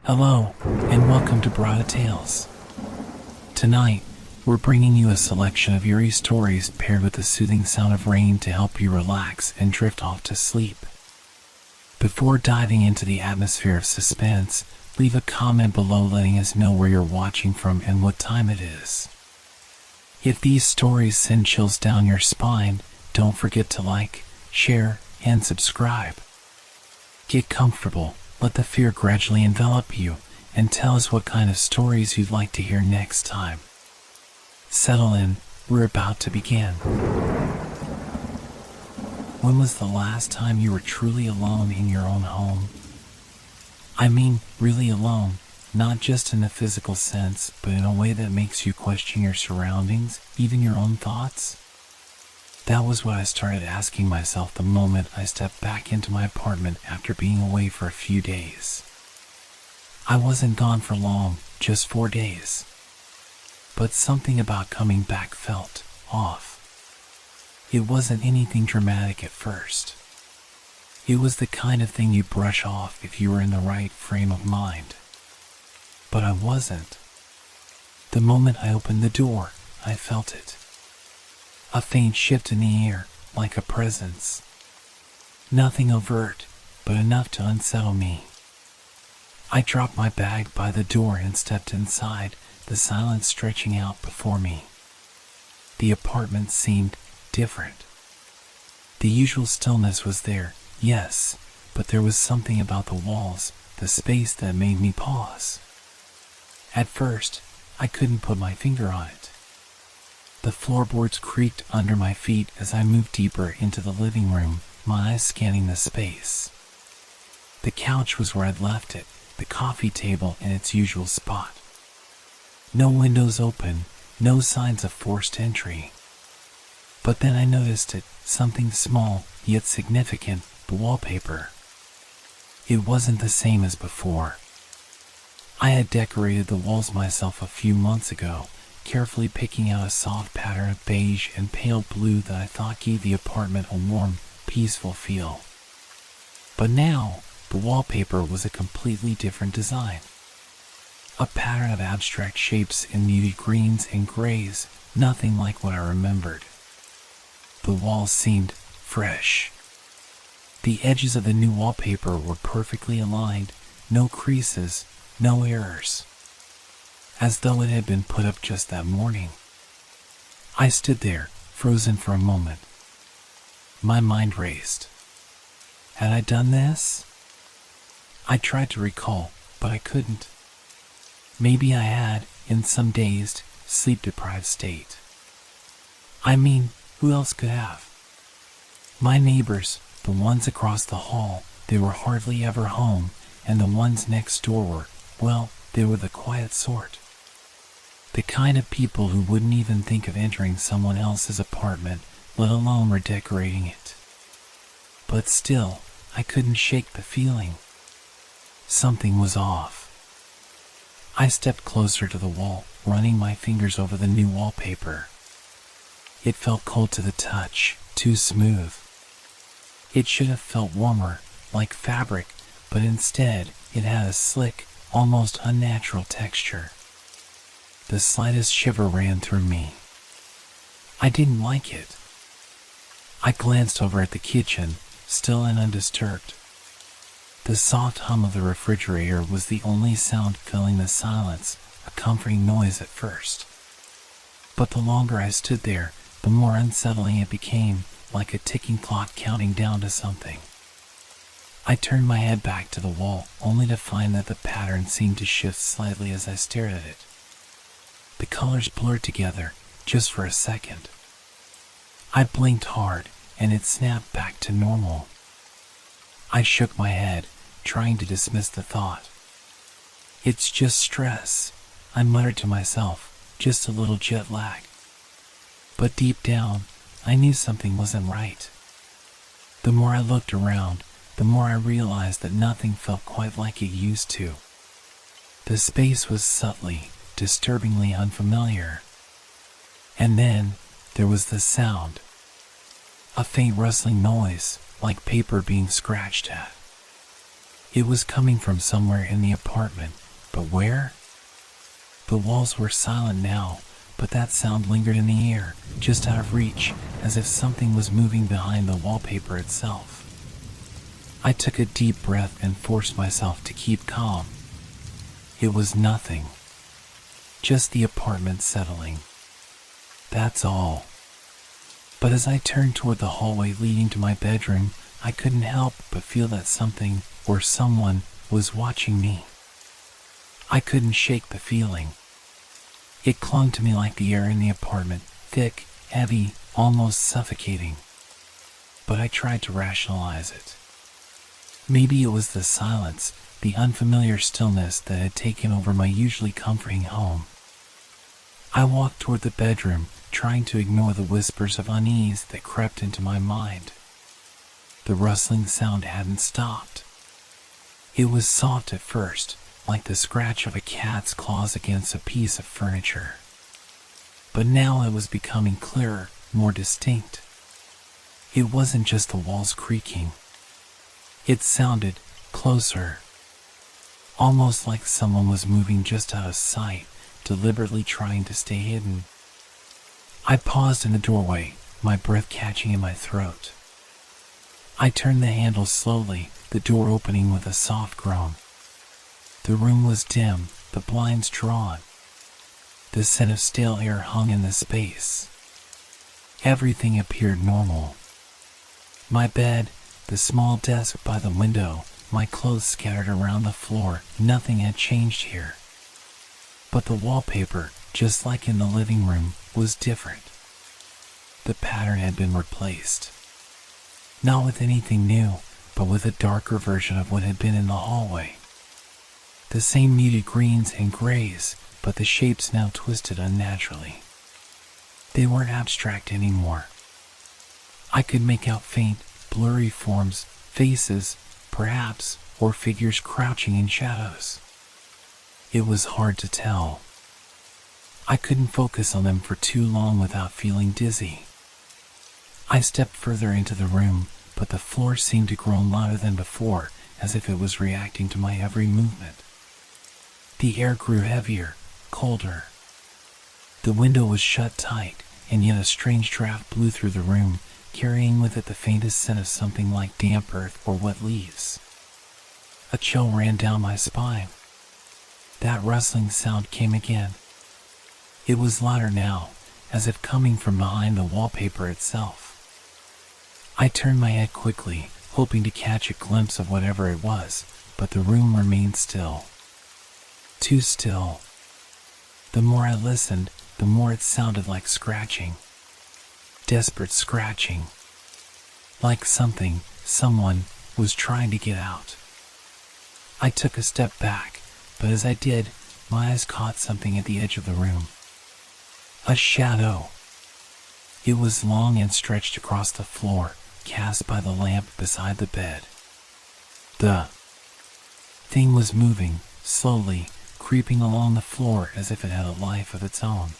Hello, and welcome to Brada Tales. Tonight, we're bringing you a selection of eerie stories paired with the soothing sound of rain to help you relax and drift off to sleep. Before diving into the atmosphere of suspense, leave a comment below letting us know where you're watching from and what time it is. If these stories send chills down your spine, don't forget to like, share, and subscribe. Get comfortable, let the fear gradually envelop you, and tell us what kind of stories you'd like to hear next time. Settle in, we're about to begin. When was the last time you were truly alone in your own home? I mean, really alone, not just in a physical sense, but in a way that makes you question your surroundings, even your own thoughts. That was what I started asking myself the moment I stepped back into my apartment after being away for a few days. I wasn't gone for long, just 4 days. But something about coming back felt off. It wasn't anything dramatic at first. It was the kind of thing you brush off if you were in the right frame of mind. But I wasn't. The moment I opened the door, I felt it. A faint shift in the air, like a presence. Nothing overt, but enough to unsettle me. I dropped my bag by the door and stepped inside, the silence stretching out before me. The apartment seemed different. The usual stillness was there, yes, but there was something about the walls, the space that made me pause. At first, I couldn't put my finger on it. The floorboards creaked under my feet as I moved deeper into the living room, my eyes scanning the space. The couch was where I'd left it, the coffee table in its usual spot. No windows open, no signs of forced entry. But then I noticed it, something small, yet significant, the wallpaper. It wasn't the same as before. I had decorated the walls myself a few months ago, carefully picking out a soft pattern of beige and pale blue that I thought gave the apartment a warm, peaceful feel. But now, the wallpaper was a completely different design. A pattern of abstract shapes in muted greens and grays, nothing like what I remembered. The walls seemed fresh. The edges of the new wallpaper were perfectly aligned, no creases, no errors. As though it had been put up just that morning. I stood there, frozen for a moment. My mind raced. Had I done this? I tried to recall, but I couldn't. Maybe I had, in some dazed, sleep-deprived state. I mean, who else could have? My neighbors, the ones across the hall, they were hardly ever home, and the ones next door were, well, they were the quiet sort. The kind of people who wouldn't even think of entering someone else's apartment, let alone redecorating it. But still, I couldn't shake the feeling. Something was off. I stepped closer to the wall, running my fingers over the new wallpaper. It felt cold to the touch, too smooth. It should have felt warmer, like fabric, but instead, it had a slick, almost unnatural texture. The slightest shiver ran through me. I didn't like it. I glanced over at the kitchen, still and undisturbed. The soft hum of the refrigerator was the only sound filling the silence, a comforting noise at first. But the longer I stood there, the more unsettling it became, like a ticking clock counting down to something. I turned my head back to the wall, only to find that the pattern seemed to shift slightly as I stared at it. The colors blurred together, just for a second. I blinked hard, and it snapped back to normal. I shook my head, trying to dismiss the thought. It's just stress, I muttered to myself, just a little jet lag. But deep down, I knew something wasn't right. The more I looked around, the more I realized that nothing felt quite like it used to. The space was subtly, disturbingly unfamiliar. And then, there was the sound. A faint rustling noise, like paper being scratched at. It was coming from somewhere in the apartment, but where? The walls were silent now, but that sound lingered in the air, just out of reach, as if something was moving behind the wallpaper itself. I took a deep breath and forced myself to keep calm. It was nothing. Just the apartment settling. That's all. But as I turned toward the hallway leading to my bedroom, I couldn't help but feel that something, or someone, was watching me. I couldn't shake the feeling. It clung to me like the air in the apartment, thick, heavy, almost suffocating. But I tried to rationalize it. Maybe it was the silence, the unfamiliar stillness that had taken over my usually comforting home. I walked toward the bedroom, trying to ignore the whispers of unease that crept into my mind. The rustling sound hadn't stopped. It was soft at first, like the scratch of a cat's claws against a piece of furniture. But now it was becoming clearer, more distinct. It wasn't just the walls creaking. It sounded closer. Almost like someone was moving just out of sight, deliberately trying to stay hidden. I paused in the doorway, my breath catching in my throat. I turned the handle slowly, the door opening with a soft groan. The room was dim, the blinds drawn. The scent of stale air hung in the space. Everything appeared normal. My bed, the small desk by the window, my clothes scattered around the floor, nothing had changed here. But the wallpaper, just like in the living room, was different. The pattern had been replaced. Not with anything new, but with a darker version of what had been in the hallway. The same muted greens and grays, but the shapes now twisted unnaturally. They weren't abstract anymore. I could make out faint, blurry forms, faces, perhaps, or figures crouching in shadows. It was hard to tell. I couldn't focus on them for too long without feeling dizzy. I stepped further into the room, but the floor seemed to grow louder than before, as if it was reacting to my every movement. The air grew heavier, colder. The window was shut tight, and yet a strange draft blew through the room, carrying with it the faintest scent of something like damp earth or wet leaves. A chill ran down my spine. That rustling sound came again. It was louder now, as if coming from behind the wallpaper itself. I turned my head quickly, hoping to catch a glimpse of whatever it was, but the room remained still. Too still. The more I listened, the more it sounded like scratching. Desperate scratching. Like someone, was trying to get out. I took a step back, but as I did, my eyes caught something at the edge of the room. A shadow. It was long and stretched across the floor, cast by the lamp beside the bed. The thing was moving, slowly, creeping along the floor as if it had a life of its own.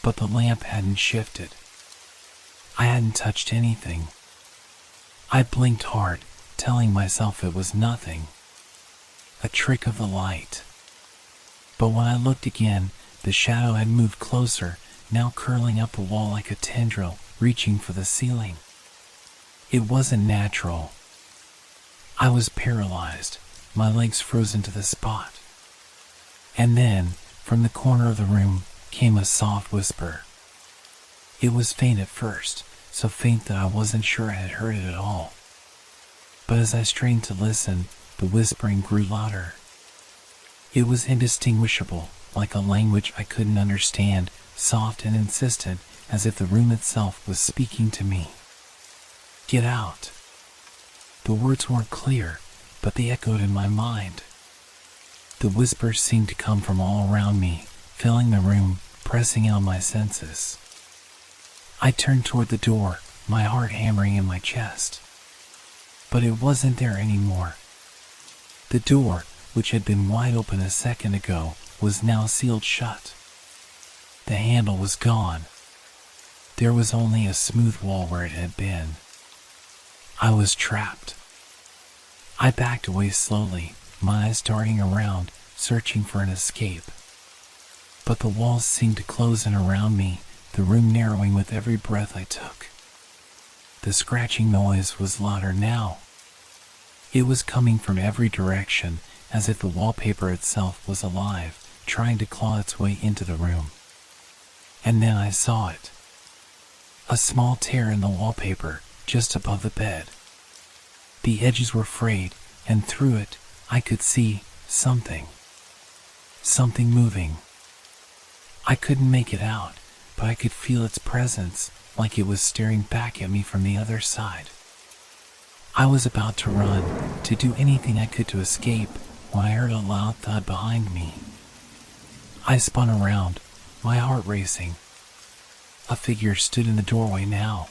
But the lamp hadn't shifted. I hadn't touched anything. I blinked hard, telling myself it was nothing. A trick of the light. But when I looked again, the shadow had moved closer, now curling up the wall like a tendril, reaching for the ceiling. It wasn't natural. I was paralyzed, my legs frozen to the spot. And then, from the corner of the room, came a soft whisper. It was faint at first, so faint that I wasn't sure I had heard it at all. But as I strained to listen, the whispering grew louder. It was indistinguishable, like a language I couldn't understand, soft and insistent, as if the room itself was speaking to me. Get out. The words weren't clear, but they echoed in my mind. The whispers seemed to come from all around me, filling the room, pressing out my senses. I turned toward the door, my heart hammering in my chest. But it wasn't there anymore. The door, which had been wide open a second ago, was now sealed shut. The handle was gone. There was only a smooth wall where it had been. I was trapped. I backed away slowly, my eyes darting around, searching for an escape. But the walls seemed to close in around me, the room narrowing with every breath I took. The scratching noise was louder now. It was coming from every direction, as if the wallpaper itself was alive, trying to claw its way into the room. And then I saw it. A small tear in the wallpaper, just above the bed. The edges were frayed, and through it, I could see something. Something moving. I couldn't make it out, but I could feel its presence, like it was staring back at me from the other side. I was about to run, to do anything I could to escape, when I heard a loud thud behind me. I spun around, my heart racing. A figure stood in the doorway now.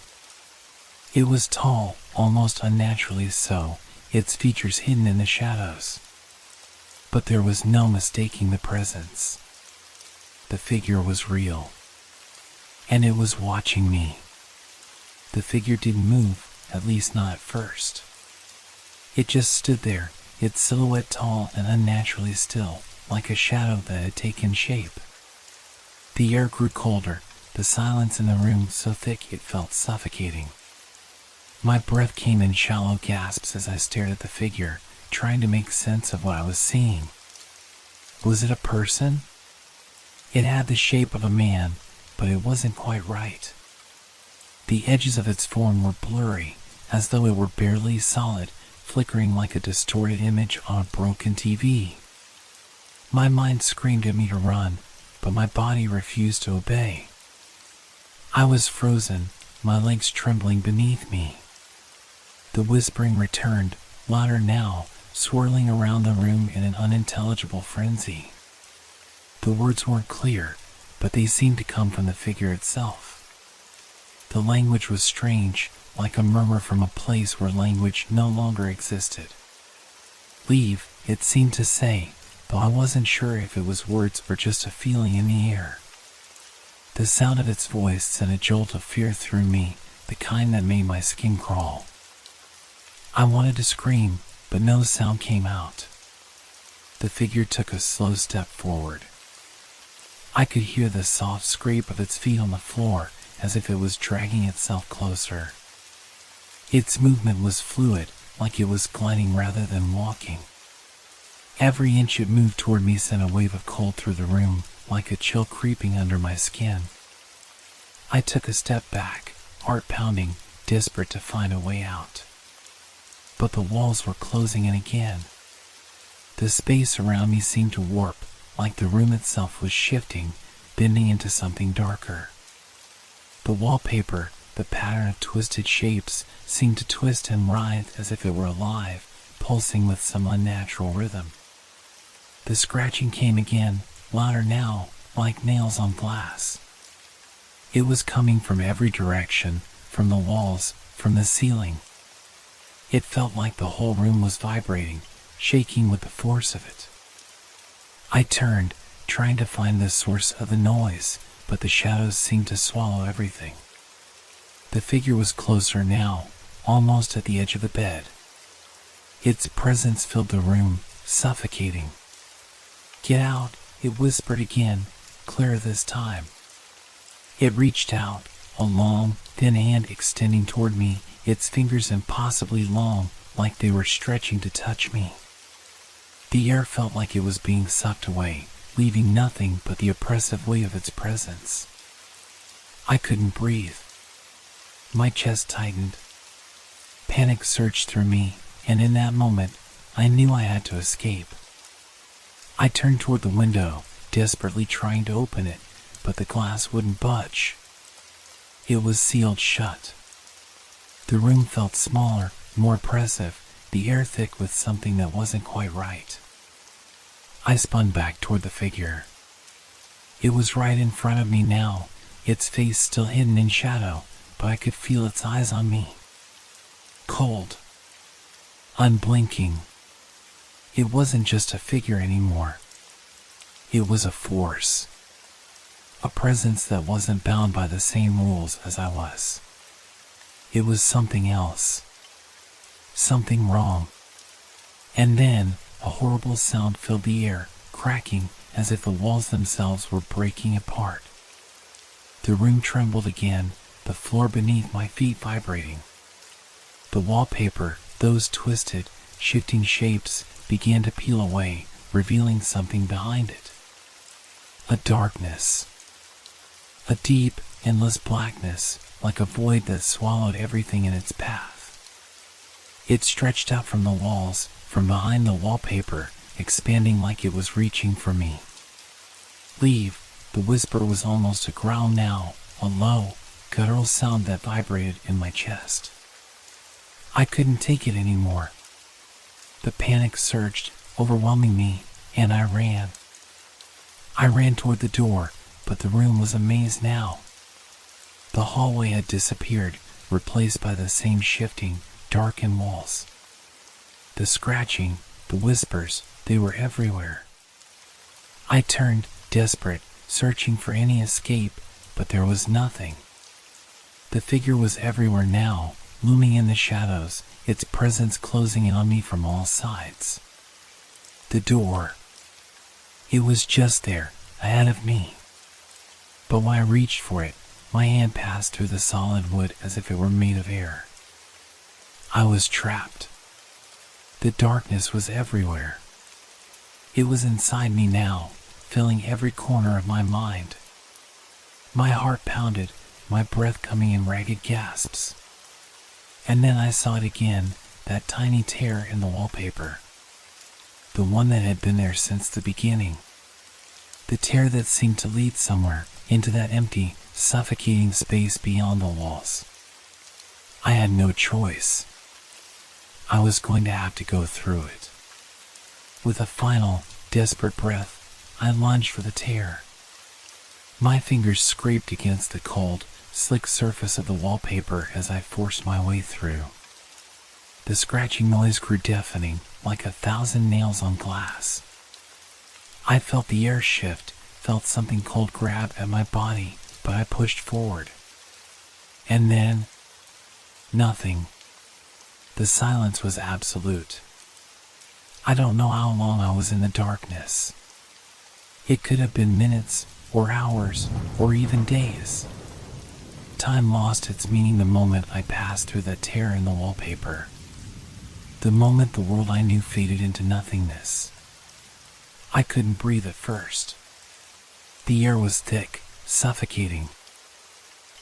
It was tall, almost unnaturally so, its features hidden in the shadows. But there was no mistaking the presence. The figure was real. And it was watching me. The figure didn't move, at least not at first. It just stood there, its silhouette tall and unnaturally still, like a shadow that had taken shape. The air grew colder, the silence in the room so thick it felt suffocating. My breath came in shallow gasps as I stared at the figure, trying to make sense of what I was seeing. Was it a person? It had the shape of a man, but it wasn't quite right. The edges of its form were blurry, as though it were barely solid, flickering like a distorted image on a broken TV. My mind screamed at me to run, but my body refused to obey. I was frozen, my legs trembling beneath me. The whispering returned, louder now, swirling around the room in an unintelligible frenzy. The words weren't clear, but they seemed to come from the figure itself. The language was strange, like a murmur from a place where language no longer existed. Leave, it seemed to say, though I wasn't sure if it was words or just a feeling in the air. The sound of its voice sent a jolt of fear through me, the kind that made my skin crawl. I wanted to scream, but no sound came out. The figure took a slow step forward. I could hear the soft scrape of its feet on the floor, as if it was dragging itself closer. Its movement was fluid, like it was gliding rather than walking. Every inch it moved toward me sent a wave of cold through the room, like a chill creeping under my skin. I took a step back, heart pounding, desperate to find a way out. But the walls were closing in again. The space around me seemed to warp, like the room itself was shifting, bending into something darker. The wallpaper, the pattern of twisted shapes, seemed to twist and writhe as if it were alive, pulsing with some unnatural rhythm. The scratching came again, louder now, like nails on glass. It was coming from every direction, from the walls, from the ceiling. It felt like the whole room was vibrating, shaking with the force of it. I turned, trying to find the source of the noise, but the shadows seemed to swallow everything. The figure was closer now, almost at the edge of the bed. Its presence filled the room, suffocating. "Get out," it whispered again, clearer this time. It reached out, a long, thin hand extending toward me, its fingers impossibly long, like they were stretching to touch me. The air felt like it was being sucked away, leaving nothing but the oppressive weight of its presence. I couldn't breathe. My chest tightened. Panic surged through me, and in that moment, I knew I had to escape. I turned toward the window, desperately trying to open it, but the glass wouldn't budge. It was sealed shut. The room felt smaller, more oppressive, the air thick with something that wasn't quite right. I spun back toward the figure. It was right in front of me now, its face still hidden in shadow, but I could feel its eyes on me. Cold. Unblinking. It wasn't just a figure anymore. It was a force. A presence that wasn't bound by the same rules as I was. It was something else. Something wrong. And then a horrible sound filled the air, cracking as if the walls themselves were breaking apart. The room trembled again, the floor beneath my feet vibrating. The wallpaper, those twisted, shifting shapes, began to peel away, revealing something behind it. A darkness. A deep, endless blackness, like a void that swallowed everything in its path. It stretched out from the walls, from behind the wallpaper, expanding like it was reaching for me. Leave. The whisper was almost a growl now, a low, guttural sound that vibrated in my chest. I couldn't take it anymore. The panic surged, overwhelming me, and I ran. I ran toward the door, but the room was a maze now. The hallway had disappeared, replaced by the same shifting, darkened walls. The scratching, the whispers, they were everywhere. I turned, desperate, searching for any escape, but there was nothing. The figure was everywhere now, looming in the shadows, its presence closing in on me from all sides. The door. It was just there, ahead of me. But when I reached for it, my hand passed through the solid wood as if it were made of air. I was trapped. The darkness was everywhere. It was inside me now, filling every corner of my mind. My heart pounded, my breath coming in ragged gasps. And then I saw it again, that tiny tear in the wallpaper. The one that had been there since the beginning. The tear that seemed to lead somewhere, into that empty, suffocating space beyond the walls. I had no choice. I was going to have to go through it. With a final, desperate breath, I lunged for the tear. My fingers scraped against the cold, slick surface of the wallpaper as I forced my way through. The scratching noise grew deafening, like 1,000 nails on glass. I felt the air shift, felt something cold grab at my body, but I pushed forward. And then, nothing. The silence was absolute. I don't know how long I was in the darkness. It could have been minutes, or hours, or even days. Time lost its meaning the moment I passed through that tear in the wallpaper. The moment the world I knew faded into nothingness. I couldn't breathe at first. The air was thick, suffocating.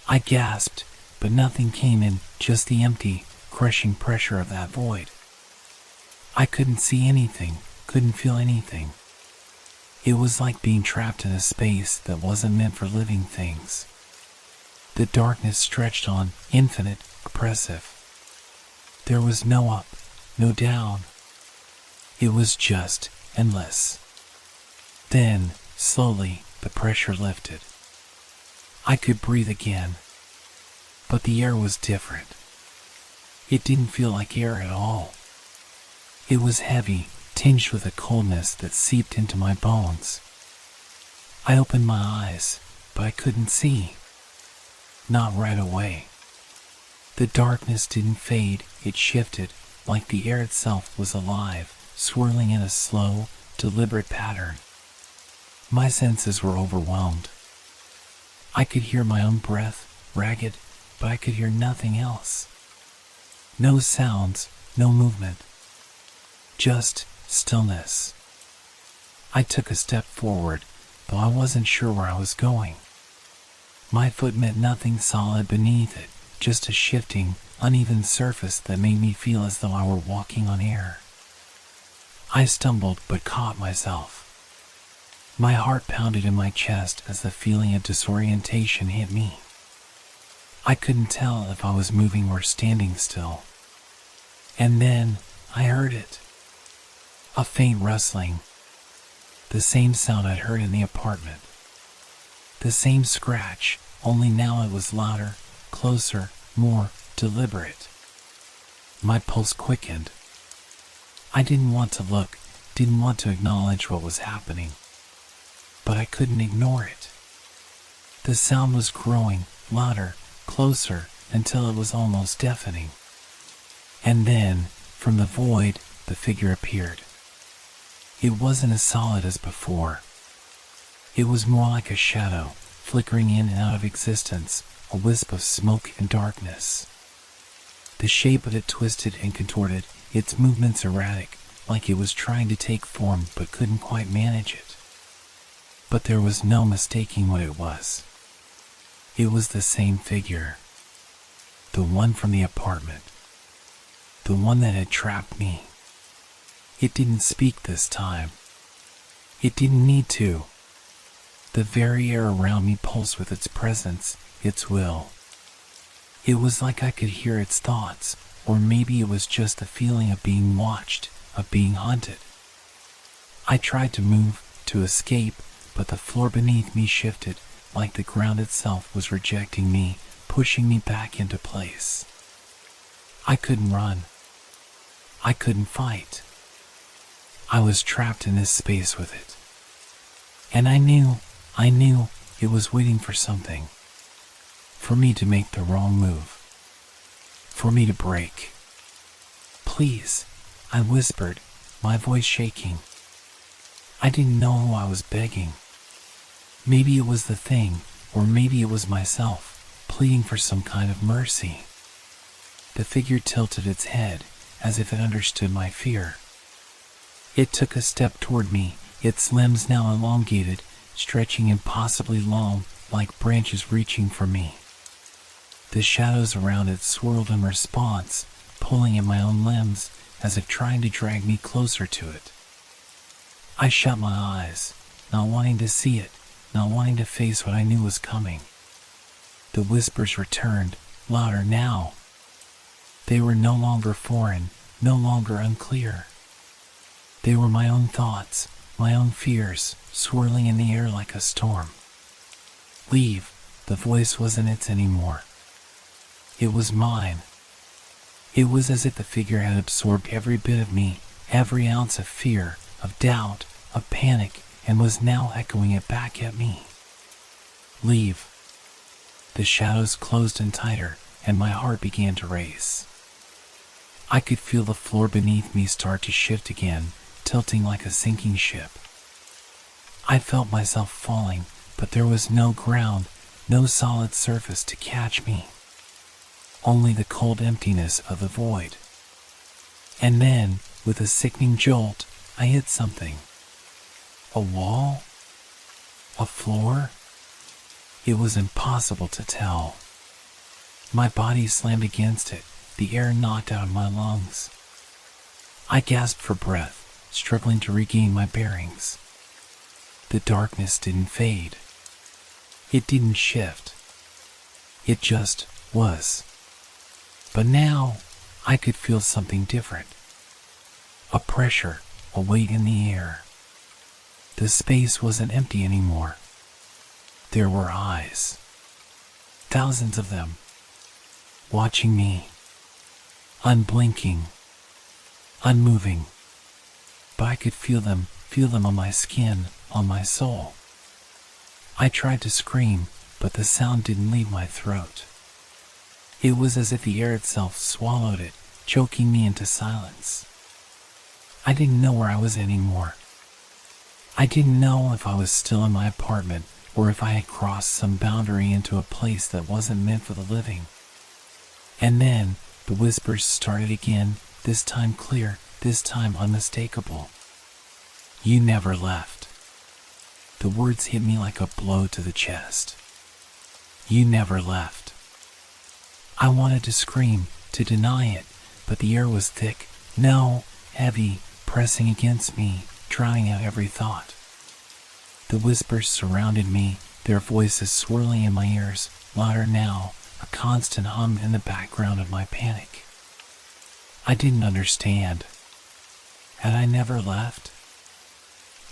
I gasped, but nothing came in, just the empty, crushing pressure of that void. I couldn't see anything, couldn't feel anything. It was like being trapped in a space that wasn't meant for living things. The darkness stretched on, infinite, oppressive. There was no up, no down. It was just endless. Then, slowly, the pressure lifted. I could breathe again. But the air was different. It didn't feel like air at all. It was heavy, tinged with a coldness that seeped into my bones. I opened my eyes, but I couldn't see. Not right away. The darkness didn't fade, it shifted, like the air itself was alive, swirling in a slow, deliberate pattern. My senses were overwhelmed. I could hear my own breath, ragged, but I could hear nothing else. No sounds, no movement. Just stillness. I took a step forward, though I wasn't sure where I was going. My foot met nothing solid beneath it, just a shifting, uneven surface that made me feel as though I were walking on air. I stumbled but caught myself. My heart pounded in my chest as the feeling of disorientation hit me. I couldn't tell if I was moving or standing still. And then I heard it. A faint rustling. The same sound I'd heard in the apartment. The same scratch, only now it was louder, closer, more deliberate. My pulse quickened. I didn't want to look, didn't want to acknowledge what was happening. But I couldn't ignore it. The sound was growing, louder, closer, until it was almost deafening. And then, from the void, the figure appeared. It wasn't as solid as before. It was more like a shadow, flickering in and out of existence, a wisp of smoke and darkness. The shape of it twisted and contorted, its movements erratic, like it was trying to take form but couldn't quite manage it. But there was no mistaking what it was. It was the same figure. The one from the apartment. The one that had trapped me. It didn't speak this time. It didn't need to. The very air around me pulsed with its presence, its will. It was like I could hear its thoughts, or maybe it was just the feeling of being watched, of being hunted. I tried to move, to escape, but the floor beneath me shifted, like the ground itself was rejecting me, pushing me back into place. I couldn't run. I couldn't fight. I was trapped in this space with it. And I knew it was waiting for something. For me to make the wrong move. For me to break. Please, I whispered, my voice shaking. I didn't know who I was begging. Maybe it was the thing, or maybe it was myself, pleading for some kind of mercy. The figure tilted its head, as if it understood my fear. It took a step toward me, its limbs now elongated, stretching impossibly long, like branches reaching for me. The shadows around it swirled in response, pulling at my own limbs, as if trying to drag me closer to it. I shut my eyes, not wanting to see it, not wanting to face what I knew was coming. The whispers returned, louder now. They were no longer foreign, no longer unclear. They were my own thoughts, my own fears, swirling in the air like a storm. Leave, the voice wasn't its anymore. It was mine. It was as if the figure had absorbed every bit of me, every ounce of fear, of doubt, of panic, and was now echoing it back at me. Leave. The shadows closed in tighter, and my heart began to race. I could feel the floor beneath me start to shift again, tilting like a sinking ship. I felt myself falling, but there was no ground, no solid surface to catch me. Only the cold emptiness of the void. And then, with a sickening jolt, I hit something. A wall? A floor? It was impossible to tell. My body slammed against it, the air knocked out of my lungs. I gasped for breath, struggling to regain my bearings. The darkness didn't fade. It didn't shift. It just was. But now, I could feel something different. A pressure, a weight in the air. The space wasn't empty anymore. There were eyes. Thousands of them. Watching me. Unblinking. Unmoving. But I could feel them on my skin, on my soul. I tried to scream, but the sound didn't leave my throat. It was as if the air itself swallowed it, choking me into silence. I didn't know where I was anymore. I didn't know if I was still in my apartment or if I had crossed some boundary into a place that wasn't meant for the living. And then the whispers started again, this time clear, this time unmistakable. You never left. The words hit me like a blow to the chest. You never left. I wanted to scream, to deny it, but the air was thick, no, heavy, pressing against me, drowning out every thought. The whispers surrounded me, their voices swirling in my ears, louder now, a constant hum in the background of my panic. I didn't understand. Had I never left?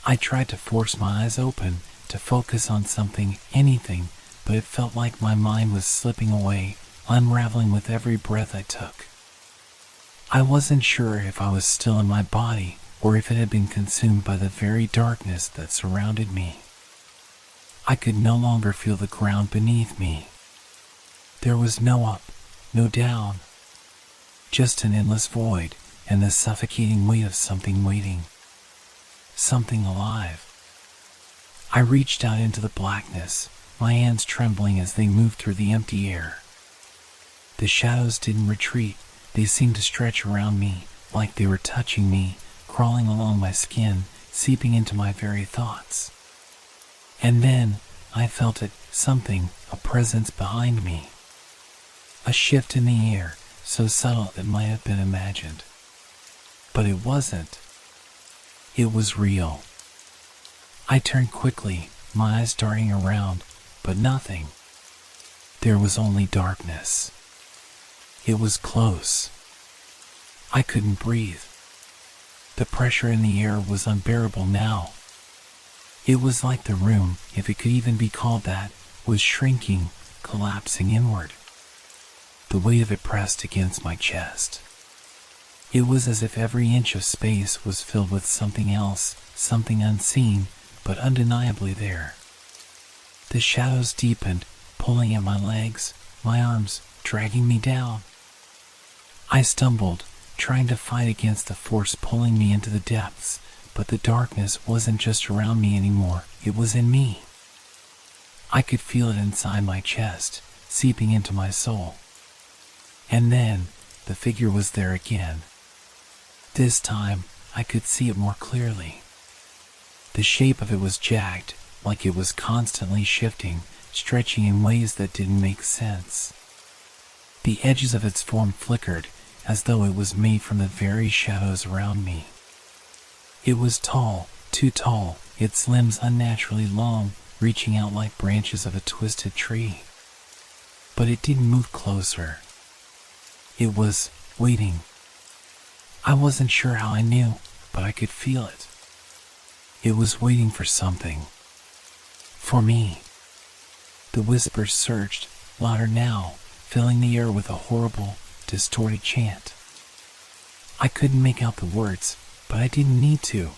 I tried to force my eyes open, to focus on something, anything, but it felt like my mind was slipping away, unraveling with every breath I took. I wasn't sure if I was still in my body, or if it had been consumed by the very darkness that surrounded me. I could no longer feel the ground beneath me. There was no up, no down. Just an endless void, and the suffocating weight of something waiting, something alive. I reached out into the blackness, my hands trembling as they moved through the empty air. The shadows didn't retreat, they seemed to stretch around me, like they were touching me, crawling along my skin, seeping into my very thoughts. And then, I felt it, something, a presence behind me. A shift in the air, so subtle it might have been imagined. But it wasn't. It was real. I turned quickly, my eyes darting around, but nothing. There was only darkness. It was close. I couldn't breathe. The pressure in the air was unbearable now. It was like the room, if it could even be called that, was shrinking, collapsing inward. The weight of it pressed against my chest. It was as if every inch of space was filled with something else, something unseen, but undeniably there. The shadows deepened, pulling at my legs, my arms, dragging me down. I stumbled, trying to fight against the force pulling me into the depths, but the darkness wasn't just around me anymore, it was in me. I could feel it inside my chest, seeping into my soul. And then, the figure was there again. This time, I could see it more clearly. The shape of it was jagged, like it was constantly shifting, stretching in ways that didn't make sense. The edges of its form flickered, as though it was made from the very shadows around me. It was tall, too tall, its limbs unnaturally long, reaching out like branches of a twisted tree. But it didn't move closer. It was waiting. I wasn't sure how I knew, but I could feel it. It was waiting for something. For me. The whispers surged, louder now, filling the air with a horrible, distorted chant. I couldn't make out the words, but I didn't need to.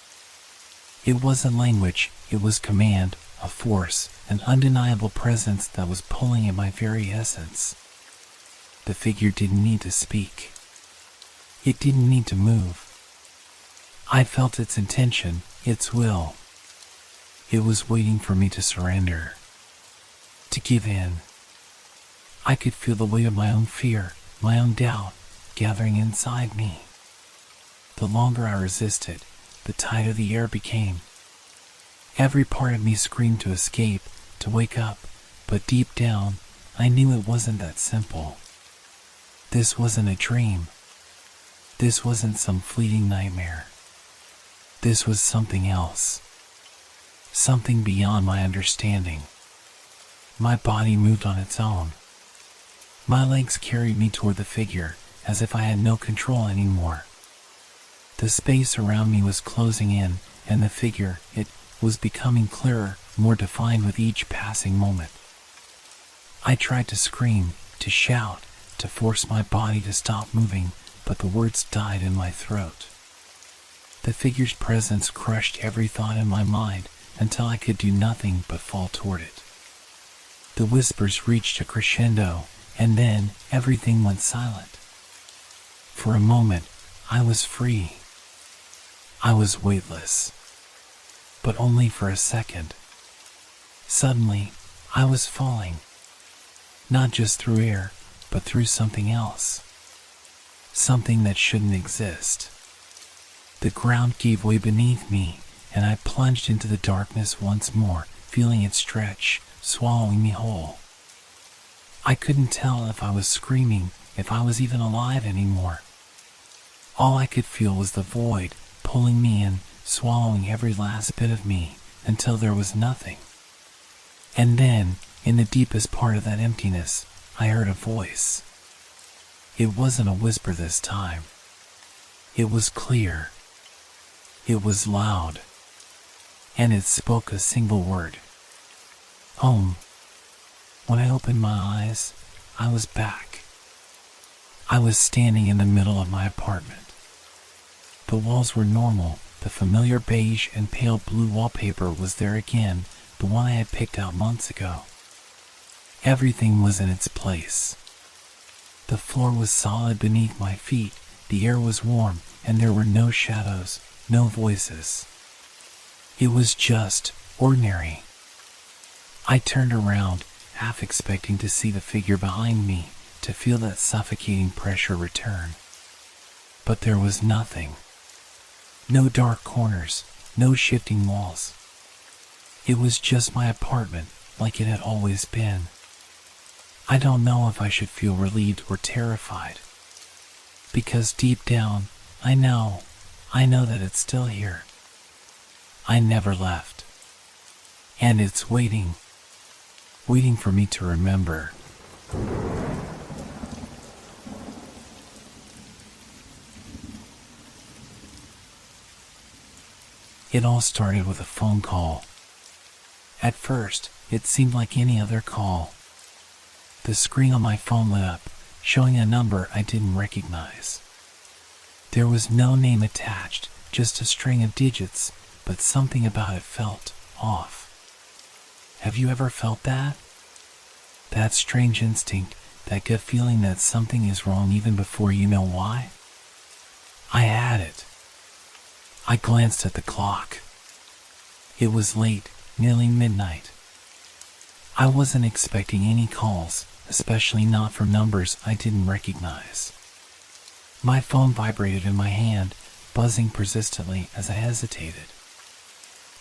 It wasn't language, it was command, a force, an undeniable presence that was pulling at my very essence. The figure didn't need to speak. It didn't need to move. I felt its intention, its will. It was waiting for me to surrender, to give in. I could feel the weight of my own fear, my own doubt, gathering inside me. The longer I resisted, the tighter the air became. Every part of me screamed to escape, to wake up, but deep down, I knew it wasn't that simple. This wasn't a dream. This wasn't some fleeting nightmare. This was something else. Something beyond my understanding. My body moved on its own. My legs carried me toward the figure, as if I had no control anymore. The space around me was closing in, and the figure, it was becoming clearer, more defined with each passing moment. I tried to scream, to shout, to force my body to stop moving, but the words died in my throat. The figure's presence crushed every thought in my mind until I could do nothing but fall toward it. The whispers reached a crescendo, and then everything went silent. For a moment, I was free. I was weightless. But only for a second. Suddenly, I was falling. Not just through air, but through something else. Something that shouldn't exist. The ground gave way beneath me, and I plunged into the darkness once more, feeling it stretch, swallowing me whole. I couldn't tell if I was screaming, if I was even alive anymore. All I could feel was the void, pulling me in, swallowing every last bit of me, until there was nothing. And then, in the deepest part of that emptiness, I heard a voice. It wasn't a whisper this time. It was clear. It was loud. And it spoke a single word. Home. When I opened my eyes, I was back. I was standing in the middle of my apartment. The walls were normal, the familiar beige and pale blue wallpaper was there again, the one I had picked out months ago. Everything was in its place. The floor was solid beneath my feet, the air was warm, and there were no shadows, no voices. It was just ordinary. I turned around, half expecting to see the figure behind me, to feel that suffocating pressure return. But there was nothing. No dark corners, no shifting walls. It was just my apartment, like it had always been. I don't know if I should feel relieved or terrified. Because deep down, I know that it's still here. I never left. And it's waiting for me to remember. It all started with a phone call. At first, it seemed like any other call. The screen on my phone lit up, showing a number I didn't recognize. There was no name attached, just a string of digits, but something about it felt off. Have you ever felt that? That strange instinct, that gut feeling that something is wrong even before you know why? I had it. I glanced at the clock. It was late, nearly midnight. I wasn't expecting any calls, especially not from numbers I didn't recognize. My phone vibrated in my hand, buzzing persistently as I hesitated.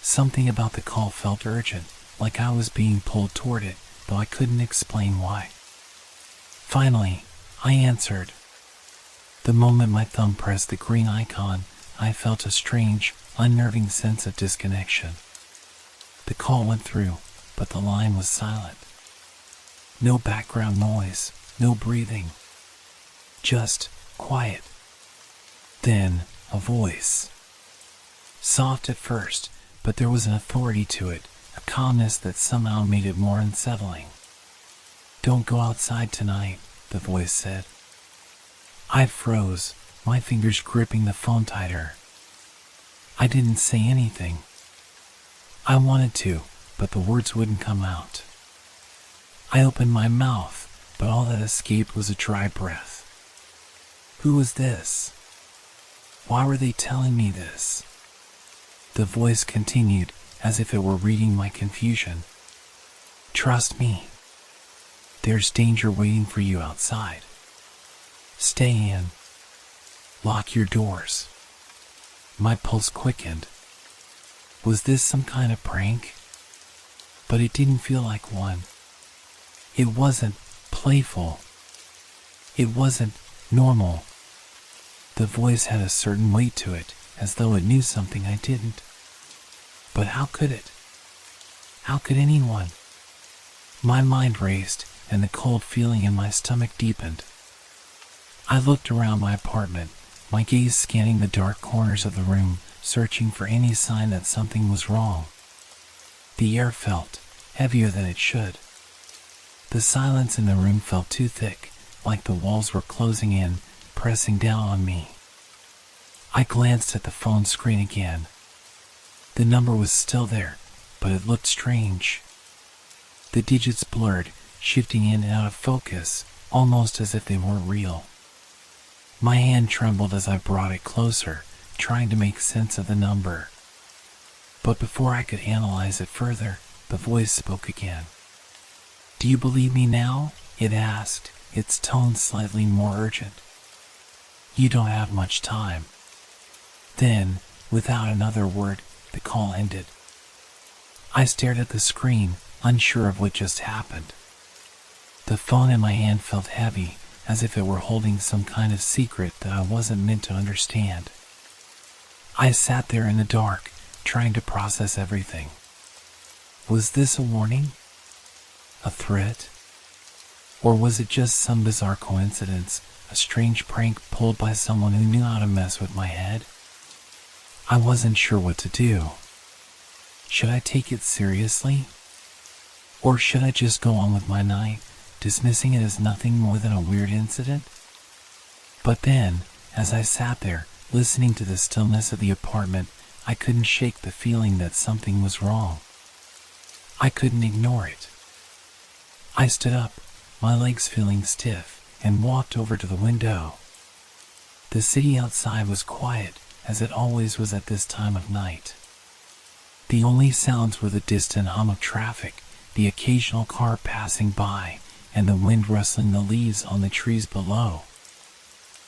Something about the call felt urgent, like I was being pulled toward it, though I couldn't explain why. Finally, I answered. The moment my thumb pressed the green icon, I felt a strange, unnerving sense of disconnection. The call went through, but the line was silent. No background noise, no breathing. Just quiet. Then, a voice. Soft at first, but there was an authority to it, a calmness that somehow made it more unsettling. "Don't go outside tonight," the voice said. I froze, my fingers gripping the phone tighter. I didn't say anything. I wanted to, but the words wouldn't come out. I opened my mouth, but all that escaped was a dry breath. Who was this? Why were they telling me this? The voice continued, as if it were reading my confusion. "Trust me. There's danger waiting for you outside. Stay in. Lock your doors." My pulse quickened. Was this some kind of prank? But it didn't feel like one. It wasn't playful. It wasn't normal. The voice had a certain weight to it, as though it knew something I didn't. But how could it? How could anyone? My mind raced, and the cold feeling in my stomach deepened. I looked around my apartment, my gaze scanning the dark corners of the room, searching for any sign that something was wrong. The air felt heavier than it should. The silence in the room felt too thick, like the walls were closing in, pressing down on me. I glanced at the phone screen again. The number was still there, but it looked strange. The digits blurred, shifting in and out of focus, almost as if they weren't real. My hand trembled as I brought it closer, trying to make sense of the number. But before I could analyze it further, the voice spoke again. "Do you believe me now?" it asked, its tone slightly more urgent. "You don't have much time." Then, without another word, the call ended. I stared at the screen, unsure of what just happened. The phone in my hand felt heavy, as if it were holding some kind of secret that I wasn't meant to understand. I sat there in the dark, trying to process everything. Was this a warning? A threat? Or was it just some bizarre coincidence, a strange prank pulled by someone who knew how to mess with my head? I wasn't sure what to do. Should I take it seriously? Or should I just go on with my night, dismissing it as nothing more than a weird incident? But then, as I sat there, listening to the stillness of the apartment, I couldn't shake the feeling that something was wrong. I couldn't ignore it. I stood up, my legs feeling stiff, and walked over to the window. The city outside was quiet, as it always was at this time of night. The only sounds were the distant hum of traffic, the occasional car passing by, and the wind rustling the leaves on the trees below.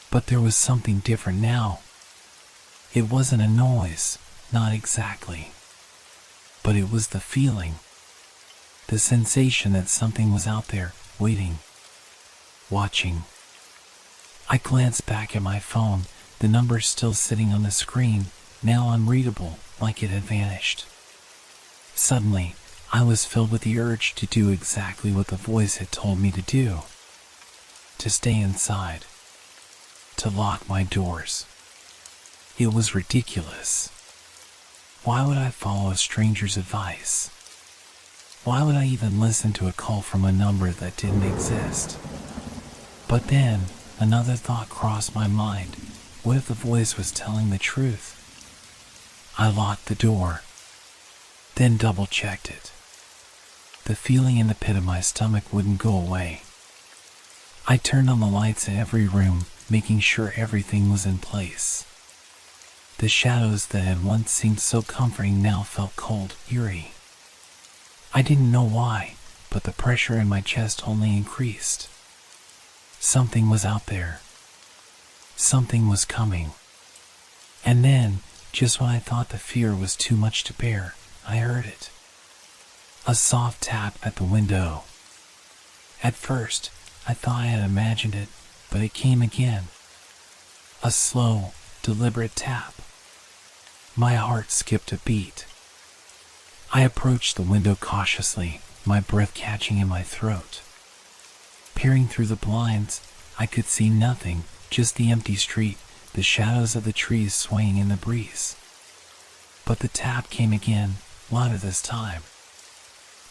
But there was something different now. It wasn't a noise, not exactly. But it was the feeling. The sensation that something was out there, waiting, watching. I glanced back at my phone, the number still sitting on the screen, now unreadable, like it had vanished. Suddenly, I was filled with the urge to do exactly what the voice had told me to do. To stay inside. To lock my doors. It was ridiculous. Why would I follow a stranger's advice? Why would I even listen to a call from a number that didn't exist? But then, another thought crossed my mind. What if the voice was telling the truth? I locked the door, then double-checked it. The feeling in the pit of my stomach wouldn't go away. I turned on the lights in every room, making sure everything was in place. The shadows that had once seemed so comforting now felt cold, eerie. I didn't know why, but the pressure in my chest only increased. Something was out there. Something was coming. And then, just when I thought the fear was too much to bear, I heard it. A soft tap at the window. At first, I thought I had imagined it, but it came again. A slow, deliberate tap. My heart skipped a beat. I approached the window cautiously, my breath catching in my throat. Peering through the blinds, I could see nothing, just the empty street, the shadows of the trees swaying in the breeze. But the tap came again, louder this time.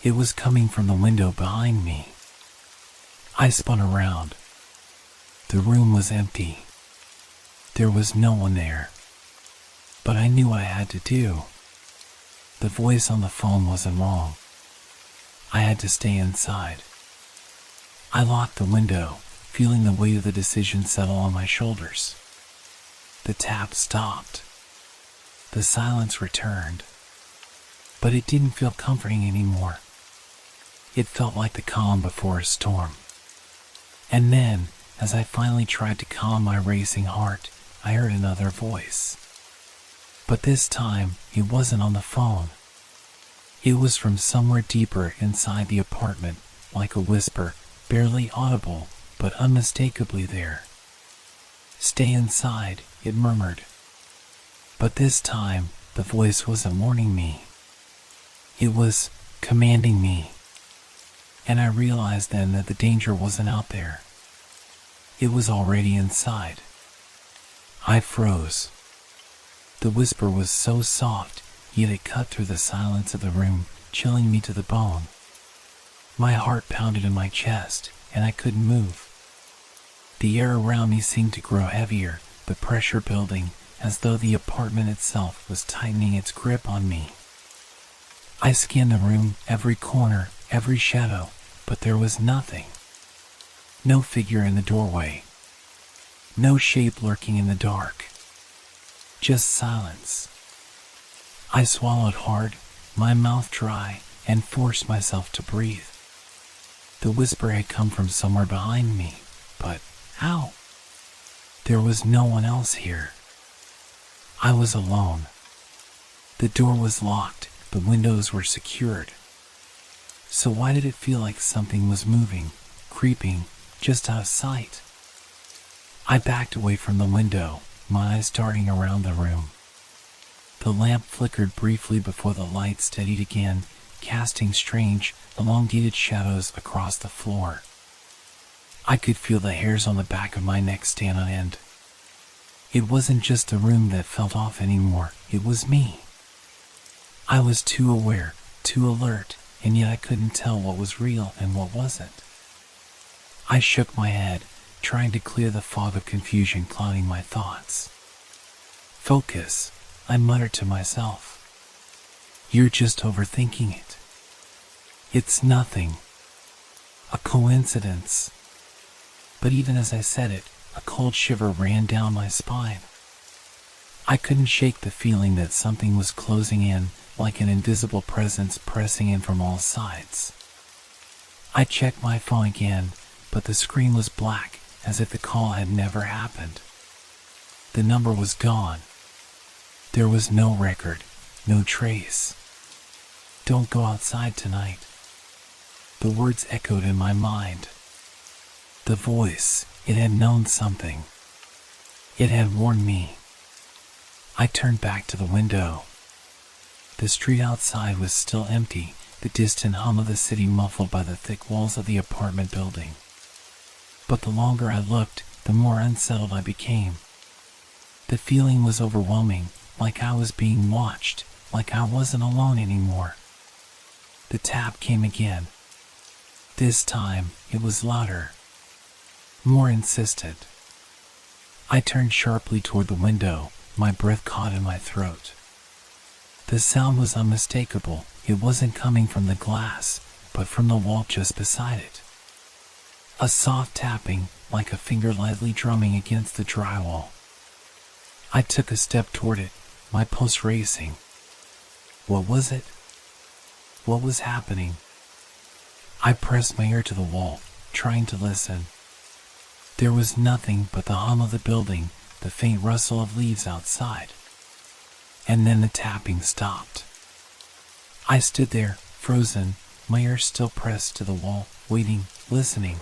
It was coming from the window behind me. I spun around. The room was empty. There was no one there. But I knew what I had to do. The voice on the phone wasn't wrong. I had to stay inside. I locked the window, feeling the weight of the decision settle on my shoulders. The tap stopped. The silence returned. But it didn't feel comforting anymore. It felt like the calm before a storm. And then, as I finally tried to calm my racing heart, I heard another voice. But this time, it wasn't on the phone. It was from somewhere deeper inside the apartment, like a whisper, barely audible, but unmistakably there. "Stay inside," it murmured. But this time, the voice wasn't warning me. It was commanding me. And I realized then that the danger wasn't out there. It was already inside. I froze. The whisper was so soft, yet it cut through the silence of the room, chilling me to the bone. My heart pounded in my chest, and I couldn't move. The air around me seemed to grow heavier, the pressure building, as though the apartment itself was tightening its grip on me. I scanned the room, every corner, every shadow, but there was nothing. No figure in the doorway. No shape lurking in the dark. Just silence. I swallowed hard, my mouth dry, and forced myself to breathe. The whisper had come from somewhere behind me, but how? There was no one else here. I was alone. The door was locked, the windows were secured. So why did it feel like something was moving, creeping, just out of sight? I backed away from the window, my eyes darting around the room. The lamp flickered briefly before the light steadied again, casting strange, elongated shadows across the floor. I could feel the hairs on the back of my neck stand on end. It wasn't just the room that felt off anymore, it was me. I was too aware, too alert, and yet I couldn't tell what was real and what wasn't. I shook my head, trying to clear the fog of confusion clouding my thoughts. "Focus," I muttered to myself. "You're just overthinking it. It's nothing. A coincidence." But even as I said it, A cold shiver ran down my spine. I couldn't shake the feeling that something was closing in, like an invisible presence pressing in from all sides. I checked my phone again, but the screen was black, as if the call had never happened. The number was gone. There was no record, no trace. "Don't go outside tonight." The words echoed in my mind. The voice, it had known something. It had warned me. I turned back to the window. The street outside was still empty, the distant hum of the city muffled by the thick walls of the apartment building. But the longer I looked, the more unsettled I became. The feeling was overwhelming, like I was being watched, like I wasn't alone anymore. The tap came again. This time, it was louder, more insistent. I turned sharply toward the window, my breath caught in my throat. The sound was unmistakable. It wasn't coming from the glass, but from the wall just beside it. A soft tapping, like a finger lightly drumming against the drywall. I took a step toward it, my pulse racing. What was it? What was happening? I pressed my ear to the wall, trying to listen. There was nothing but the hum of the building, the faint rustle of leaves outside. And then the tapping stopped. I stood there, frozen, my ear still pressed to the wall, waiting, listening.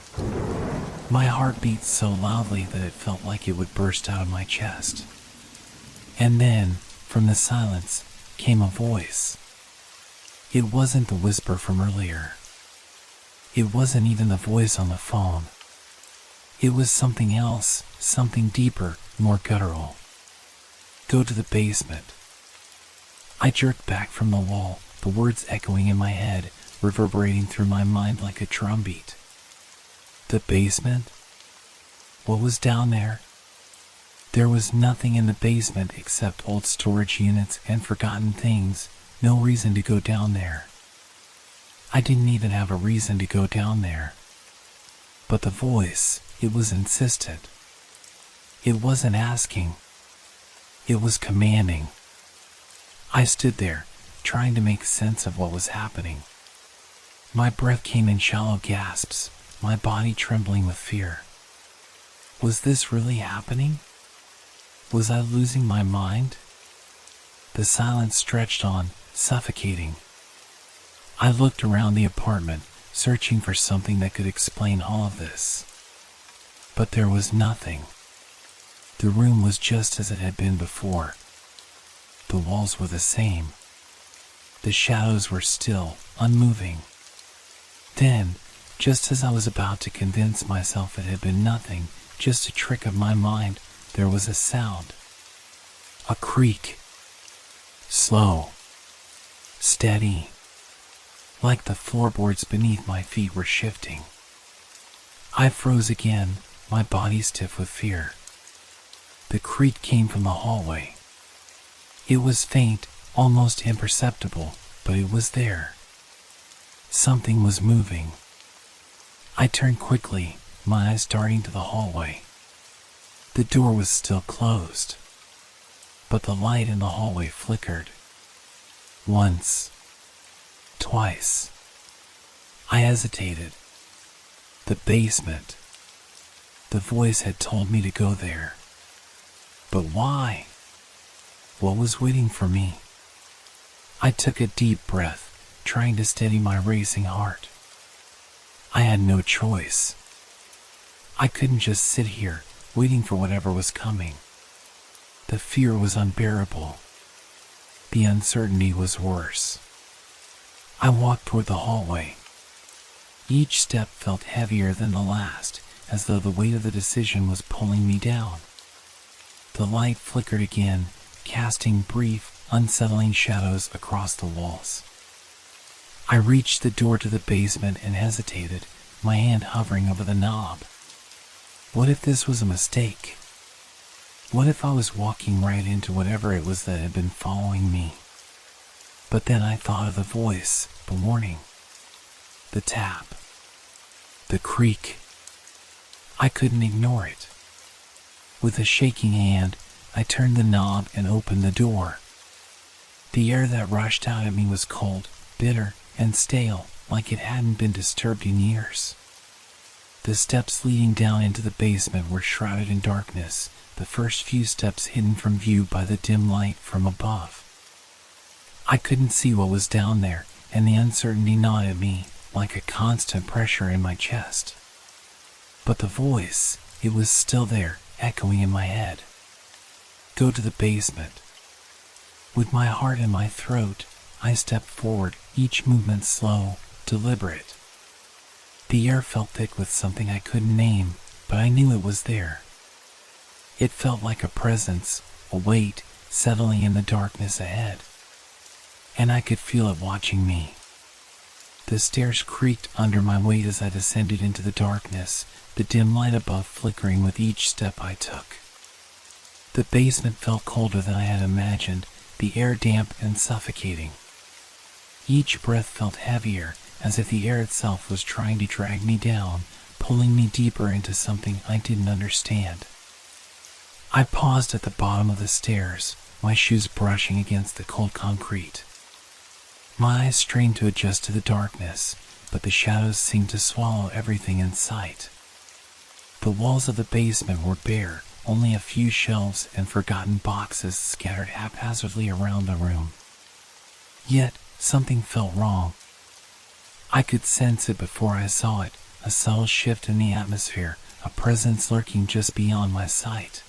My heart beat so loudly that it felt like it would burst out of my chest. And then, from the silence, came a voice. It wasn't the whisper from earlier. It wasn't even the voice on the phone. It was something else, something deeper, more guttural. "Go to the basement." I jerked back from the wall, the words echoing in my head, reverberating through my mind like a drumbeat. The basement? What was down there? There was nothing in the basement except old storage units and forgotten things, no reason to go down there. I didn't even have a reason to go down there. But the voice, it was insistent. It wasn't asking. It was commanding. I stood there, trying to make sense of what was happening. My breath came in shallow gasps, my body trembling with fear. Was this really happening? Was I losing my mind? The silence stretched on, suffocating. I looked around the apartment, searching for something that could explain all of this. But there was nothing. The room was just as it had been before. The walls were the same. The shadows were still, unmoving. Then, just as I was about to convince myself it had been nothing, just a trick of my mind, there was a sound. A creak. Slow. Steady. Like the floorboards beneath my feet were shifting. I froze again, my body stiff with fear. The creak came from the hallway. It was faint, almost imperceptible, but it was there. Something was moving. I turned quickly, my eyes darting to the hallway. The door was still closed, but the light in the hallway flickered. Once. Twice. I hesitated. The basement. The voice had told me to go there. But why? What was waiting for me? I took a deep breath, trying to steady my racing heart. I had no choice. I couldn't just sit here, waiting for whatever was coming. The fear was unbearable. The uncertainty was worse. I walked toward the hallway. Each step felt heavier than the last, as though the weight of the decision was pulling me down. The light flickered again, casting brief, unsettling shadows across the walls. I reached the door to the basement and hesitated, my hand hovering over the knob. What if this was a mistake? What if I was walking right into whatever it was that had been following me? But then I thought of the voice, the warning, the tap, the creak. I couldn't ignore it. With a shaking hand, I turned the knob and opened the door. The air that rushed out at me was cold, bitter, and stale, like it hadn't been disturbed in years. The steps leading down into the basement were shrouded in darkness, the first few steps hidden from view by the dim light from above. I couldn't see what was down there, and the uncertainty gnawed at me like a constant pressure in my chest. But the voice, it was still there, echoing in my head. Go to the basement. With my heart in my throat, I stepped forward, each movement slow, deliberate. The air felt thick with something I couldn't name, but I knew it was there. It felt like a presence, a weight, settling in the darkness ahead. And I could feel it watching me. The stairs creaked under my weight as I descended into the darkness, the dim light above flickering with each step I took. The basement felt colder than I had imagined, the air damp and suffocating. Each breath felt heavier, as if the air itself was trying to drag me down, pulling me deeper into something I didn't understand. I paused at the bottom of the stairs, my shoes brushing against the cold concrete. My eyes strained to adjust to the darkness, but the shadows seemed to swallow everything in sight. The walls of the basement were bare, only a few shelves and forgotten boxes scattered haphazardly around the room. Yet, something felt wrong. I could sense it before I saw it, a subtle shift in the atmosphere, a presence lurking just beyond my sight.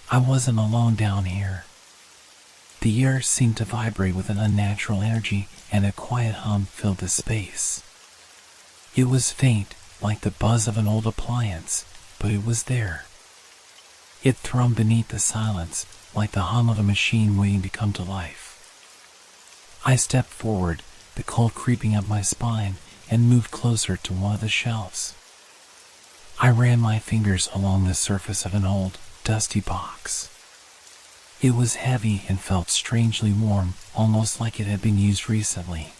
I wasn't alone down here. The air seemed to vibrate with an unnatural energy, and a quiet hum filled the space. It was faint, like the buzz of an old appliance, but it was there. It thrummed beneath the silence, like the hum of a machine waiting to come to life. I stepped forward, the cold creeping up my spine, and moved closer to one of the shelves. I ran my fingers along the surface of an old, dusty box. It was heavy and felt strangely warm, almost like it had been used recently.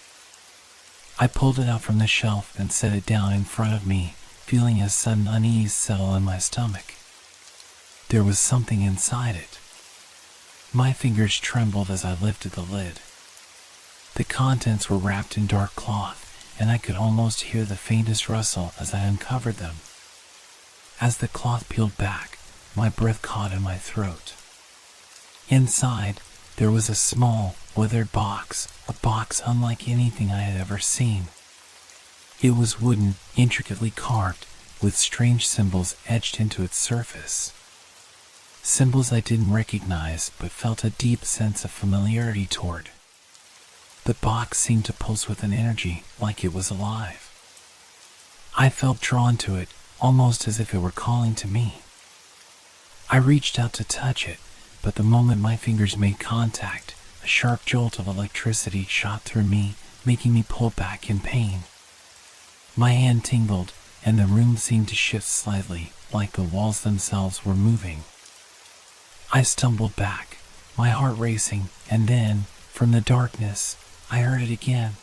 I pulled it out from the shelf and set it down in front of me, feeling a sudden unease settle in my stomach. There was something inside it. My fingers trembled as I lifted the lid. The contents were wrapped in dark cloth, and I could almost hear the faintest rustle as I uncovered them. As the cloth peeled back, my breath caught in my throat. Inside, there was a small, withered box, a box unlike anything I had ever seen. It was wooden, intricately carved, with strange symbols etched into its surface. Symbols I didn't recognize, but felt a deep sense of familiarity toward. The box seemed to pulse with an energy, like it was alive. I felt drawn to it, almost as if it were calling to me. I reached out to touch it, but the moment my fingers made contact, a sharp jolt of electricity shot through me, making me pull back in pain. My hand tingled, and the room seemed to shift slightly, like the walls themselves were moving. I stumbled back, my heart racing, and then, from the darkness, I heard it again.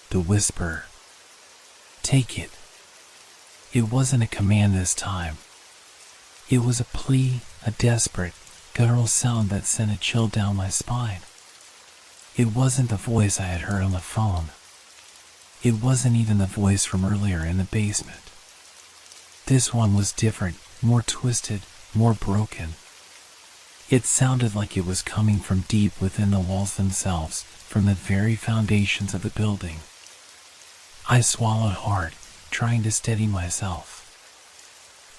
The whisper. Take it. It wasn't a command this time. It was a plea, a desperate, guttural sound that sent a chill down my spine. It wasn't the voice I had heard on the phone. It wasn't even the voice from earlier in the basement. This one was different, more twisted, more broken. It sounded like it was coming from deep within the walls themselves, from the very foundations of the building. I swallowed hard, trying to steady myself.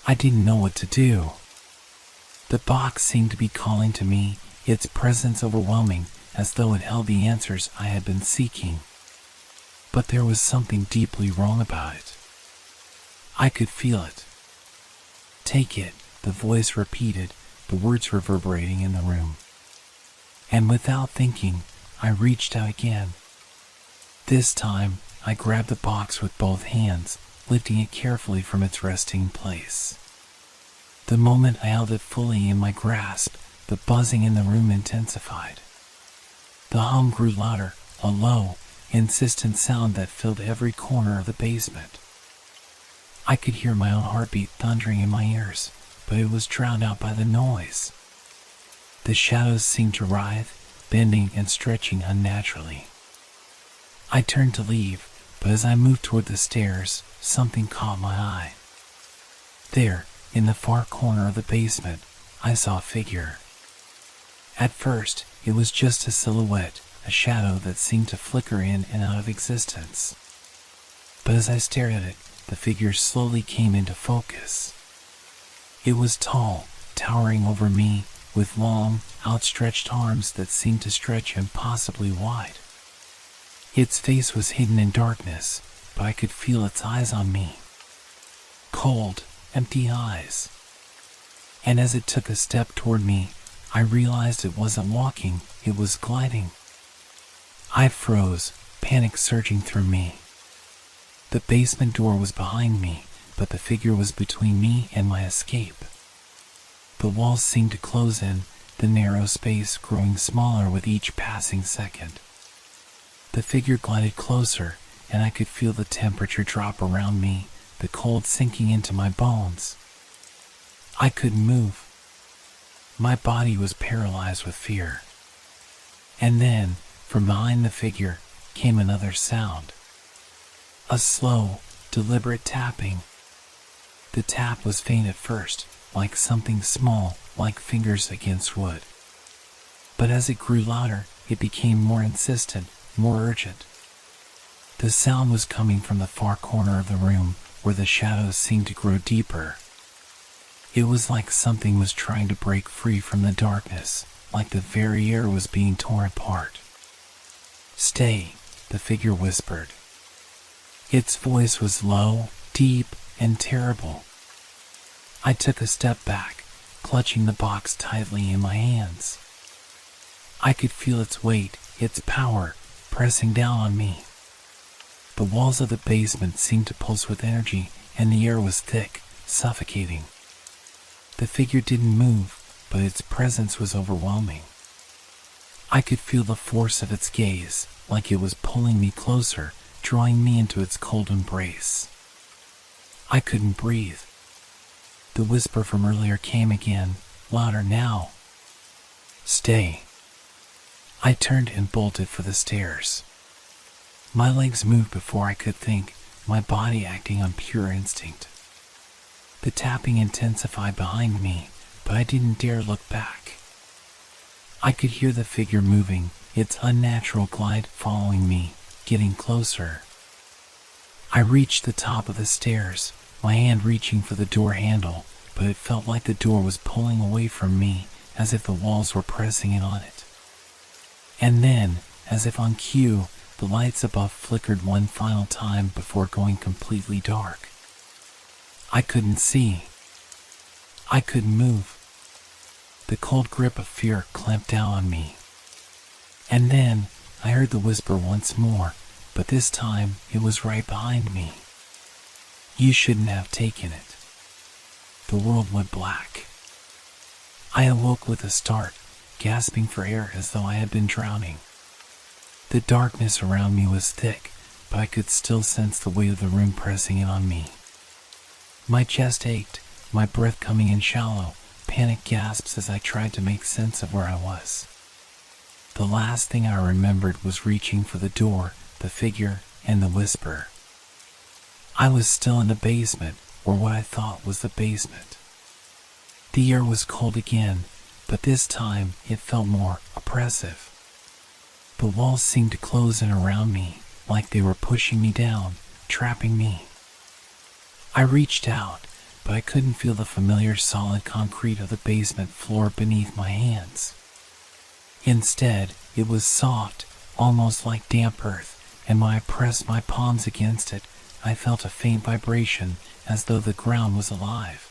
I didn't know what to do. The box seemed to be calling to me, its presence overwhelming, as though it held the answers I had been seeking. But there was something deeply wrong about it. I could feel it. Take it, the voice repeated, the words reverberating in the room. And without thinking, I reached out again. This time, I grabbed the box with both hands, lifting it carefully from its resting place. The moment I held it fully in my grasp, the buzzing in the room intensified. The hum grew louder, a low, insistent sound that filled every corner of the basement. I could hear my own heartbeat thundering in my ears, but it was drowned out by the noise. The shadows seemed to writhe, bending and stretching unnaturally. I turned to leave, but as I moved toward the stairs, something caught my eye. There, in the far corner of the basement, I saw a figure. At first, it was just a silhouette, a shadow that seemed to flicker in and out of existence. But as I stared at it, the figure slowly came into focus. It was tall, towering over me, with long, outstretched arms that seemed to stretch impossibly wide. Its face was hidden in darkness, but I could feel its eyes on me. Cold, empty eyes. And as it took a step toward me, I realized it wasn't walking, it was gliding. I froze, panic surging through me. The basement door was behind me, but the figure was between me and my escape. The walls seemed to close in, the narrow space growing smaller with each passing second. The figure glided closer, and I could feel the temperature drop around me, the cold sinking into my bones. I couldn't move. My body was paralyzed with fear. And then, from behind the figure, came another sound. A slow, deliberate tapping. The tap was faint at first, like something small, like fingers against wood. But as it grew louder, it became more insistent, more urgent. The sound was coming from the far corner of the room, where the shadows seemed to grow deeper. It was like something was trying to break free from the darkness, like the very air was being torn apart. "Stay," the figure whispered. Its voice was low, deep, and terrible. I took a step back, clutching the box tightly in my hands. I could feel its weight, its power, pressing down on me. The walls of the basement seemed to pulse with energy, and the air was thick, suffocating. The figure didn't move, but its presence was overwhelming. I could feel the force of its gaze, like it was pulling me closer, drawing me into its cold embrace. I couldn't breathe. The whisper from earlier came again, louder now. "Stay." I turned and bolted for the stairs. My legs moved before I could think, my body acting on pure instinct. The tapping intensified behind me, but I didn't dare look back. I could hear the figure moving, its unnatural glide following me, getting closer. I reached the top of the stairs, my hand reaching for the door handle, but it felt like the door was pulling away from me, as if the walls were pressing in on it. And then, as if on cue, the lights above flickered one final time before going completely dark. I couldn't see. I couldn't move. The cold grip of fear clamped down on me. And then, I heard the whisper once more, but this time it was right behind me. "You shouldn't have taken it." The world went black. I awoke with a start, gasping for air as though I had been drowning. The darkness around me was thick, but I could still sense the weight of the room pressing in on me. My chest ached, my breath coming in shallow, panic gasps as I tried to make sense of where I was. The last thing I remembered was reaching for the door, the figure, and the whisper. I was still in the basement, or what I thought was the basement. The air was cold again, but this time it felt more oppressive. The walls seemed to close in around me, like they were pushing me down, trapping me. I reached out, but I couldn't feel the familiar solid concrete of the basement floor beneath my hands. Instead, it was soft, almost like damp earth, and when I pressed my palms against it, I felt a faint vibration, as though the ground was alive.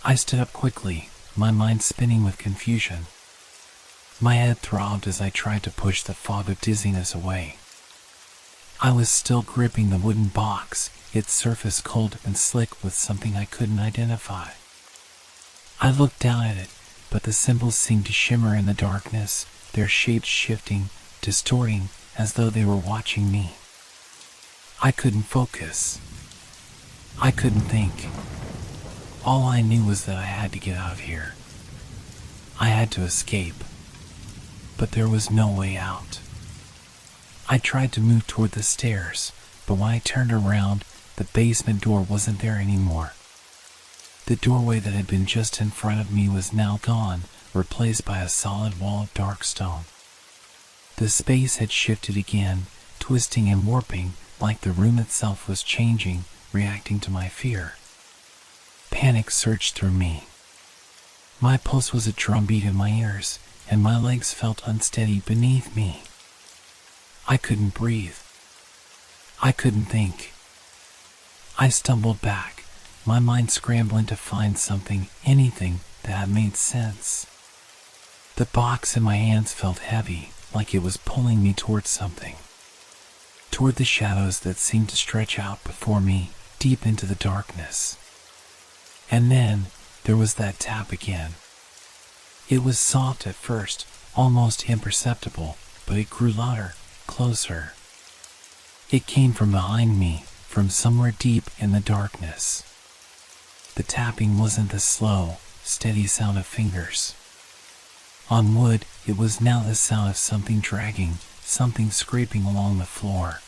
I stood up quickly, my mind spinning with confusion. My head throbbed as I tried to push the fog of dizziness away. I was still gripping the wooden box, its surface cold and slick with something I couldn't identify. I looked down at it, but the symbols seemed to shimmer in the darkness, their shapes shifting, distorting, as though they were watching me. I couldn't focus. I couldn't think. All I knew was that I had to get out of here. I had to escape. But there was no way out. I tried to move toward the stairs, but when I turned around, the basement door wasn't there anymore. The doorway that had been just in front of me was now gone, replaced by a solid wall of dark stone. The space had shifted again, twisting and warping like the room itself was changing, reacting to my fear. Panic surged through me. My pulse was a drumbeat in my ears, and my legs felt unsteady beneath me. I couldn't breathe. I couldn't think. I stumbled back, my mind scrambling to find something, anything that made sense. The box in my hands felt heavy, like it was pulling me towards something. Toward the shadows that seemed to stretch out before me, deep into the darkness. And then, there was that tap again. It was soft at first, almost imperceptible, but it grew louder, closer. It came from behind me, from somewhere deep in the darkness. The tapping wasn't the slow, steady sound of fingers. On wood, it was now the sound of something dragging, something scraping along the floor.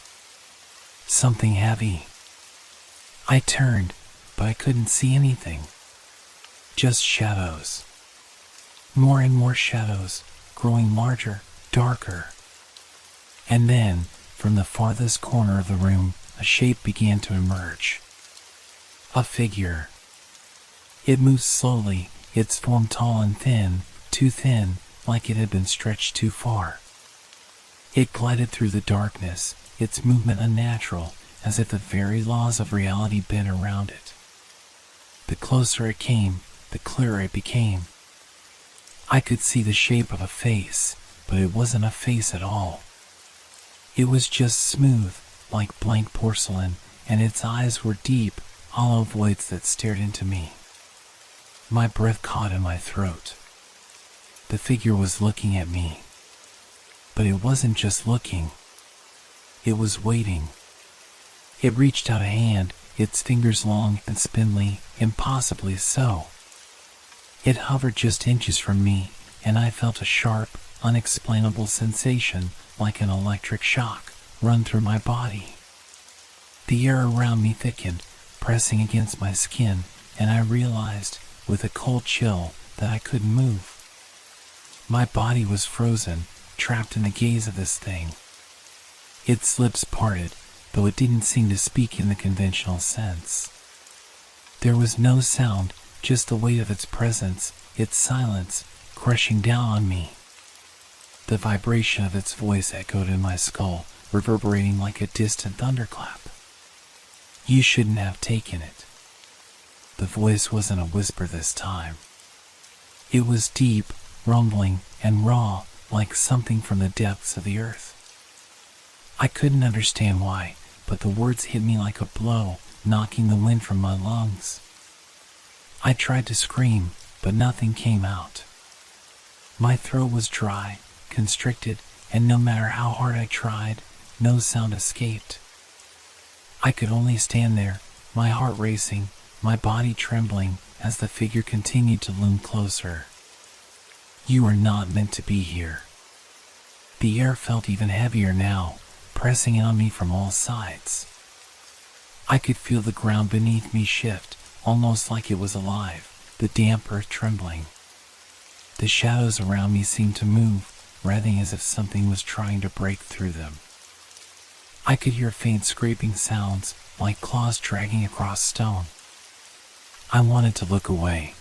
Something heavy. I turned, but I couldn't see anything. Just shadows. More and more shadows, growing larger, darker. And then, from the farthest corner of the room, a shape began to emerge. A figure. It moved slowly, its form tall and thin, too thin, like it had been stretched too far. It glided through the darkness, its movement unnatural, as if the very laws of reality bent around it. The closer it came, the clearer it became. I could see the shape of a face, but it wasn't a face at all. It was just smooth, like blank porcelain, and its eyes were deep, hollow voids that stared into me. My breath caught in my throat. The figure was looking at me. But it wasn't just looking. It was waiting. It reached out a hand, its fingers long and spindly, impossibly so. It hovered just inches from me, and I felt a sharp, unexplainable sensation, like an electric shock, run through my body. The air around me thickened, pressing against my skin, and I realized, with a cold chill, that I couldn't move. My body was frozen, trapped in the gaze of this thing. Its lips parted, though it didn't seem to speak in the conventional sense. There was no sound, just the weight of its presence, its silence, crushing down on me. The vibration of its voice echoed in my skull, reverberating like a distant thunderclap. You shouldn't have taken it. The voice wasn't a whisper this time. It was deep, rumbling, and raw, like something from the depths of the earth. I couldn't understand why, but the words hit me like a blow, knocking the wind from my lungs. I tried to scream, but nothing came out. My throat was dry, constricted, and no matter how hard I tried, no sound escaped. I could only stand there, my heart racing, my body trembling, as the figure continued to loom closer. You are not meant to be here. The air felt even heavier now, pressing in on me from all sides. I could feel the ground beneath me shift, almost like it was alive, the damp earth trembling. The shadows around me seemed to move, writhing as if something was trying to break through them. I could hear faint scraping sounds, like claws dragging across stone. I wanted to look away.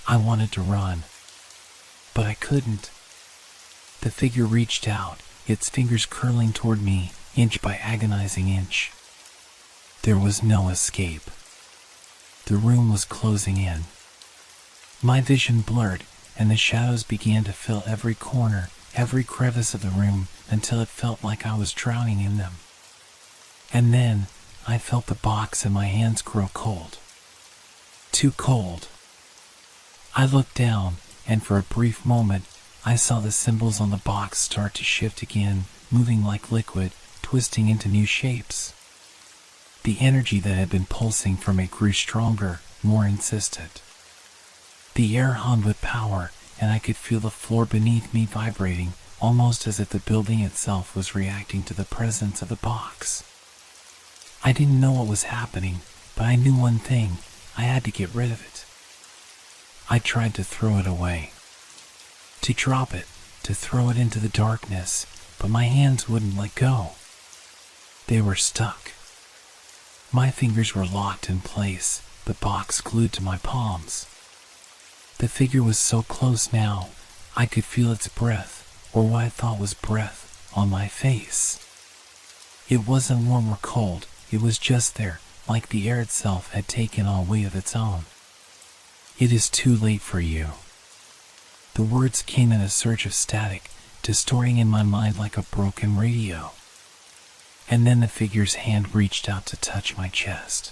I wanted to run. But I couldn't. The figure reached out, its fingers curling toward me, inch by agonizing inch. There was no escape. The room was closing in. My vision blurred, and the shadows began to fill every corner, every crevice of the room, until it felt like I was drowning in them. And then, I felt the box in my hands grow cold. Too cold. I looked down, and for a brief moment, I saw the symbols on the box start to shift again, moving like liquid, twisting into new shapes. The energy that had been pulsing from it grew stronger, more insistent. The air hummed with power, and I could feel the floor beneath me vibrating, almost as if the building itself was reacting to the presence of the box. I didn't know what was happening, but I knew one thing: I had to get rid of it. I tried to throw it away, to drop it, to throw it into the darkness, but my hands wouldn't let go. They were stuck. My fingers were locked in place, the box glued to my palms. The figure was so close now, I could feel its breath, or what I thought was breath, on my face. It wasn't warm or cold, it was just there, like the air itself had taken on weight of its own. "It is too late for you." The words came in a surge of static, distorting in my mind like a broken radio. And then the figure's hand reached out to touch my chest.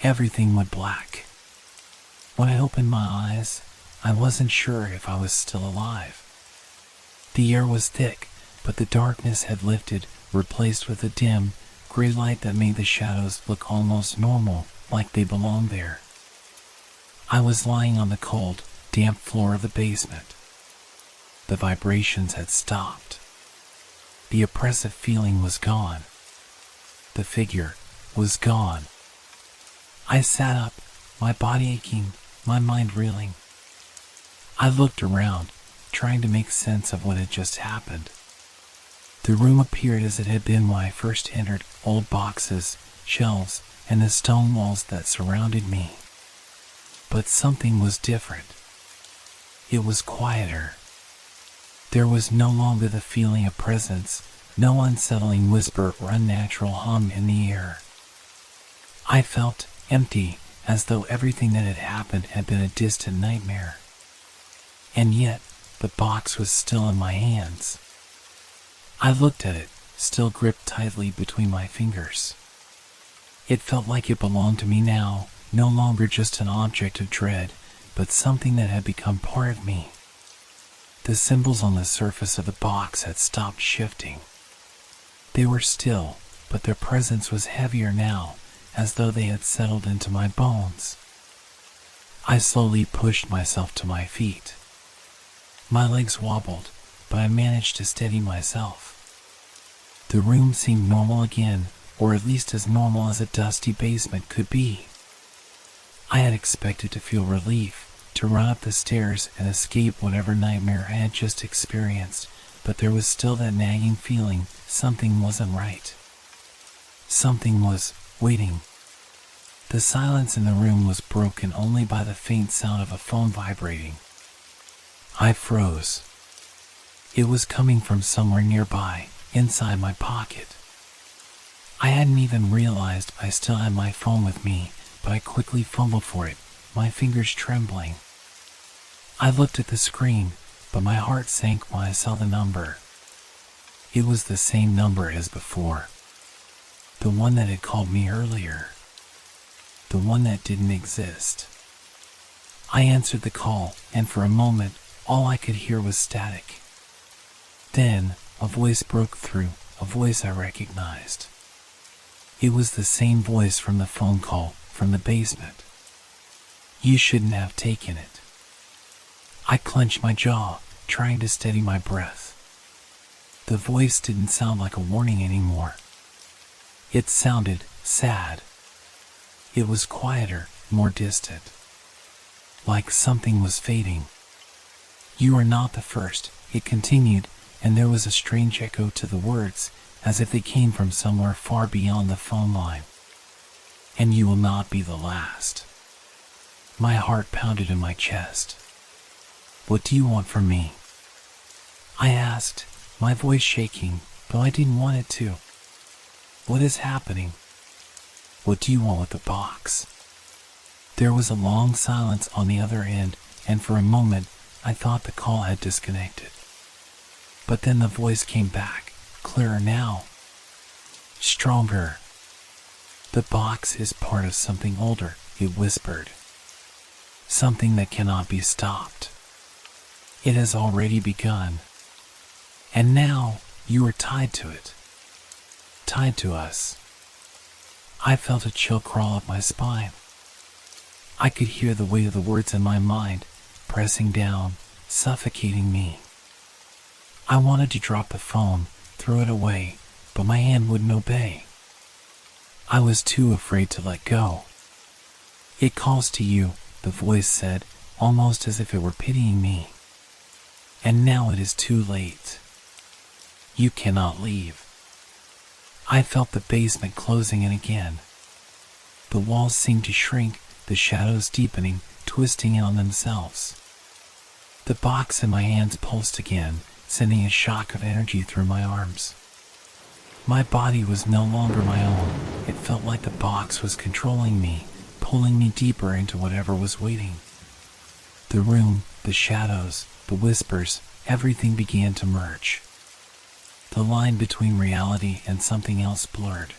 Everything went black. When I opened my eyes, I wasn't sure if I was still alive. The air was thick, but the darkness had lifted, replaced with a dim, gray light that made the shadows look almost normal, like they belonged there. I was lying on the cold, damp floor of the basement. The vibrations had stopped. The oppressive feeling was gone. The figure was gone. I sat up, my body aching, my mind reeling. I looked around, trying to make sense of what had just happened. The room appeared as it had been when I first entered: old boxes, shelves, and the stone walls that surrounded me. But something was different. It was quieter. There was no longer the feeling of presence, no unsettling whisper or unnatural hum in the air. I felt empty, as though everything that had happened had been a distant nightmare. And yet, the box was still in my hands. I looked at it, still gripped tightly between my fingers. It felt like it belonged to me now, no longer just an object of dread, but something that had become part of me. The symbols on the surface of the box had stopped shifting. They were still, but their presence was heavier now, as though they had settled into my bones. I slowly pushed myself to my feet. My legs wobbled, but I managed to steady myself. The room seemed normal again, or at least as normal as a dusty basement could be. I had expected to feel relief, to run up the stairs and escape whatever nightmare I had just experienced, but there was still that nagging feeling something wasn't right. Something was waiting. The silence in the room was broken only by the faint sound of a phone vibrating. I froze. It was coming from somewhere nearby, inside my pocket. I hadn't even realized I still had my phone with me, but I quickly fumbled for it, my fingers trembling. I looked at the screen, but my heart sank when I saw the number. It was the same number as before. The one that had called me earlier. The one that didn't exist. I answered the call, and for a moment, all I could hear was static. Then, a voice broke through, a voice I recognized. It was the same voice from the phone call, from the basement. "You shouldn't have taken it." I clenched my jaw, trying to steady my breath. The voice didn't sound like a warning anymore. It sounded sad. It was quieter, more distant. Like something was fading. "You are not the first," it continued, and there was a strange echo to the words, as if they came from somewhere far beyond the phone line. "And you will not be the last." My heart pounded in my chest. "What do you want from me?" I asked, my voice shaking, though I didn't want it to. "What is happening? What do you want with the box?" There was a long silence on the other end, and for a moment I thought the call had disconnected. But then the voice came back, clearer now. Stronger. "The box is part of something older," it whispered. "Something that cannot be stopped. It has already begun. And now you are tied to it. Tied to us." I felt a chill crawl up my spine. I could hear the weight of the words in my mind, pressing down, suffocating me. I wanted to drop the phone, throw it away, but my hand wouldn't obey. I was too afraid to let go. It calls to you, the voice said, almost as if it were pitying me. And now it is too late. You cannot leave. I felt the basement closing in again. The walls seemed to shrink, the shadows deepening, twisting in on themselves. The box in my hands pulsed again, sending a shock of energy through my arms. My body was no longer my own. It felt like the box was controlling me, pulling me deeper into whatever was waiting. The room, the shadows, the whispers, everything began to merge. The line between reality and something else blurred.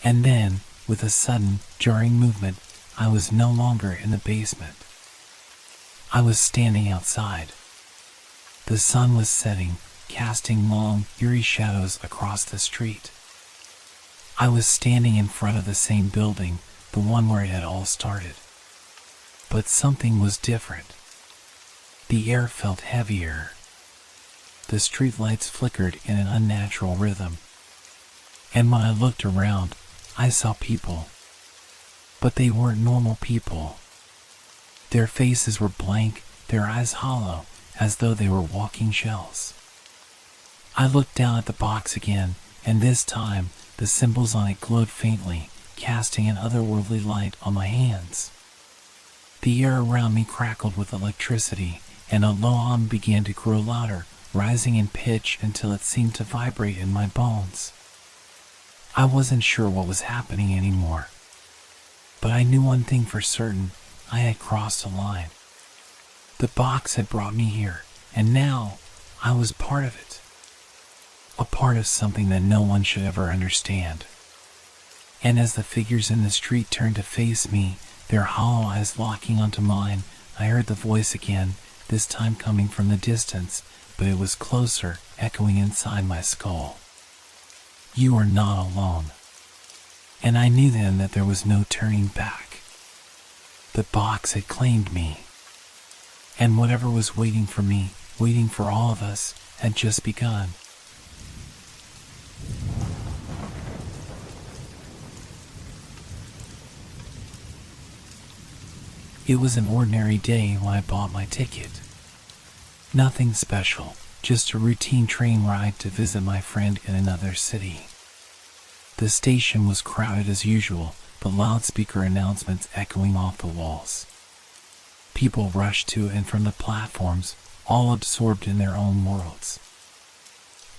And then, with a sudden, jarring movement, I was no longer in the basement. I was standing outside. The sun was setting, casting long, eerie shadows across the street. I was standing in front of the same building, the one where it had all started. But something was different. The air felt heavier. The streetlights flickered in an unnatural rhythm. And when I looked around, I saw people. But they weren't normal people. Their faces were blank, their eyes hollow, as though they were walking shells. I looked down at the box again, and this time, the symbols on it glowed faintly, casting an otherworldly light on my hands. The air around me crackled with electricity, and a low hum began to grow louder, rising in pitch until it seemed to vibrate in my bones. I wasn't sure what was happening anymore. But I knew one thing for certain: I had crossed a line. The box had brought me here, and now I was part of it. A part of something that no one should ever understand. And as the figures in the street turned to face me, their hollow eyes locking onto mine, I heard the voice again, this time coming from the distance, but it was closer, echoing inside my skull. You are not alone. And I knew then that there was no turning back. The box had claimed me. And whatever was waiting for me, waiting for all of us, had just begun. It was an ordinary day when I bought my ticket. Nothing special, just a routine train ride to visit my friend in another city. The station was crowded as usual, the loudspeaker announcements echoing off the walls. People rushed to and from the platforms, all absorbed in their own worlds.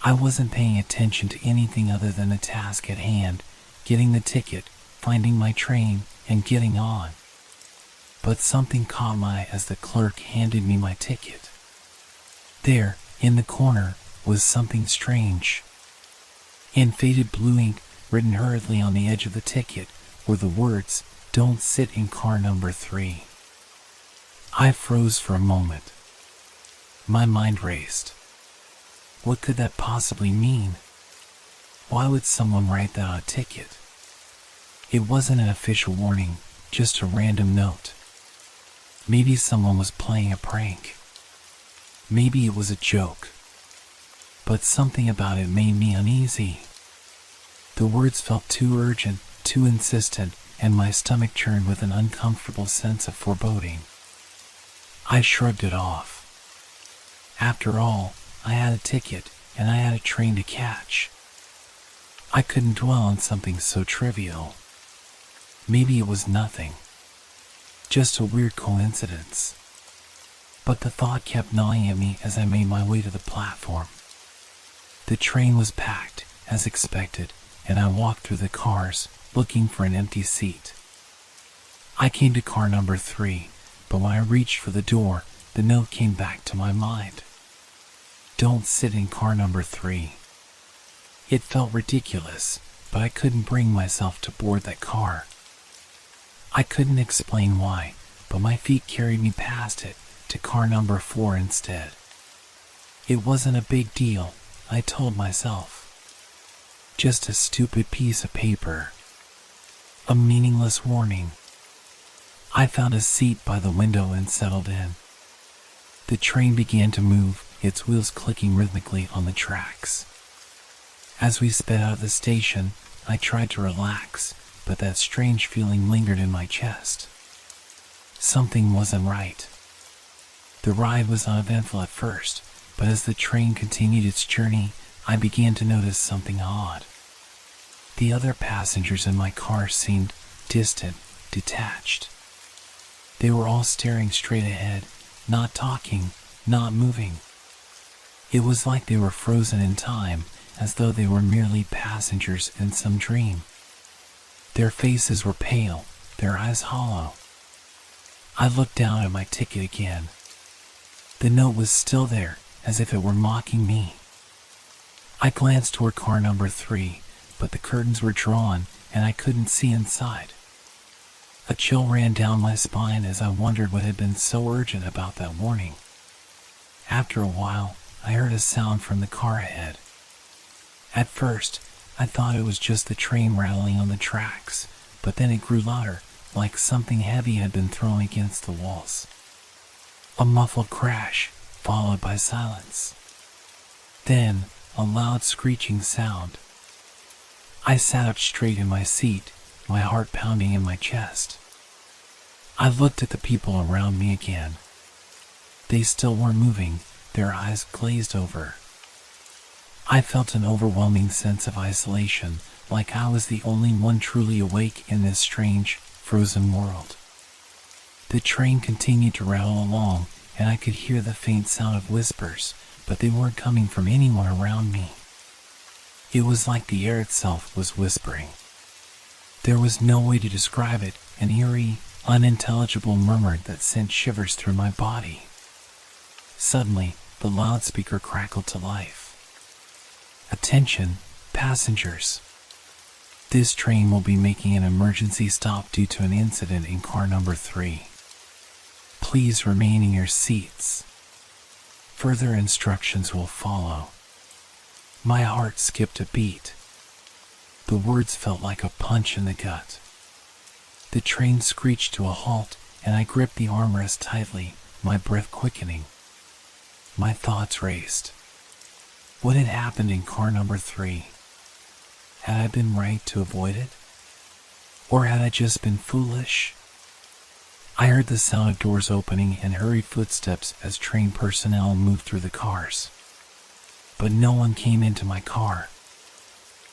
I wasn't paying attention to anything other than the task at hand, getting the ticket, finding my train, and getting on. But something caught my eye as the clerk handed me my ticket. There, in the corner, was something strange. In faded blue ink, written hurriedly on the edge of the ticket, were the words, "Don't sit in car number 3. I froze for a moment. My mind raced. What could that possibly mean? Why would someone write that on a ticket? It wasn't an official warning, just a random note. Maybe someone was playing a prank. Maybe it was a joke. But something about it made me uneasy. The words felt too urgent, too insistent, and my stomach churned with an uncomfortable sense of foreboding. I shrugged it off. After all, I had a ticket, and I had a train to catch. I couldn't dwell on something so trivial. Maybe it was nothing. Just a weird coincidence. But the thought kept gnawing at me as I made my way to the platform. The train was packed, as expected, and I walked through the cars, looking for an empty seat. I came to car number 3, but when I reached for the door, the note came back to my mind. Don't sit in car number 3. It felt ridiculous, but I couldn't bring myself to board that car. I couldn't explain why, but my feet carried me past it, to car number 4 instead. It wasn't a big deal, I told myself. Just a stupid piece of paper. A meaningless warning. I found a seat by the window and settled in. The train began to move, its wheels clicking rhythmically on the tracks. As we sped out of the station, I tried to relax, but that strange feeling lingered in my chest. Something wasn't right. The ride was uneventful at first, but as the train continued its journey, I began to notice something odd. The other passengers in my car seemed distant, detached. They were all staring straight ahead, not talking, not moving. It was like they were frozen in time, as though they were merely passengers in some dream. Their faces were pale, their eyes hollow. I looked down at my ticket again. The note was still there, as if it were mocking me. I glanced toward car number 3, but the curtains were drawn and I couldn't see inside. A chill ran down my spine as I wondered what had been so urgent about that warning. After a while, I heard a sound from the car ahead. At first, I thought it was just the train rattling on the tracks, but then it grew louder, like something heavy had been thrown against the walls. A muffled crash, followed by silence. Then, a loud screeching sound. I sat up straight in my seat, my heart pounding in my chest. I looked at the people around me again. They still weren't moving, their eyes glazed over. I felt an overwhelming sense of isolation, like I was the only one truly awake in this strange, frozen world. The train continued to rattle along, and I could hear the faint sound of whispers, but they weren't coming from anyone around me. It was like the air itself was whispering. There was no way to describe it, an eerie, unintelligible murmur that sent shivers through my body. Suddenly, the loudspeaker crackled to life. "Attention, passengers. This train will be making an emergency stop due to an incident in car number 3. Please remain in your seats. Further instructions will follow." My heart skipped a beat. The words felt like a punch in the gut. The train screeched to a halt, and I gripped the armrest tightly, my breath quickening. My thoughts raced. What had happened in car number 3? Had I been right to avoid it? Or had I just been foolish? I heard the sound of doors opening and hurried footsteps as train personnel moved through the cars. But no one came into my car.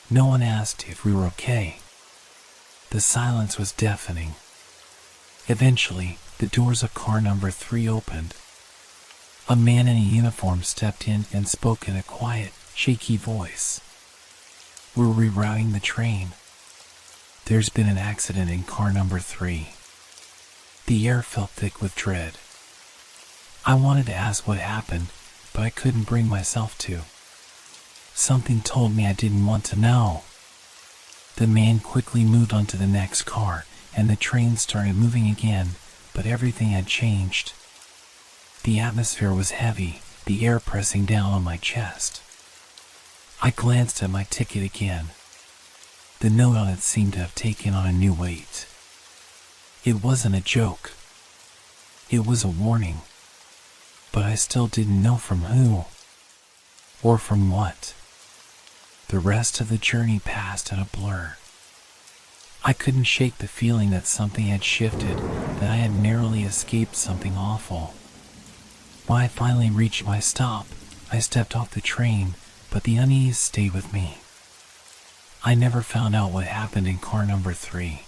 No one asked if we were okay. The silence was deafening. Eventually, the doors of car number 3 opened. A man in a uniform stepped in and spoke in a quiet, shaky voice. "We're rerouting the train. There's been an accident in car number 3. The air felt thick with dread. I wanted to ask what happened, but I couldn't bring myself to. Something told me I didn't want to know. The man quickly moved on to the next car, and the train started moving again, but everything had changed. The atmosphere was heavy, the air pressing down on my chest. I glanced at my ticket again. The note on it seemed to have taken on a new weight. It wasn't a joke. It was a warning. But I still didn't know from who. Or from what. The rest of the journey passed in a blur. I couldn't shake the feeling that something had shifted, that I had narrowly escaped something awful. When I finally reached my stop, I stepped off the train, but the unease stayed with me. I never found out what happened in car number 3.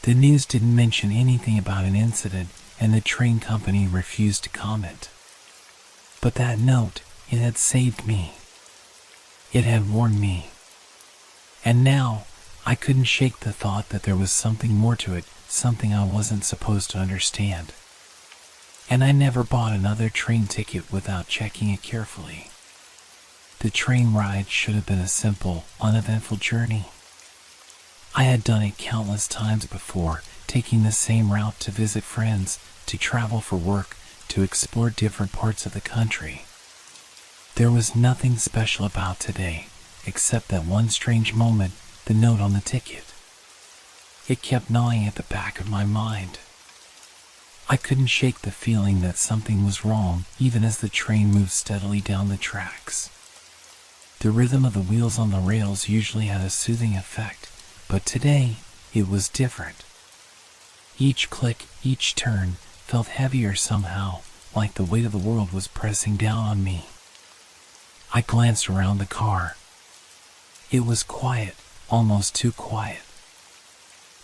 The news didn't mention anything about an incident, and the train company refused to comment. But that note, it had saved me. It had warned me. And now, I couldn't shake the thought that there was something more to it, something I wasn't supposed to understand. And I never bought another train ticket without checking it carefully. The train ride should have been a simple, uneventful journey. I had done it countless times before, taking the same route to visit friends, to travel for work, to explore different parts of the country. There was nothing special about today, except that one strange moment, the note on the ticket. It kept gnawing at the back of my mind. I couldn't shake the feeling that something was wrong, even as the train moved steadily down the tracks. The rhythm of the wheels on the rails usually had a soothing effect, but today it was different. Each click, each turn, felt heavier somehow, like the weight of the world was pressing down on me. I glanced around the car. It was quiet, almost too quiet.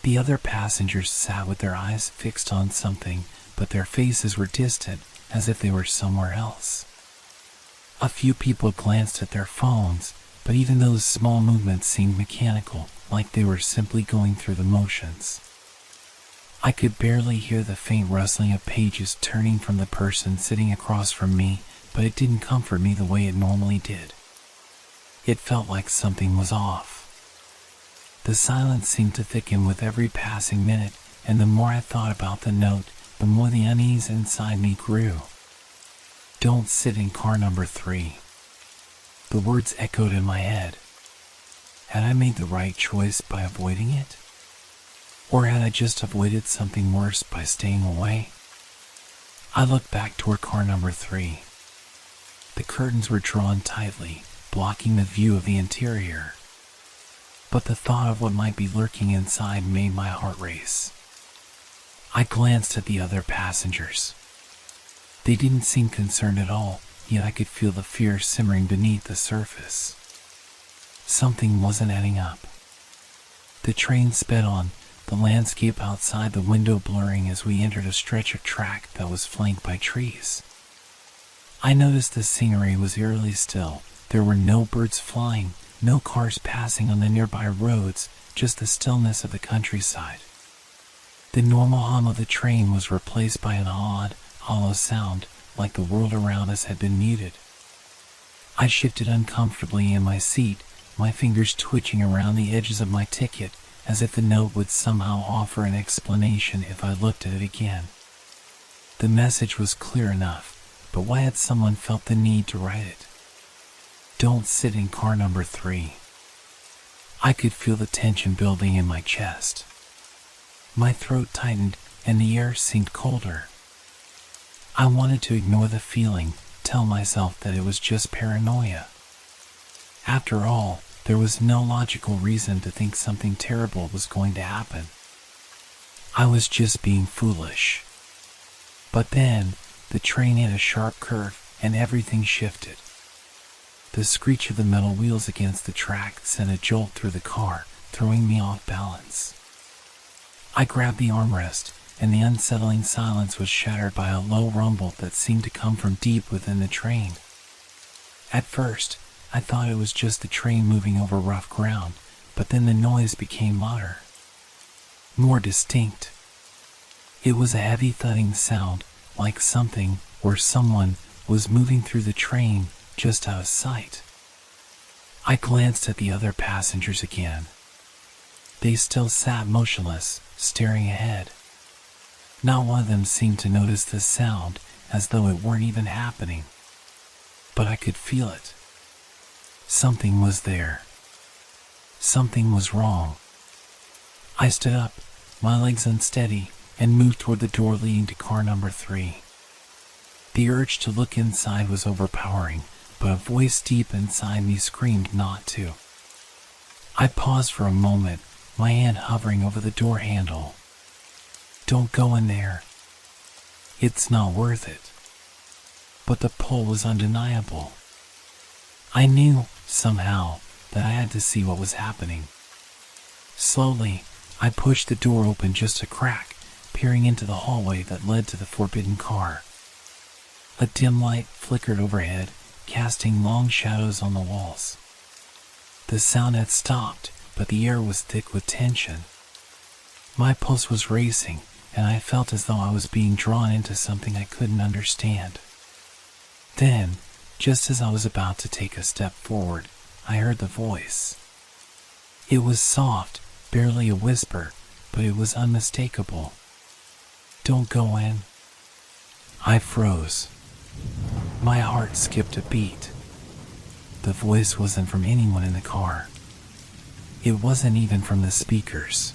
The other passengers sat with their eyes fixed on something, but their faces were distant, as if they were somewhere else. A few people glanced at their phones, but even those small movements seemed mechanical, like they were simply going through the motions. I could barely hear the faint rustling of pages turning from the person sitting across from me, but it didn't comfort me the way it normally did. It felt like something was off. The silence seemed to thicken with every passing minute, and the more I thought about the note, the more the unease inside me grew. Don't sit in car number 3. The words echoed in my head. Had I made the right choice by avoiding it? Or had I just avoided something worse by staying away? I looked back toward car number 3. The curtains were drawn tightly, blocking the view of the interior. But the thought of what might be lurking inside made my heart race. I glanced at the other passengers. They didn't seem concerned at all, yet I could feel the fear simmering beneath the surface. Something wasn't adding up. The train sped on, the landscape outside the window blurring as we entered a stretch of track that was flanked by trees. I noticed the scenery was eerily still. There were no birds flying, no cars passing on the nearby roads, just the stillness of the countryside. The normal hum of the train was replaced by an odd, hollow sound, like the world around us had been muted. I shifted uncomfortably in my seat, my fingers twitching around the edges of my ticket, as if the note would somehow offer an explanation if I looked at it again. The message was clear enough, but why had someone felt the need to write it? Don't sit in car number 3. I could feel the tension building in my chest. My throat tightened and the air seemed colder. I wanted to ignore the feeling, tell myself that it was just paranoia. After all, there was no logical reason to think something terrible was going to happen. I was just being foolish. But then, the train hit a sharp curve and everything shifted. The screech of the metal wheels against the track sent a jolt through the car, throwing me off balance. I grabbed the armrest, and the unsettling silence was shattered by a low rumble that seemed to come from deep within the train. At first, I thought it was just the train moving over rough ground, but then the noise became louder, more distinct. It was a heavy thudding sound, like something, or someone, was moving through the train, just out of sight. I glanced at the other passengers again. They still sat motionless, staring ahead. Not one of them seemed to notice the sound, as though it weren't even happening. But I could feel it. Something was there. Something was wrong. I stood up, my legs unsteady, and moved toward the door leading to car number 3. The urge to look inside was overpowering, but a voice deep inside me screamed not to. I paused for a moment, my hand hovering over the door handle. Don't go in there. It's not worth it. But the pull was undeniable. I knew, somehow, that I had to see what was happening. Slowly, I pushed the door open just a crack, peering into the hallway that led to the forbidden car. A dim light flickered overhead, casting long shadows on the walls. The sound had stopped, but the air was thick with tension. My pulse was racing, and I felt as though I was being drawn into something I couldn't understand. Then, just as I was about to take a step forward, I heard the voice. It was soft, barely a whisper, but it was unmistakable. Don't go in. I froze. My heart skipped a beat. The voice wasn't from anyone in the car. It wasn't even from the speakers.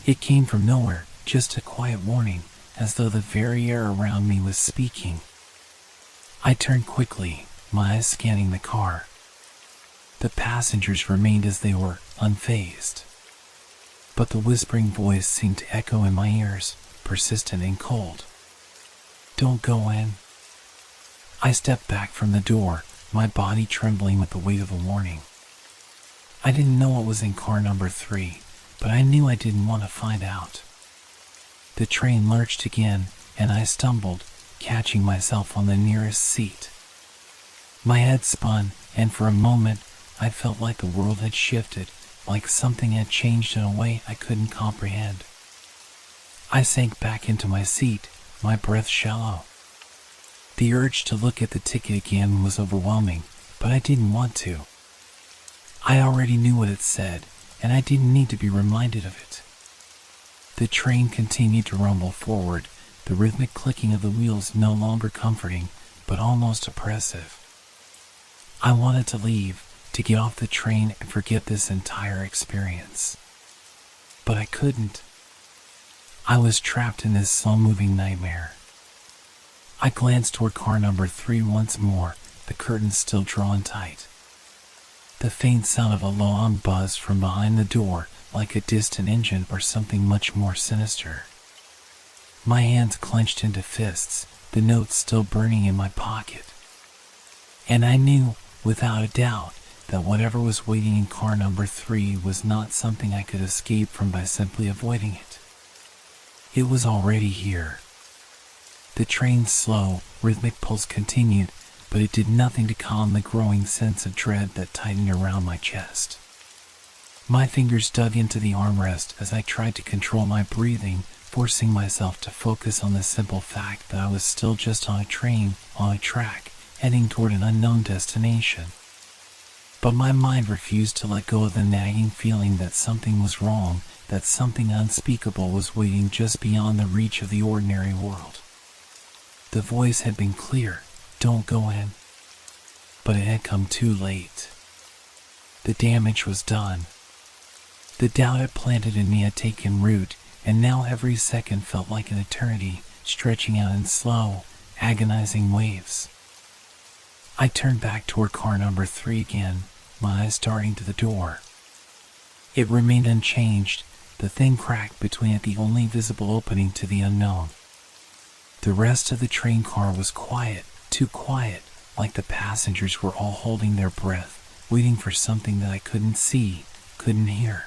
It came from nowhere, just a quiet warning, as though the very air around me was speaking. I turned quickly, my eyes scanning the car. The passengers remained as they were, unfazed. But the whispering voice seemed to echo in my ears, persistent and cold. "Don't go in." I stepped back from the door, my body trembling with the weight of a warning. I didn't know what was in car number 3, but I knew I didn't want to find out. The train lurched again, and I stumbled, catching myself on the nearest seat. My head spun, and for a moment, I felt like the world had shifted, like something had changed in a way I couldn't comprehend. I sank back into my seat, my breath shallow. The urge to look at the ticket again was overwhelming, but I didn't want to. I already knew what it said, and I didn't need to be reminded of it. The train continued to rumble forward, the rhythmic clicking of the wheels no longer comforting, but almost oppressive. I wanted to leave, to get off the train and forget this entire experience. But I couldn't. I was trapped in this slow-moving nightmare. I glanced toward car number 3 once more, the curtains still drawn tight. The faint sound of a long buzz from behind the door, like a distant engine or something much more sinister. My hands clenched into fists, the notes still burning in my pocket. And I knew, without a doubt, that whatever was waiting in car number 3 was not something I could escape from by simply avoiding it. It was already here. The train's slow, rhythmic pulse continued, but it did nothing to calm the growing sense of dread that tightened around my chest. My fingers dug into the armrest as I tried to control my breathing, forcing myself to focus on the simple fact that I was still just on a train, on a track, heading toward an unknown destination. But my mind refused to let go of the nagging feeling that something was wrong, that something unspeakable was waiting just beyond the reach of the ordinary world. The voice had been clear, "Don't go in." But it had come too late. The damage was done. The doubt it planted in me had taken root, and now every second felt like an eternity, stretching out in slow, agonizing waves. I turned back toward car number 3 again, my eyes darting to the door. It remained unchanged, the thin crack between it the only visible opening to the unknown. The rest of the train car was quiet, too quiet, like the passengers were all holding their breath, waiting for something that I couldn't see, couldn't hear.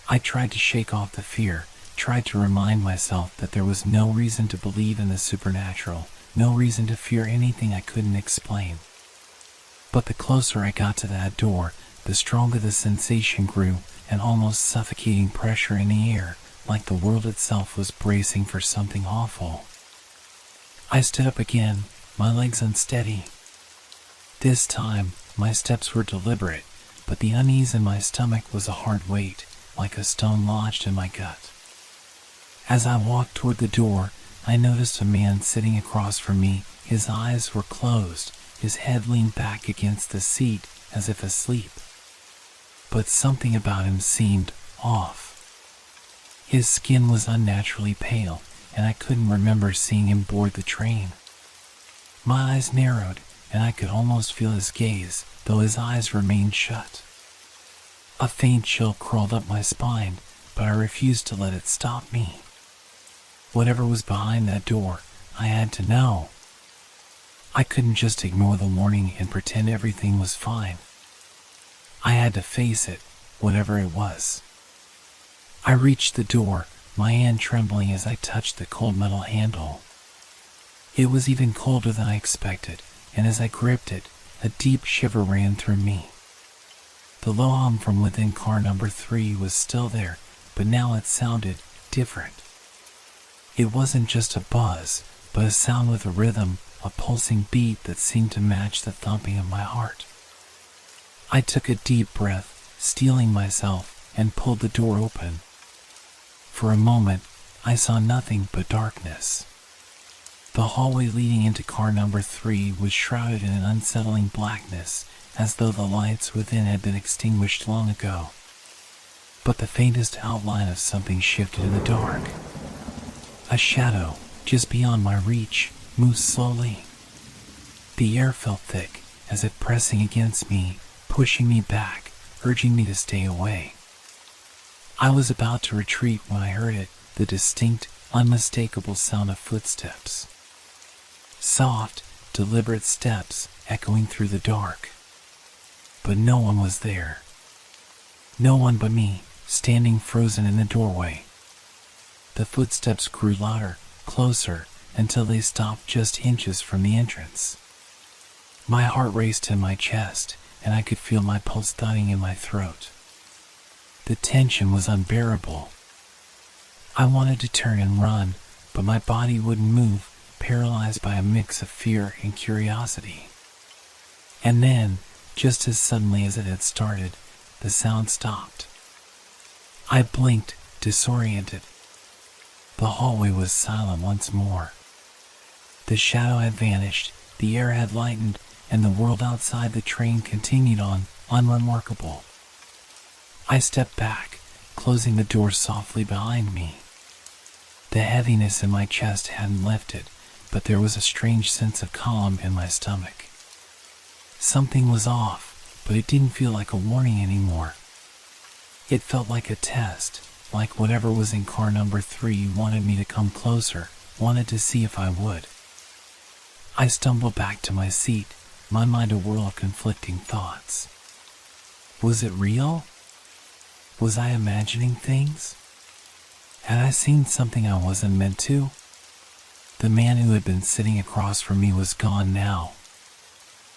I tried to shake off the fear, tried to remind myself that there was no reason to believe in the supernatural, no reason to fear anything I couldn't explain. But the closer I got to that door, the stronger the sensation grew, an almost suffocating pressure in the air, like the world itself was bracing for something awful. I stood up again, my legs unsteady. This time, my steps were deliberate, but the unease in my stomach was a hard weight, like a stone lodged in my gut. As I walked toward the door, I noticed a man sitting across from me. His eyes were closed, his head leaned back against the seat as if asleep. But something about him seemed off. His skin was unnaturally pale, and I couldn't remember seeing him board the train. My eyes narrowed, and I could almost feel his gaze, though his eyes remained shut. A faint chill crawled up my spine, but I refused to let it stop me. Whatever was behind that door, I had to know. I couldn't just ignore the warning and pretend everything was fine. I had to face it, whatever it was. I reached the door, my hand trembling as I touched the cold metal handle. It was even colder than I expected, and as I gripped it, a deep shiver ran through me. The low hum from within car number 3 was still there, but now it sounded different. It wasn't just a buzz, but a sound with a rhythm, a pulsing beat that seemed to match the thumping of my heart. I took a deep breath, steeling myself, and pulled the door open. For a moment, I saw nothing but darkness. The hallway leading into car number 3 was shrouded in an unsettling blackness, as though the lights within had been extinguished long ago. But the faintest outline of something shifted in the dark. A shadow, just beyond my reach, moved slowly. The air felt thick, as if pressing against me, pushing me back, urging me to stay away. I was about to retreat when I heard it, the distinct, unmistakable sound of footsteps. Soft, deliberate steps echoing through the dark. But no one was there. No one but me, standing frozen in the doorway. The footsteps grew louder, closer, until they stopped just inches from the entrance. My heart raced in my chest, and I could feel my pulse thudding in my throat. The tension was unbearable. I wanted to turn and run, but my body wouldn't move, paralyzed by a mix of fear and curiosity. And then, just as suddenly as it had started, the sound stopped. I blinked, disoriented. The hallway was silent once more. The shadow had vanished, the air had lightened, and the world outside the train continued on, unremarkable. I stepped back, closing the door softly behind me. The heaviness in my chest hadn't lifted, but there was a strange sense of calm in my stomach. Something was off, but it didn't feel like a warning anymore. It felt like a test, like whatever was in car number 3 wanted me to come closer, wanted to see if I would. I stumbled back to my seat, my mind a whirl of conflicting thoughts. Was it real? Was I imagining things? Had I seen something I wasn't meant to? The man who had been sitting across from me was gone now.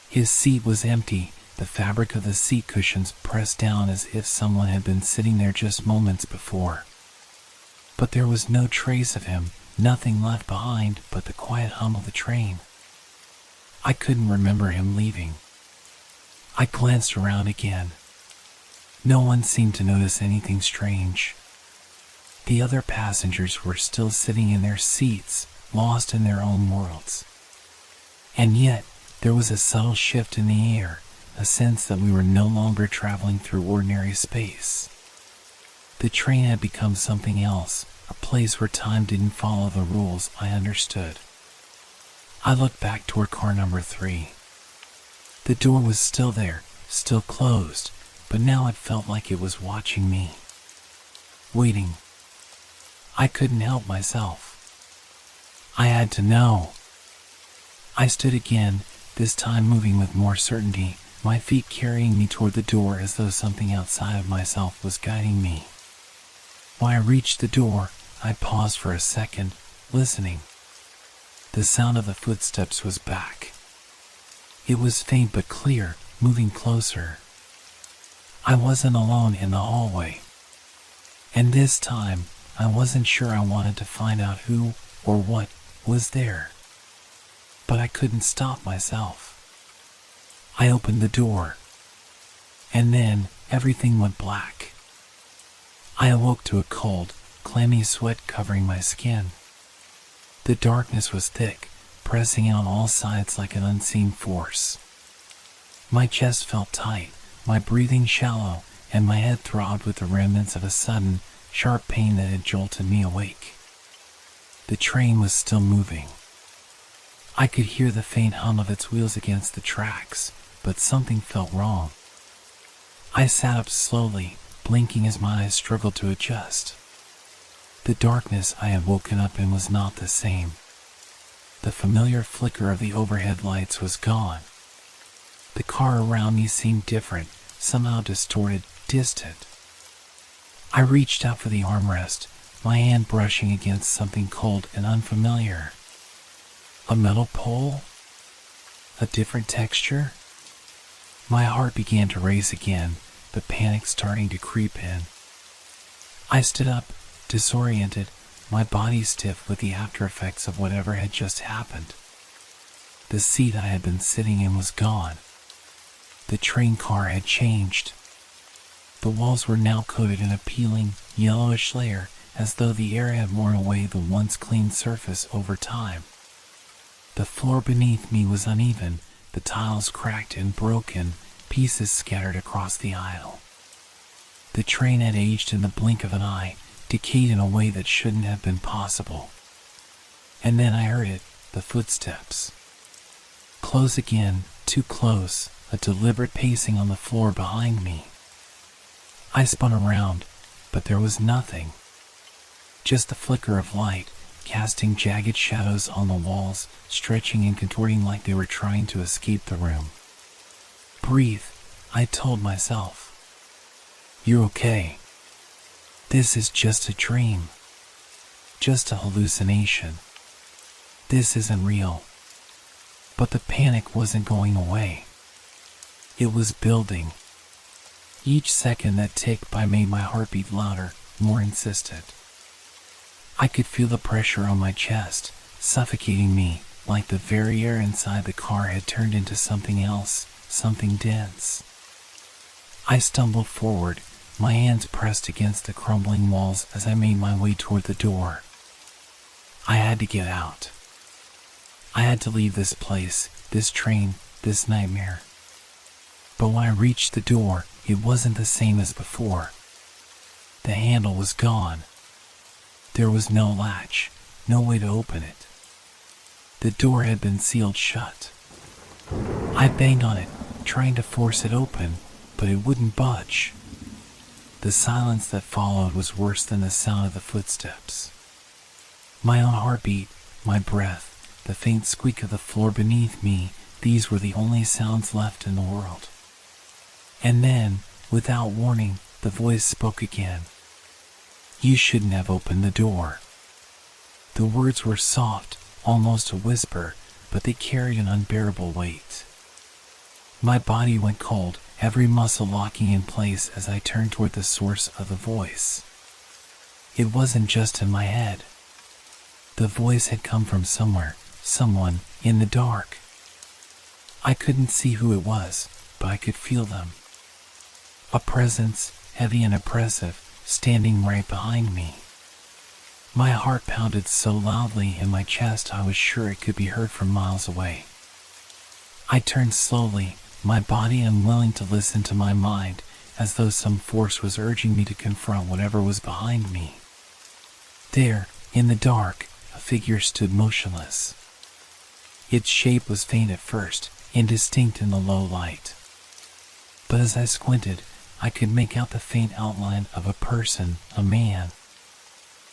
His seat was empty, the fabric of the seat cushions pressed down as if someone had been sitting there just moments before. But there was no trace of him, nothing left behind but the quiet hum of the train. I couldn't remember him leaving. I glanced around again. No one seemed to notice anything strange. The other passengers were still sitting in their seats, lost in their own worlds. And yet, there was a subtle shift in the air, a sense that we were no longer traveling through ordinary space. The train had become something else, a place where time didn't follow the rules I understood. I looked back toward car number 3. The door was still there, still closed, but now it felt like it was watching me. Waiting. I couldn't help myself. I had to know. I stood again, this time moving with more certainty, my feet carrying me toward the door as though something outside of myself was guiding me. When I reached the door, I paused for a second, listening. The sound of the footsteps was back. It was faint but clear, moving closer. I wasn't alone in the hallway. And this time, I wasn't sure I wanted to find out who or what was there. But I couldn't stop myself. I opened the door. And then, everything went black. I awoke to a cold, clammy sweat covering my skin. The darkness was thick, pressing on all sides like an unseen force. My chest felt tight, my breathing shallow, and my head throbbed with the remnants of a sudden, sharp pain that had jolted me awake. The train was still moving. I could hear the faint hum of its wheels against the tracks, but something felt wrong. I sat up slowly, blinking as my eyes struggled to adjust. The darkness I had woken up in was not the same. The familiar flicker of the overhead lights was gone. The car around me seemed different, somehow distorted, distant. I reached out for the armrest, my hand brushing against something cold and unfamiliar. A metal pole? A different texture? My heart began to race again, the panic starting to creep in. I stood up, disoriented, my body stiff with the after effects of whatever had just happened. The seat I had been sitting in was gone. The train car had changed. The walls were now coated in a peeling, yellowish layer, as though the air had worn away the once clean surface over time. The floor beneath me was uneven, the tiles cracked and broken, pieces scattered across the aisle. The train had aged in the blink of an eye, decayed in a way that shouldn't have been possible. And then I heard it, the footsteps. Close again, too close, a deliberate pacing on the floor behind me. I spun around, but there was nothing. Just the flicker of light, casting jagged shadows on the walls, stretching and contorting like they were trying to escape the room. Breathe, I told myself. You're okay. This is just a dream. Just a hallucination. This isn't real. But the panic wasn't going away. It was building. Each second that ticked by made my heart beat louder, more insistent. I could feel the pressure on my chest, suffocating me, like the very air inside the car had turned into something else, something dense. I stumbled forward, my hands pressed against the crumbling walls as I made my way toward the door. I had to get out. I had to leave this place, this train, this nightmare. But when I reached the door, it wasn't the same as before. The handle was gone. There was no latch, no way to open it. The door had been sealed shut. I banged on it, trying to force it open, but it wouldn't budge. The silence that followed was worse than the sound of the footsteps. My own heartbeat, my breath, the faint squeak of the floor beneath me, these were the only sounds left in the world. And then, without warning, the voice spoke again. You shouldn't have opened the door. The words were soft, almost a whisper, but they carried an unbearable weight. My body went cold, every muscle locking in place as I turned toward the source of the voice. It wasn't just in my head. The voice had come from somewhere, someone, in the dark. I couldn't see who it was, but I could feel them. A presence, heavy and oppressive, standing right behind me. My heart pounded so loudly in my chest I was sure it could be heard from miles away. I turned slowly, my body unwilling to listen to my mind, as though some force was urging me to confront whatever was behind me. There, in the dark, a figure stood motionless. Its shape was faint at first, indistinct in the low light. But as I squinted, I could make out the faint outline of a person, a man.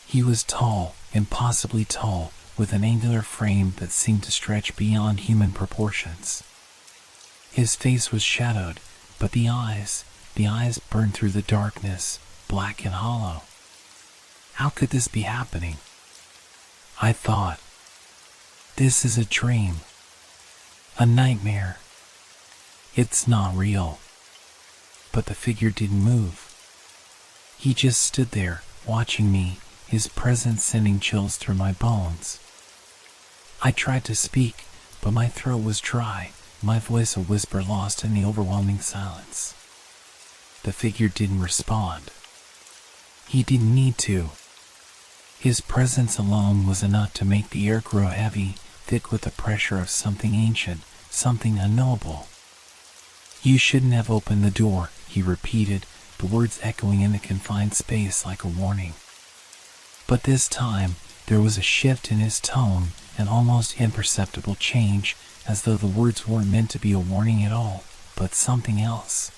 He was tall, impossibly tall, with an angular frame that seemed to stretch beyond human proportions. His face was shadowed, but the eyes burned through the darkness, black and hollow. How could this be happening? I thought, this is a dream, a nightmare. It's not real. But the figure didn't move. He just stood there, watching me, his presence sending chills through my bones. I tried to speak, but my throat was dry, my voice a whisper lost in the overwhelming silence. The figure didn't respond. He didn't need to. His presence alone was enough to make the air grow heavy, thick with the pressure of something ancient, something unknowable. You shouldn't have opened the door, he repeated, the words echoing in the confined space like a warning. But this time, there was a shift in his tone, an almost imperceptible change, as though the words weren't meant to be a warning at all, but something else.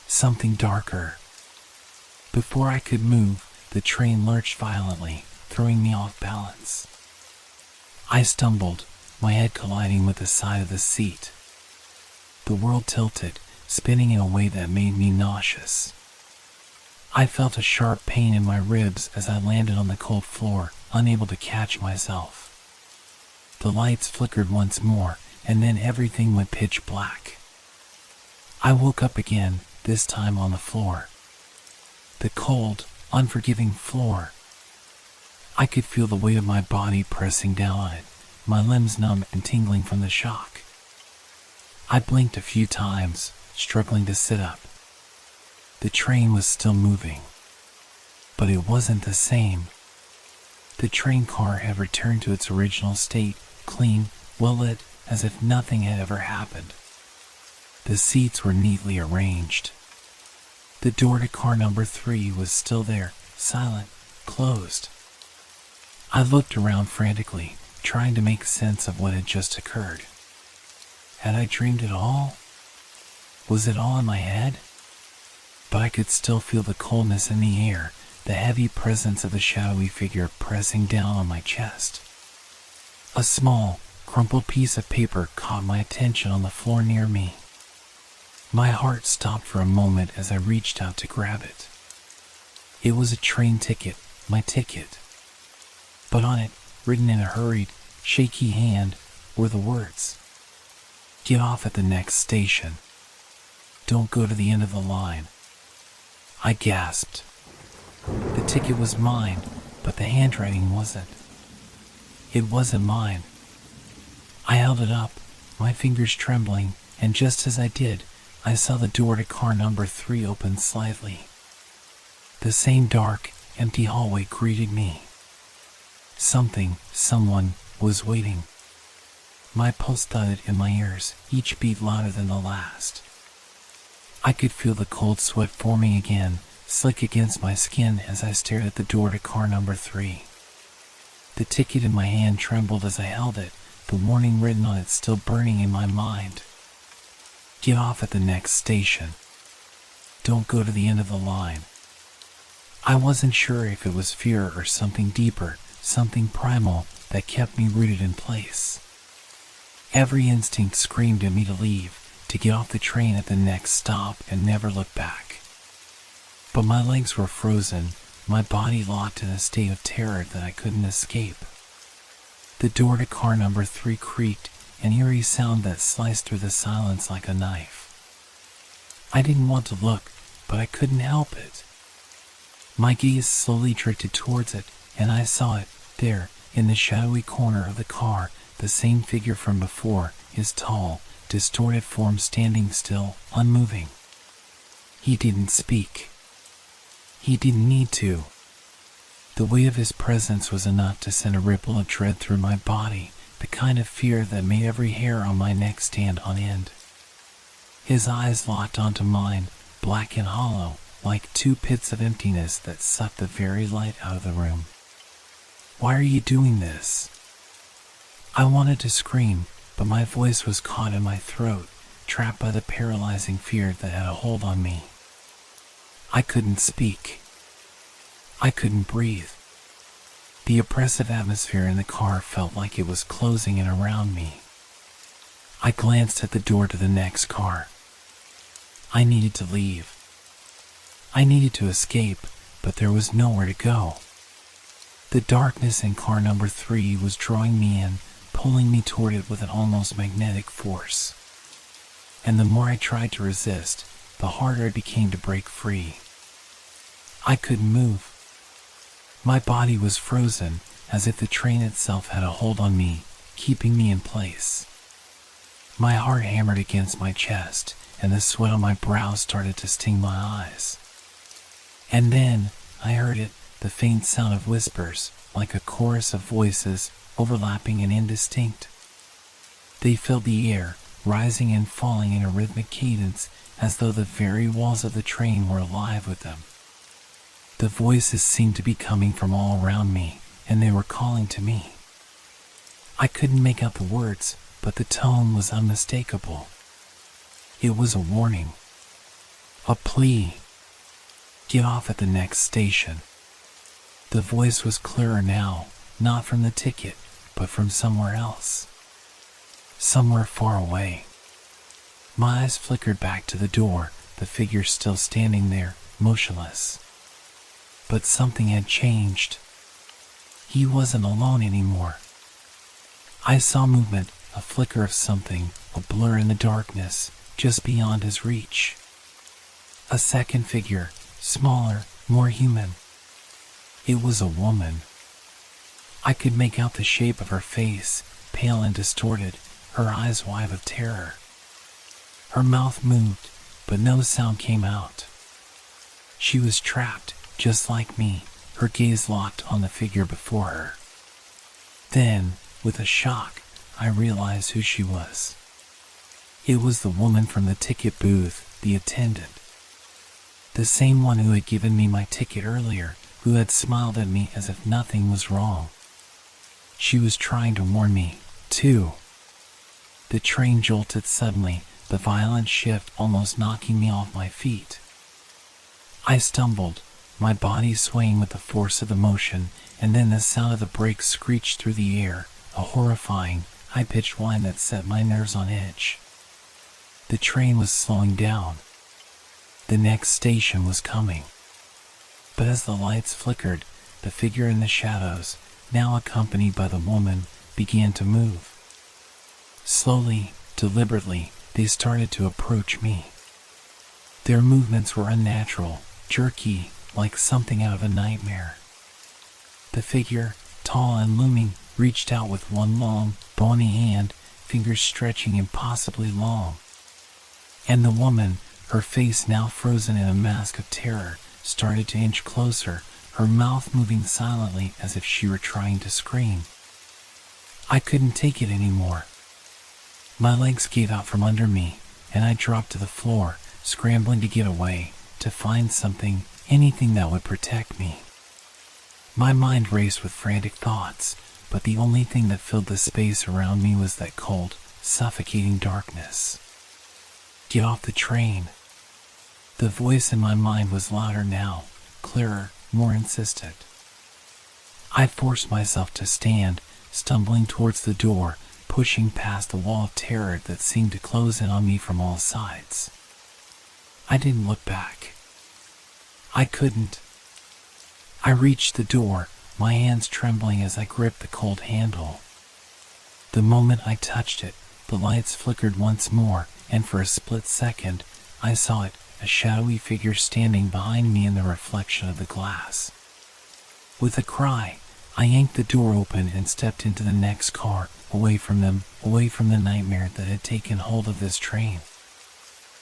Something darker. Before I could move, the train lurched violently, throwing me off balance. I stumbled, my head colliding with the side of the seat. The world tilted, spinning in a way that made me nauseous. I felt a sharp pain in my ribs as I landed on the cold floor, unable to catch myself. The lights flickered once more, and then everything went pitch black. I woke up again, this time on the floor. The cold, unforgiving floor. I could feel the weight of my body pressing down on it, my limbs numb and tingling from the shock. I blinked a few times, struggling to sit up. The train was still moving. But it wasn't the same. The train car had returned to its original state, clean, well-lit, as if nothing had ever happened. The seats were neatly arranged. The door to car number 3 was still there, silent, closed. I looked around frantically, trying to make sense of what had just occurred. Had I dreamed it all? Was it all in my head? But I could still feel the coldness in the air, the heavy presence of the shadowy figure pressing down on my chest. A small, crumpled piece of paper caught my attention on the floor near me. My heart stopped for a moment as I reached out to grab it. It was a train ticket, my ticket. But on it, written in a hurried, shaky hand, were the words, "Get off at the next station. Don't go to the end of the line." I gasped. The ticket was mine, but the handwriting wasn't. It wasn't mine. I held it up, my fingers trembling, and just as I did, I saw the door to car number 3 open slightly. The same dark, empty hallway greeted me. Someone was waiting. My pulse thudded in my ears, each beat louder than the last. I could feel the cold sweat forming again, slick against my skin as I stared at the door to car number 3. The ticket in my hand trembled as I held it, the warning written on it still burning in my mind. Get off at the next station. Don't go to the end of the line. I wasn't sure if it was fear or something deeper, something primal that kept me rooted in place. Every instinct screamed at me to leave, to get off the train at the next stop and never look back. But my legs were frozen, my body locked in a state of terror that I couldn't escape. The door to car number 3 creaked, an eerie sound that sliced through the silence like a knife. I didn't want to look, but I couldn't help it. My gaze slowly drifted towards it, and I saw it, there, in the shadowy corner of the car, the same figure from before, his tall, distorted form standing still, unmoving. He didn't speak. He didn't need to. The weight of his presence was enough to send a ripple of dread through my body, the kind of fear that made every hair on my neck stand on end. His eyes locked onto mine, black and hollow, like two pits of emptiness that sucked the very light out of the room. "Why are you doing this?" I wanted to scream, but my voice was caught in my throat, trapped by the paralyzing fear that had a hold on me. I couldn't speak. I couldn't breathe. The oppressive atmosphere in the car felt like it was closing in around me. I glanced at the door to the next car. I needed to leave. I needed to escape, but there was nowhere to go. The darkness in car number 3 was drawing me in, pulling me toward it with an almost magnetic force. And the more I tried to resist, the harder it became to break free. I couldn't move. My body was frozen, as if the train itself had a hold on me, keeping me in place. My heart hammered against my chest, and the sweat on my brow started to sting my eyes. And then, I heard it, the faint sound of whispers, like a chorus of voices, overlapping and indistinct. They filled the air, rising and falling in a rhythmic cadence, as though the very walls of the train were alive with them. The voices seemed to be coming from all around me, and they were calling to me. I couldn't make out the words, but the tone was unmistakable. It was a warning. A plea. Get off at the next station. The voice was clearer now, not from the ticket, but from somewhere else. Somewhere far away. My eyes flickered back to the door, the figure still standing there, motionless. But something had changed. He wasn't alone anymore. I saw movement, a flicker of something, a blur in the darkness, just beyond his reach. A second figure, smaller, more human. It was a woman. I could make out the shape of her face, pale and distorted, her eyes wide with terror. Her mouth moved, but no sound came out. She was trapped, just like me, her gaze locked on the figure before her. Then, with a shock, I realized who she was. It was the woman from the ticket booth, the attendant. The same one who had given me my ticket earlier, who had smiled at me as if nothing was wrong. She was trying to warn me, too. The train jolted suddenly, the violent shift almost knocking me off my feet. I stumbled, my body swaying with the force of the motion, and then the sound of the brakes screeched through the air, a horrifying, high-pitched whine that set my nerves on edge. The train was slowing down. The next station was coming. But as the lights flickered, the figure in the shadows, now accompanied by the woman, began to move. Slowly, deliberately, they started to approach me. Their movements were unnatural, jerky, like something out of a nightmare. The figure, tall and looming, reached out with one long, bony hand, fingers stretching impossibly long. And the woman, her face now frozen in a mask of terror, started to inch closer, her mouth moving silently as if she were trying to scream. I couldn't take it anymore. My legs gave out from under me, and I dropped to the floor, scrambling to get away, to find something, anything that would protect me. My mind raced with frantic thoughts, but the only thing that filled the space around me was that cold, suffocating darkness. Get off the train. The voice in my mind was louder now, clearer, more insistent. I forced myself to stand, stumbling towards the door, pushing past the wall of terror that seemed to close in on me from all sides. I didn't look back. I couldn't. I reached the door, my hands trembling as I gripped the cold handle. The moment I touched it, the lights flickered once more, and for a split second, I saw it, a shadowy figure standing behind me in the reflection of the glass. With a cry, I yanked the door open and stepped into the next car, away from them, away from the nightmare that had taken hold of this train.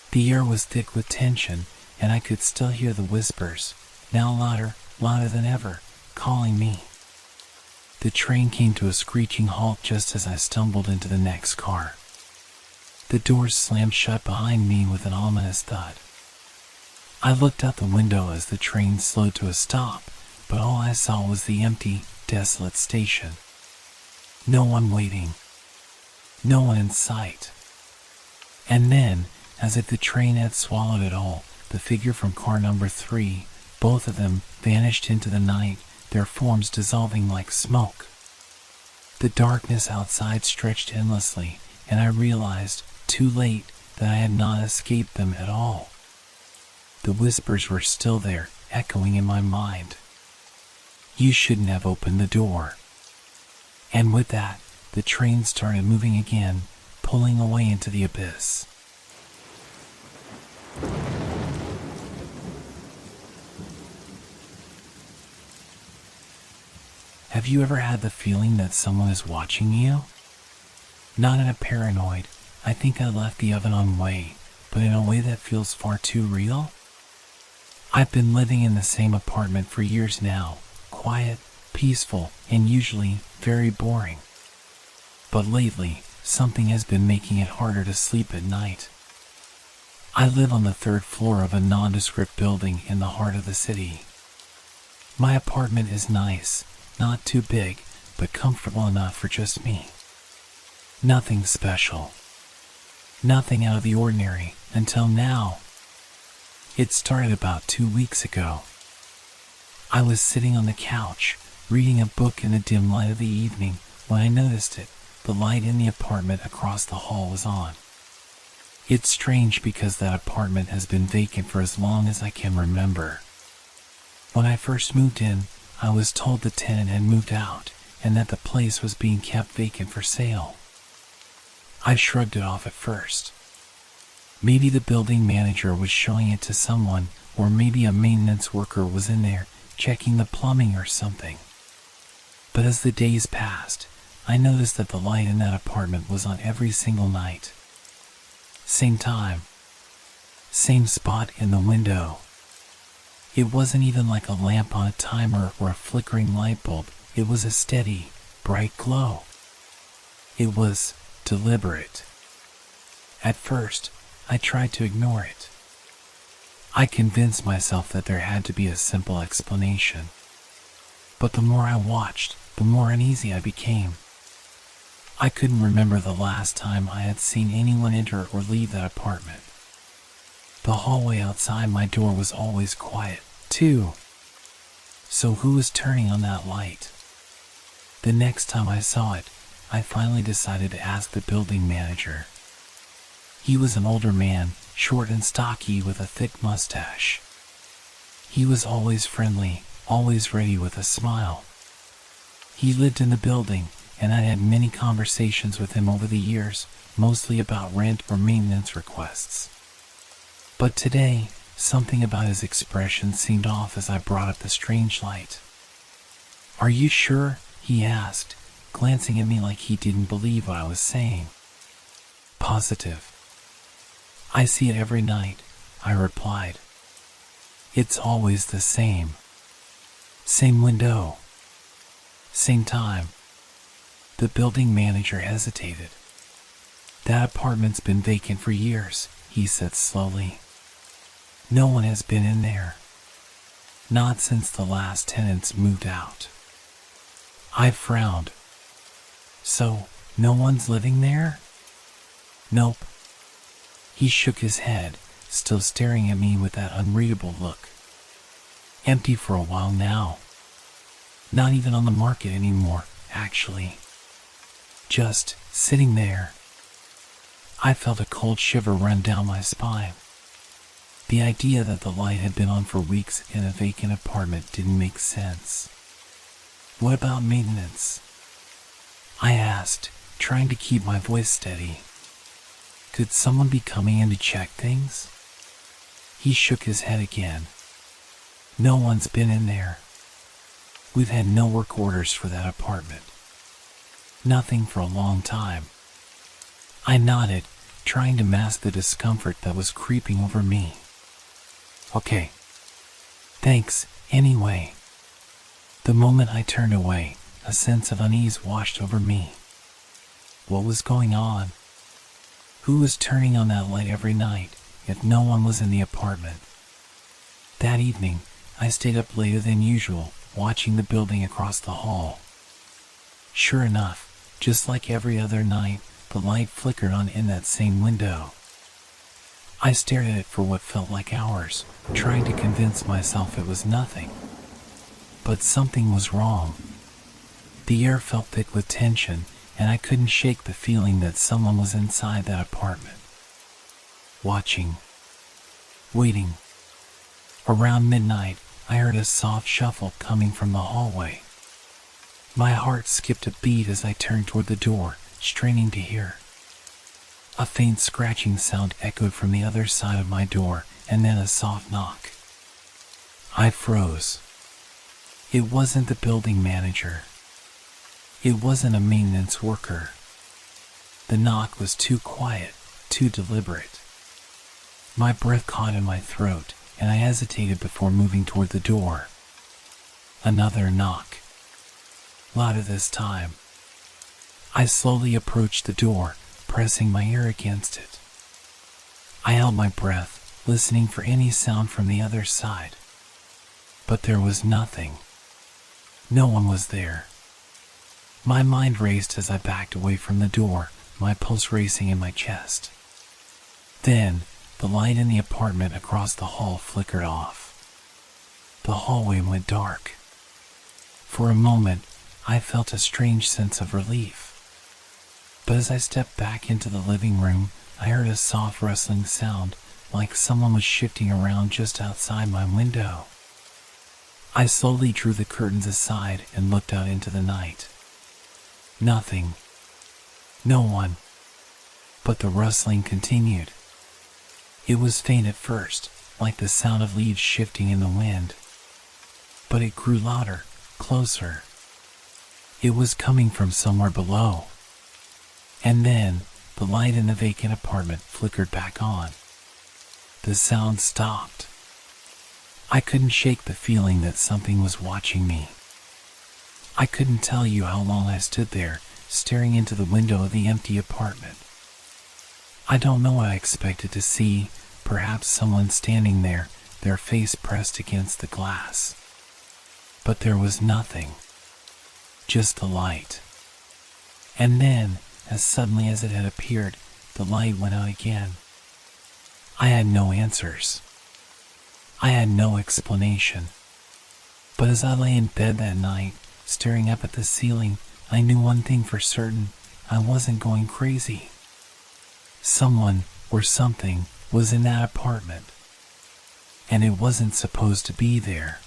The air was thick with tension, and I could still hear the whispers, now louder, louder than ever, calling me. The train came to a screeching halt just as I stumbled into the next car. The doors slammed shut behind me with an ominous thud. I looked out the window as the train slowed to a stop, but all I saw was the empty, desolate station. No one waiting. No one in sight. And then, as if the train had swallowed it all, the figure from car number 3, both of them, vanished into the night, their forms dissolving like smoke. The darkness outside stretched endlessly, and I realized, too late, that I had not escaped them at all. The whispers were still there, echoing in my mind. You shouldn't have opened the door. And with that, the train started moving again, pulling away into the abyss. Have you ever had the feeling that someone is watching you? Not in a paranoid, I think I left the oven on way, but in a way that feels far too real? I've been living in the same apartment for years now, quiet, peaceful, and usually very boring. But lately, something has been making it harder to sleep at night. I live on the 3rd floor of a nondescript building in the heart of the city. My apartment is nice, not too big, but comfortable enough for just me. Nothing special. Nothing out of the ordinary, until now. It started about 2 weeks ago. I was sitting on the couch, reading a book in the dim light of the evening, when I noticed it. The light in the apartment across the hall was on. It's strange because that apartment has been vacant for as long as I can remember. When I first moved in, I was told the tenant had moved out, and that the place was being kept vacant for sale. I shrugged it off at first. Maybe the building manager was showing it to someone, or maybe a maintenance worker was in there, checking the plumbing or something. But as the days passed, I noticed that the light in that apartment was on every single night. Same time. Same spot in the window. It wasn't even like a lamp on a timer or a flickering light bulb. It was a steady, bright glow. It was deliberate. At first, I tried to ignore it. I convinced myself that there had to be a simple explanation. But the more I watched, the more uneasy I became. I couldn't remember the last time I had seen anyone enter or leave that apartment. The hallway outside my door was always quiet, too. So who was turning on that light? The next time I saw it, I finally decided to ask the building manager. He was an older man, short and stocky with a thick mustache. He was always friendly, always ready with a smile. He lived in the building, and I had many conversations with him over the years, mostly about rent or maintenance requests. But today, something about his expression seemed off as I brought up the strange light. "Are you sure?" he asked, glancing at me like he didn't believe what I was saying. "Positive. I see it every night," I replied. "It's always the same. Same window. Same time." The building manager hesitated. "That apartment's been vacant for years," he said slowly. "No one has been in there. Not since the last tenants moved out." I frowned. "So, no one's living there?" "Nope." He shook his head, still staring at me with that unreadable look. "Empty for a while now. Not even on the market anymore, actually. Just sitting there." I felt a cold shiver run down my spine. The idea that the light had been on for weeks in a vacant apartment didn't make sense. "What about maintenance?" I asked, trying to keep my voice steady. "Could someone be coming in to check things?" He shook his head again. "No one's been in there. We've had no work orders for that apartment. Nothing for a long time." I nodded, trying to mask the discomfort that was creeping over me. "Okay. Thanks, anyway." The moment I turned away, a sense of unease washed over me. What was going on? Who was turning on that light every night if no one was in the apartment? That evening, I stayed up later than usual, watching the building across the hall. Sure enough, just like every other night, the light flickered on in that same window. I stared at it for what felt like hours, trying to convince myself it was nothing. But something was wrong. The air felt thick with tension, and I couldn't shake the feeling that someone was inside that apartment. Watching. Waiting. Around midnight, I heard a soft shuffle coming from the hallway. My heart skipped a beat as I turned toward the door, straining to hear. A faint scratching sound echoed from the other side of my door, and then a soft knock. I froze. It wasn't the building manager. It wasn't a maintenance worker. The knock was too quiet, too deliberate. My breath caught in my throat, and I hesitated before moving toward the door. Another knock. Louder this time. I slowly approached the door, pressing my ear against it. I held my breath, listening for any sound from the other side. But there was nothing. No one was there. My mind raced as I backed away from the door, my pulse racing in my chest. Then, the light in the apartment across the hall flickered off. The hallway went dark. For a moment, I felt a strange sense of relief. But as I stepped back into the living room, I heard a soft rustling sound, like someone was shifting around just outside my window. I slowly drew the curtains aside and looked out into the night. Nothing. No one. But the rustling continued. It was faint at first, like the sound of leaves shifting in the wind. But it grew louder, closer. It was coming from somewhere below. And then, the light in the vacant apartment flickered back on. The sound stopped. I couldn't shake the feeling that something was watching me. I couldn't tell you how long I stood there, staring into the window of the empty apartment. I don't know what I expected to see, perhaps someone standing there, their face pressed against the glass. But there was nothing. just the light. And then, as suddenly as it had appeared, the light went out again. I had no answers. I had no explanation. But as I lay in bed that night, staring up at the ceiling, I knew one thing for certain: I wasn't going crazy. Someone, or something, was in that apartment. And it wasn't supposed to be there.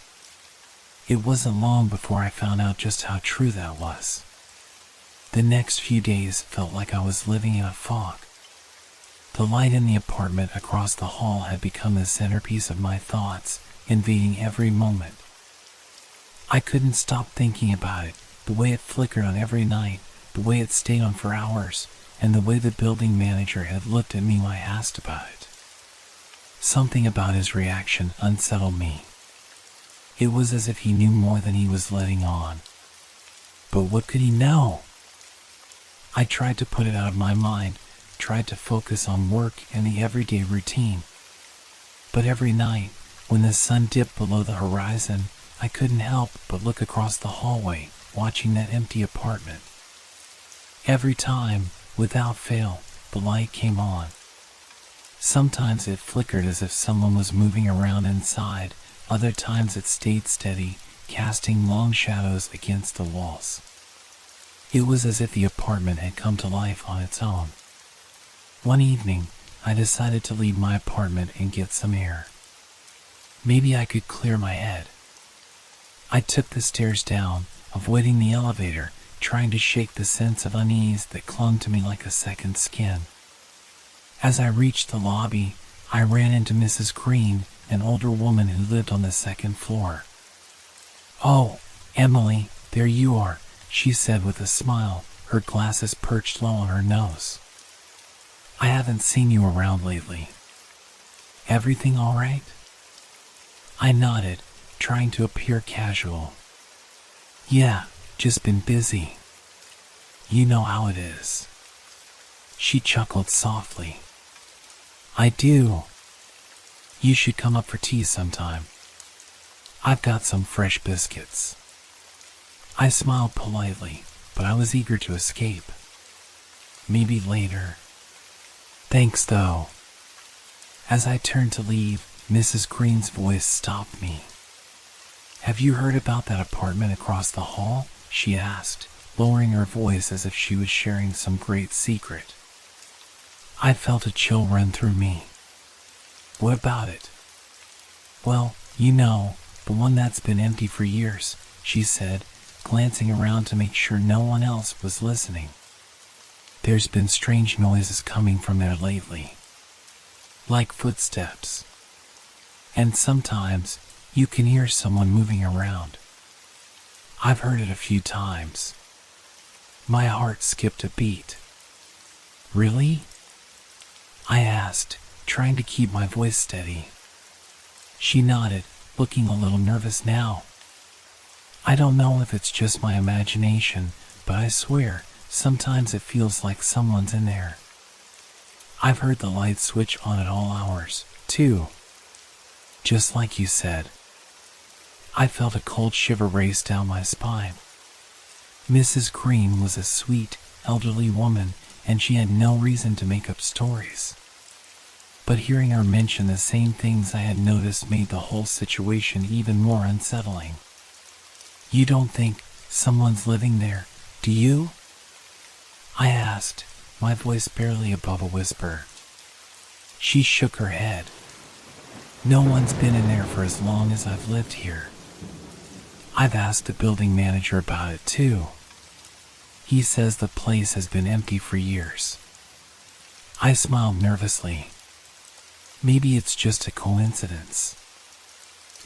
It wasn't long before I found out just how true that was. The next few days felt like I was living in a fog. The light in the apartment across the hall had become the centerpiece of my thoughts, invading every moment. I couldn't stop thinking about it, the way it flickered on every night, the way it stayed on for hours, and the way the building manager had looked at me when I asked about it. Something about his reaction unsettled me. It was as if he knew more than he was letting on. But what could he know? I tried to put it out of my mind, tried to focus on work and the everyday routine. But every night, when the sun dipped below the horizon, I couldn't help but look across the hallway, watching that empty apartment. Every time, without fail, the light came on. Sometimes it flickered as if someone was moving around inside, other times it stayed steady, casting long shadows against the walls. It was as if the apartment had come to life on its own. One evening, I decided to leave my apartment and get some air. Maybe I could clear my head. I took the stairs down, avoiding the elevator, trying to shake the sense of unease that clung to me like a second skin. As I reached the lobby, I ran into Mrs. Green, an older woman who lived on the second floor. "Oh, Emily, there you are," she said with a smile, her glasses perched low on her nose. "I haven't seen you around lately. Everything all right?" I nodded, trying to appear casual. "Yeah, just been busy. You know how it is." She chuckled softly. "I do. You should come up for tea sometime. I've got some fresh biscuits." I smiled politely, but I was eager to escape. "Maybe later." "Thanks, though." As I turned to leave, Mrs. Green's voice stopped me. "Have you heard about that apartment across the hall?" she asked, lowering her voice as if she was sharing some great secret. I felt a chill run through me. "What about it?" "Well, you know, the one that's been empty for years," she said, glancing around to make sure no one else was listening. "There's been strange noises coming from there lately. Like footsteps. And sometimes, you can hear someone moving around. I've heard it a few times." My heart skipped a beat. "Really?" I asked, trying to keep my voice steady. She nodded, looking a little nervous now. "I don't know if it's just my imagination, but I swear, sometimes it feels like someone's in there. I've heard the light switch on at all hours, too. Just like you said." I felt a cold shiver race down my spine. Mrs. Green was a sweet, elderly woman, and she had no reason to make up stories. But hearing her mention the same things I had noticed made the whole situation even more unsettling. "You don't think someone's living there, do you?" I asked, my voice barely above a whisper. She shook her head. "No one's been in there for as long as I've lived here. I've asked the building manager about it too. He says the place has been empty for years." I smiled nervously. Maybe it's just a coincidence.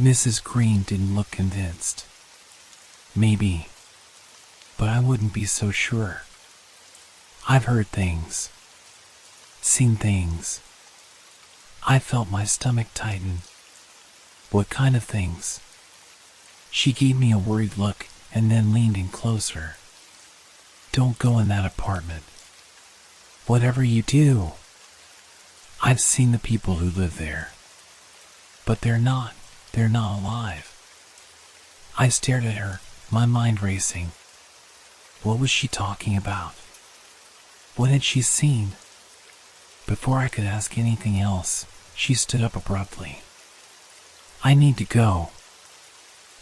Mrs. Green didn't look convinced. Maybe. But I wouldn't be so sure. I've heard things. Seen things. I felt my stomach tighten. "What kind of things?" She gave me a worried look and then leaned in closer. "Don't go in that apartment. Whatever you do." "I've seen the people who live there. But they're not alive." I stared at her, my mind racing. What was she talking about? What had she seen? Before I could ask anything else, she stood up abruptly. I need to go.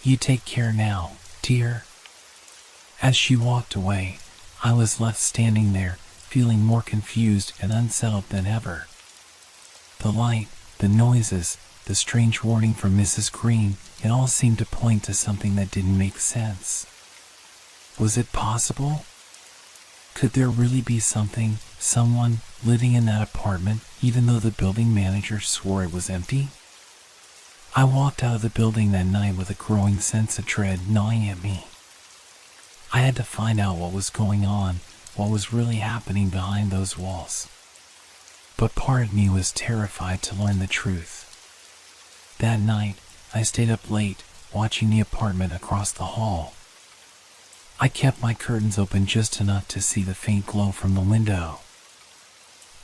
You take care now, dear. As she walked away, I was left standing there, feeling more confused and unsettled than ever. The light, the noises, the strange warning from Mrs. Green, it all seemed to point to something that didn't make sense. Was it possible? Could there really be someone living in that apartment, even though the building manager swore it was empty? I walked out of the building that night with a growing sense of dread gnawing at me. I had to find out what was going on, what was really happening behind those walls. But part of me was terrified to learn the truth. That night, I stayed up late, watching the apartment across the hall. I kept my curtains open just enough to see the faint glow from the window.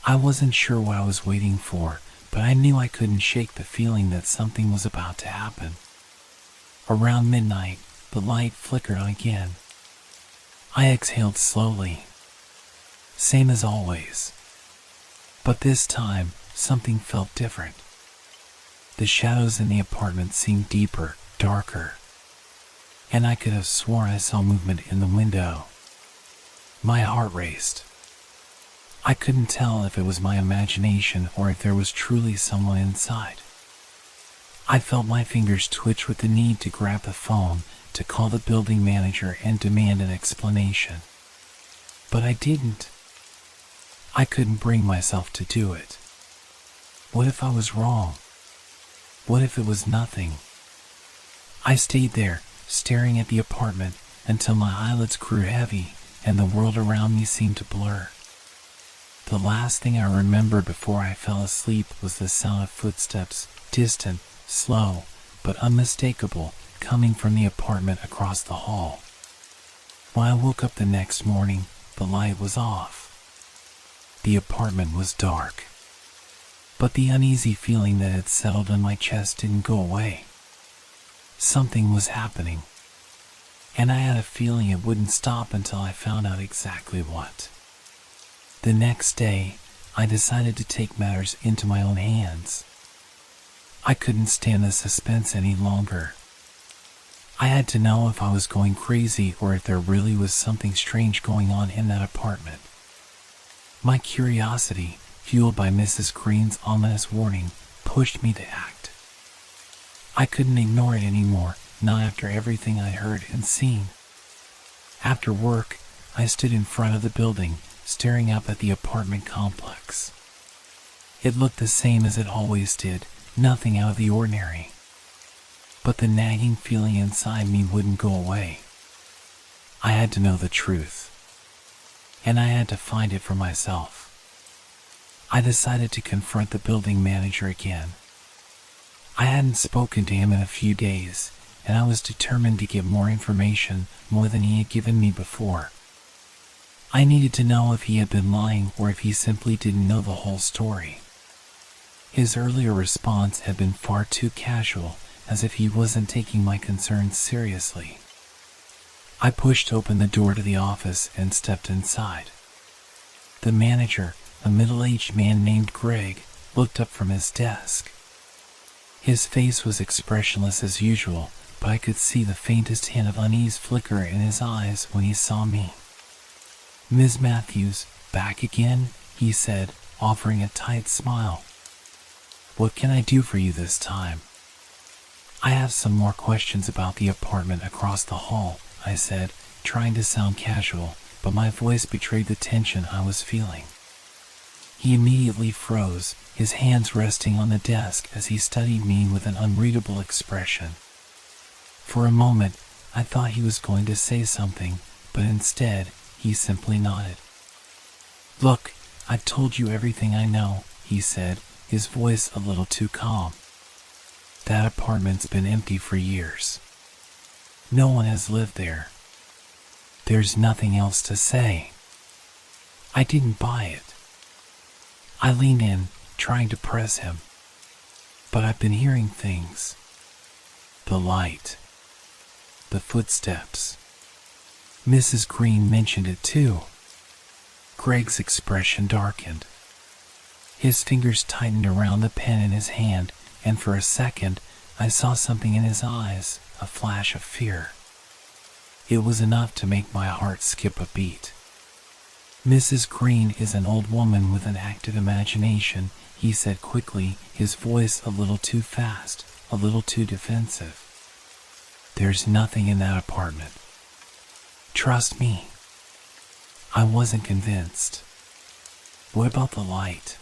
I wasn't sure what I was waiting for, but I knew I couldn't shake the feeling that something was about to happen. Around midnight, the light flickered on again. I exhaled slowly. Same as always. But this time, something felt different. The shadows in the apartment seemed deeper, darker. And I could have sworn I saw movement in the window. My heart raced. I couldn't tell if it was my imagination or if there was truly someone inside. I felt my fingers twitch with the need to grab the phone, to call the building manager and demand an explanation. But I didn't. I couldn't bring myself to do it. What if I was wrong? What if it was nothing? I stayed there, staring at the apartment, until my eyelids grew heavy and the world around me seemed to blur. The last thing I remembered before I fell asleep was the sound of footsteps, distant, slow, but unmistakable, coming from the apartment across the hall. When I woke up the next morning, the light was off. The apartment was dark. But the uneasy feeling that had settled in my chest didn't go away. Something was happening. And I had a feeling it wouldn't stop until I found out exactly what. The next day, I decided to take matters into my own hands. I couldn't stand the suspense any longer. I had to know if I was going crazy or if there really was something strange going on in that apartment. My curiosity, fueled by Mrs. Green's ominous warning, pushed me to act. I couldn't ignore it anymore, not after everything I heard and seen. After work, I stood in front of the building, staring up at the apartment complex. It looked the same as it always did, nothing out of the ordinary. But the nagging feeling inside me wouldn't go away. I had to know the truth. And I had to find it for myself. I decided to confront the building manager again. I hadn't spoken to him in a few days, and I was determined to get more information, more than he had given me before. I needed to know if he had been lying or if he simply didn't know the whole story. His earlier response had been far too casual, as if he wasn't taking my concerns seriously. I pushed open the door to the office and stepped inside. The manager, a middle-aged man named Greg, looked up from his desk. His face was expressionless as usual, but I could see the faintest hint of unease flicker in his eyes when he saw me. "Ms. Matthews, back again?" he said, offering a tight smile. "What can I do for you this time?" "I have some more questions about the apartment across the hall," I said, trying to sound casual, but my voice betrayed the tension I was feeling. He immediately froze, his hands resting on the desk as he studied me with an unreadable expression. For a moment, I thought he was going to say something, but instead, he simply nodded. "Look, I've told you everything I know," he said, his voice a little too calm. "That apartment's been empty for years. No one has lived there. There's nothing else to say." I didn't buy it. I leaned in, trying to press him. "But I've been hearing things. The light. The footsteps. Mrs. Green mentioned it too. Greg's expression darkened. His fingers tightened around the pen in his hand, and for a second, I saw something in his eyes, a flash of fear. It was enough to make my heart skip a beat. Mrs. Green is an old woman with an active imagination, he said quickly, his voice a little too fast, a little too defensive. There's nothing in that apartment. Trust me. I wasn't convinced. What about the light?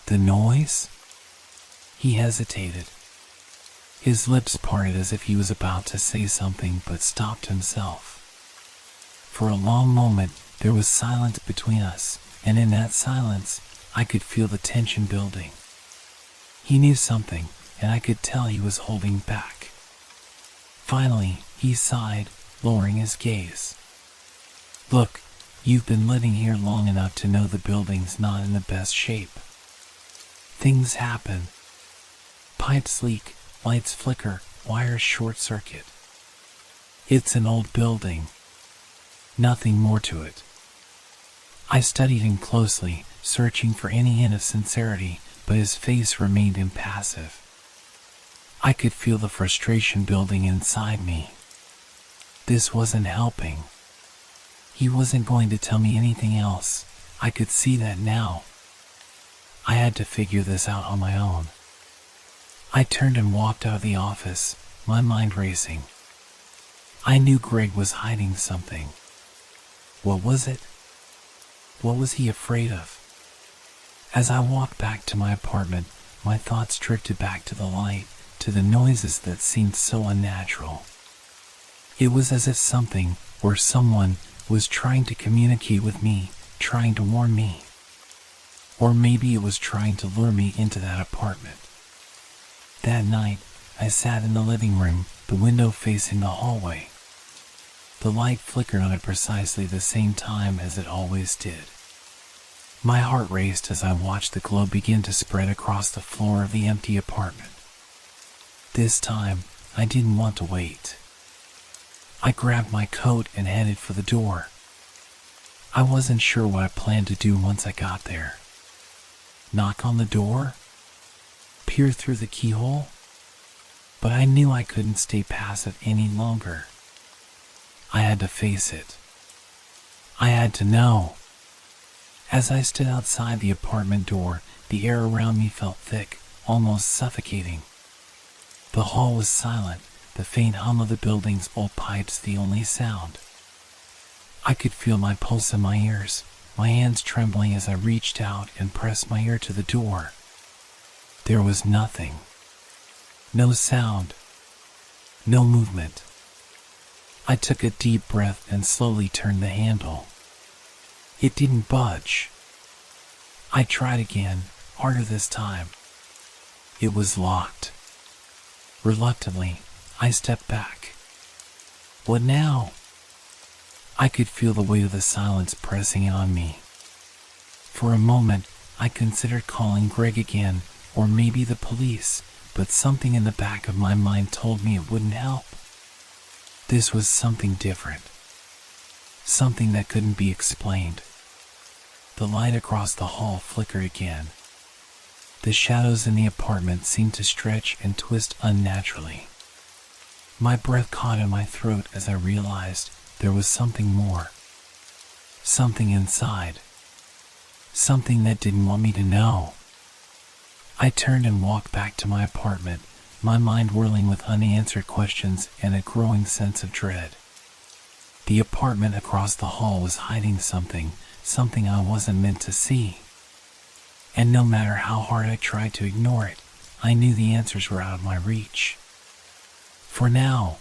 The noise? He hesitated. His lips parted as if he was about to say something but stopped himself. For a long moment, there was silence between us, and in that silence, I could feel the tension building. He knew something, and I could tell he was holding back. Finally, he sighed, lowering his gaze. Look, you've been living here long enough to know the building's not in the best shape. Things happen. Pipes leak, lights flicker, wires short circuit. It's an old building. Nothing more to it. I studied him closely, searching for any hint of sincerity, but his face remained impassive. I could feel the frustration building inside me. This wasn't helping. He wasn't going to tell me anything else. I could see that now. I had to figure this out on my own. I turned and walked out of the office, my mind racing. I knew Greg was hiding something. What was it? What was he afraid of? As I walked back to my apartment, my thoughts drifted back to the light, to the noises that seemed so unnatural. It was as if something, or someone, was trying to communicate with me, trying to warn me. Or maybe it was trying to lure me into that apartment. That night, I sat in the living room, the window facing the hallway. The light flickered on at precisely the same time as it always did. My heart raced as I watched the glow begin to spread across the floor of the empty apartment. This time, I didn't want to wait. I grabbed my coat and headed for the door. I wasn't sure what I planned to do once I got there. Knock on the door? Peer through the keyhole? But I knew I couldn't stay passive any longer. I had to face it. I had to know. As I stood outside the apartment door, the air around me felt thick, almost suffocating. The hall was silent, the faint hum of the building's old pipes the only sound. I could feel my pulse in my ears, my hands trembling as I reached out and pressed my ear to the door. There was nothing. No sound. No movement. I took a deep breath and slowly turned the handle. It didn't budge. I tried again, harder this time. It was locked. Reluctantly, I stepped back. What now? I could feel the weight of the silence pressing in on me. For a moment, I considered calling Greg again, or maybe the police, but something in the back of my mind told me it wouldn't help. This was something different. Something that couldn't be explained. The light across the hall flickered again. The shadows in the apartment seemed to stretch and twist unnaturally. My breath caught in my throat as I realized there was something more. Something inside. Something that didn't want me to know. I turned and walked back to my apartment, my mind whirling with unanswered questions and a growing sense of dread. The apartment across the hall was hiding something I wasn't meant to see. And no matter how hard I tried to ignore it, I knew the answers were out of my reach. For now.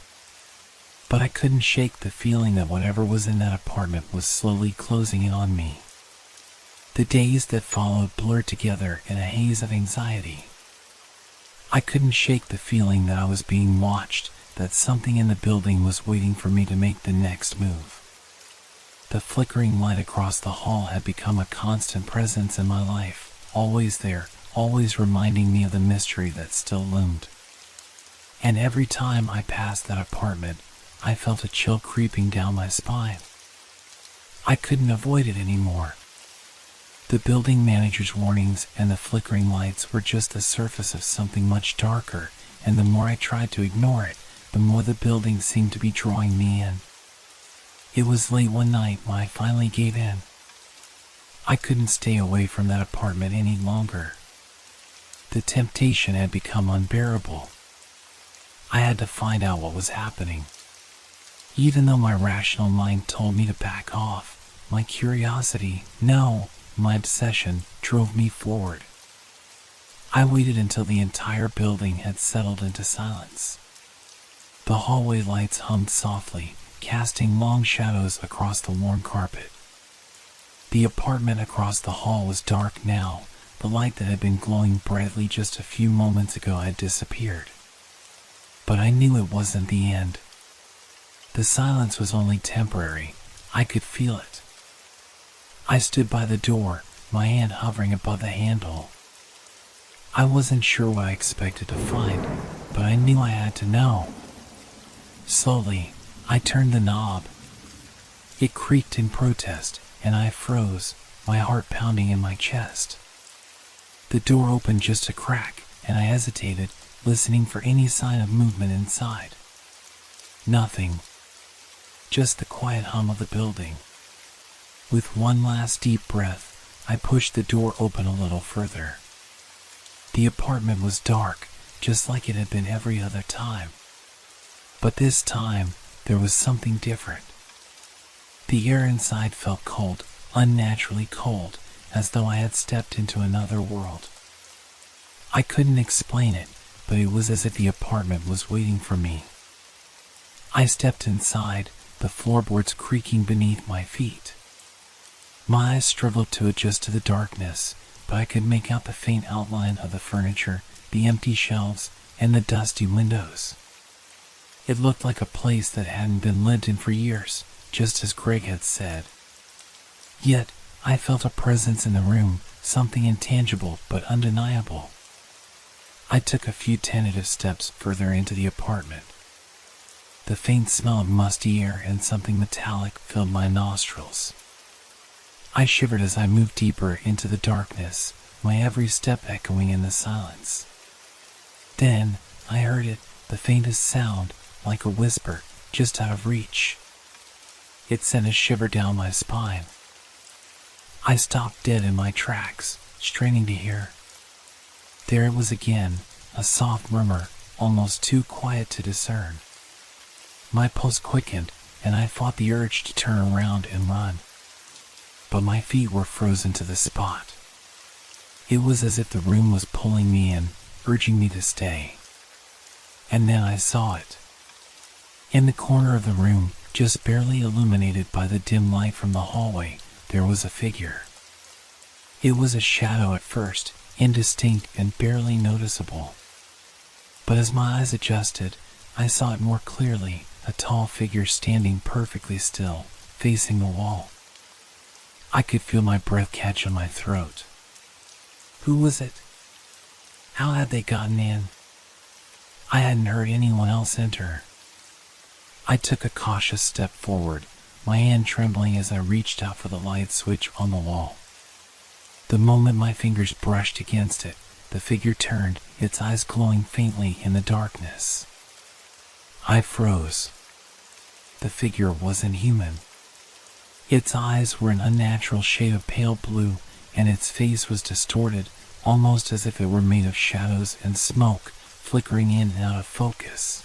But I couldn't shake the feeling that whatever was in that apartment was slowly closing in on me. The days that followed blurred together in a haze of anxiety. I couldn't shake the feeling that I was being watched, that something in the building was waiting for me to make the next move. The flickering light across the hall had become a constant presence in my life, always there, always reminding me of the mystery that still loomed. And every time I passed that apartment, I felt a chill creeping down my spine. I couldn't avoid it anymore. The building manager's warnings and the flickering lights were just the surface of something much darker, and the more I tried to ignore it, the more the building seemed to be drawing me in. It was late one night when I finally gave in. I couldn't stay away from that apartment any longer. The temptation had become unbearable. I had to find out what was happening. Even though my rational mind told me to back off, my curiosity, no, my obsession, drove me forward. I waited until the entire building had settled into silence. The hallway lights hummed softly, casting long shadows across the worn carpet. The apartment across the hall was dark now. The light that had been glowing brightly just a few moments ago had disappeared. But I knew it wasn't the end. The silence was only temporary. I could feel it. I stood by the door, my hand hovering above the handle. I wasn't sure what I expected to find, but I knew I had to know. Slowly, I turned the knob. It creaked in protest, and I froze, my heart pounding in my chest. The door opened just a crack, and I hesitated, listening for any sign of movement inside. Nothing. Just the quiet hum of the building. With one last deep breath, I pushed the door open a little further. The apartment was dark, just like it had been every other time. But this time, there was something different. The air inside felt cold, unnaturally cold, as though I had stepped into another world. I couldn't explain it, but it was as if the apartment was waiting for me. I stepped inside, the floorboards creaking beneath my feet. My eyes struggled to adjust to the darkness, but I could make out the faint outline of the furniture, the empty shelves, and the dusty windows. It looked like a place that hadn't been lived in for years, just as Greg had said. Yet, I felt a presence in the room, something intangible but undeniable. I took a few tentative steps further into the apartment. The faint smell of musty air and something metallic filled my nostrils. I shivered as I moved deeper into the darkness, my every step echoing in the silence. Then, I heard it, the faintest sound, like a whisper, just out of reach. It sent a shiver down my spine. I stopped dead in my tracks, straining to hear. There it was again, a soft murmur, almost too quiet to discern. My pulse quickened, and I fought the urge to turn around and run. But my feet were frozen to the spot. It was as if the room was pulling me in, urging me to stay. And then I saw it. In the corner of the room, just barely illuminated by the dim light from the hallway, there was a figure. It was a shadow at first, indistinct and barely noticeable. But as my eyes adjusted, I saw it more clearly, a tall figure standing perfectly still, facing the wall. I could feel my breath catch on my throat. Who was it? How had they gotten in? I hadn't heard anyone else enter. I took a cautious step forward, my hand trembling as I reached out for the light switch on the wall. The moment my fingers brushed against it, the figure turned, its eyes glowing faintly in the darkness. I froze. The figure wasn't human. Its eyes were an unnatural shade of pale blue, and its face was distorted, almost as if it were made of shadows and smoke, flickering in and out of focus.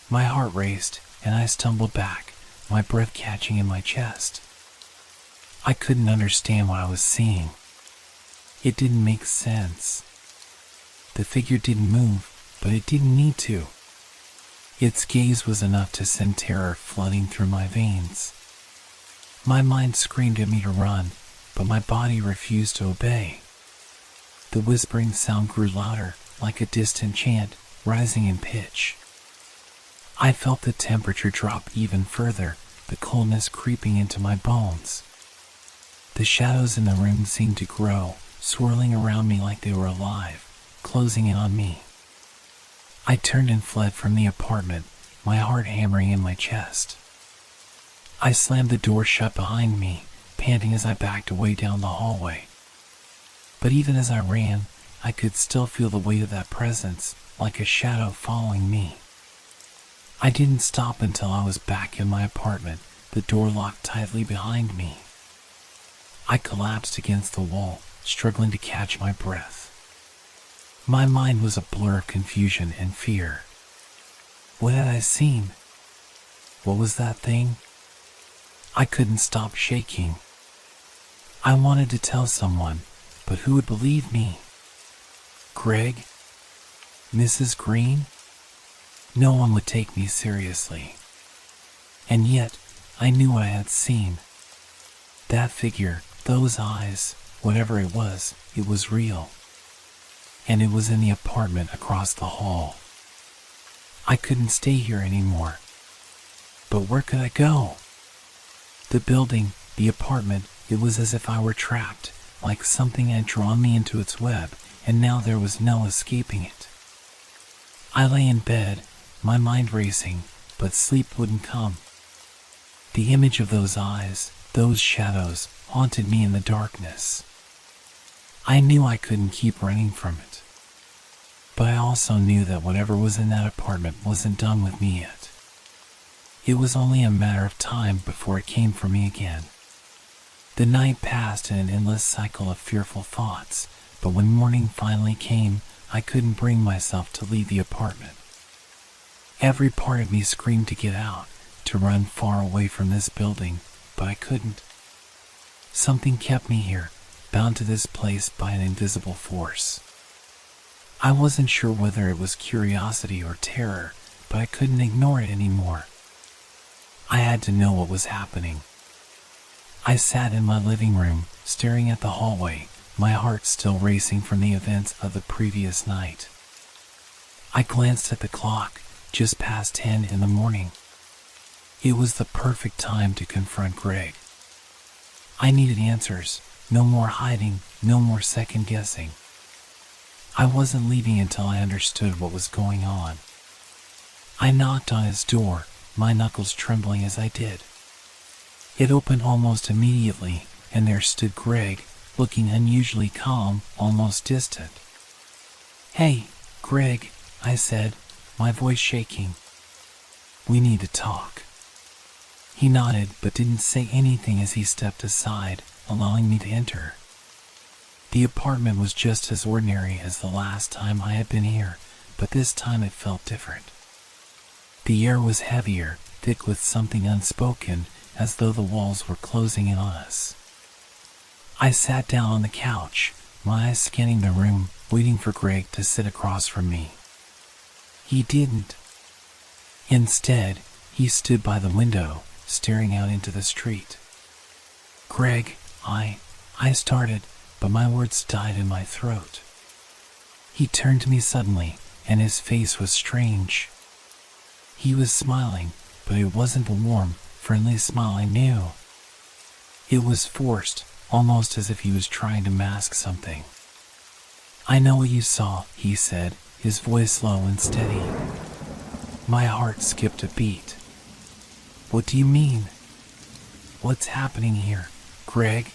My heart raced, and I stumbled back, my breath catching in my chest. I couldn't understand what I was seeing. It didn't make sense. The figure didn't move, but it didn't need to. Its gaze was enough to send terror flooding through my veins. My mind screamed at me to run, but my body refused to obey. The whispering sound grew louder, like a distant chant, rising in pitch. I felt the temperature drop even further, the coldness creeping into my bones. The shadows in the room seemed to grow, swirling around me like they were alive, closing in on me. I turned and fled from the apartment, my heart hammering in my chest. I slammed the door shut behind me, panting as I backed away down the hallway. But even as I ran, I could still feel the weight of that presence, like a shadow following me. I didn't stop until I was back in my apartment, the door locked tightly behind me. I collapsed against the wall, struggling to catch my breath. My mind was a blur of confusion and fear. What had I seen? What was that thing? I couldn't stop shaking. I wanted to tell someone, but who would believe me? Greg? Mrs. Green? No one would take me seriously. And yet, I knew what I had seen. That figure, those eyes, whatever it was real. And it was in the apartment across the hall. I couldn't stay here anymore. But where could I go? The building, the apartment, it was as if I were trapped, like something had drawn me into its web, and now there was no escaping it. I lay in bed, my mind racing, but sleep wouldn't come. The image of those eyes, those shadows, haunted me in the darkness. I knew I couldn't keep running from it. But I also knew that whatever was in that apartment wasn't done with me yet. It was only a matter of time before it came for me again. The night passed in an endless cycle of fearful thoughts, but when morning finally came, I couldn't bring myself to leave the apartment. Every part of me screamed to get out, to run far away from this building, but I couldn't. Something kept me here, bound to this place by an invisible force. I wasn't sure whether it was curiosity or terror, but I couldn't ignore it anymore. I had to know what was happening. I sat in my living room, staring at the hallway, my heart still racing from the events of the previous night. I glanced at the clock, just past 10 in the morning. It was the perfect time to confront Greg. I needed answers, no more hiding, no more second guessing. I wasn't leaving until I understood what was going on. I knocked on his door, my knuckles trembling as I did. It opened almost immediately, and there stood Greg, looking unusually calm, almost distant. "Hey, Greg," I said, my voice shaking. "We need to talk." He nodded but didn't say anything as he stepped aside, allowing me to enter. The apartment was just as ordinary as the last time I had been here, but this time it felt different. The air was heavier, thick with something unspoken, as though the walls were closing in on us. I sat down on the couch, my eyes scanning the room, waiting for Greg to sit across from me. He didn't. Instead, he stood by the window, staring out into the street. "Greg, I started, but my words died in my throat." He turned to me suddenly, and his face was strange. He was smiling, but it wasn't the warm, friendly smile I knew. It was forced, almost as if he was trying to mask something. "I know what you saw," he said, his voice low and steady. My heart skipped a beat. "What do you mean? What's happening here, Greg?"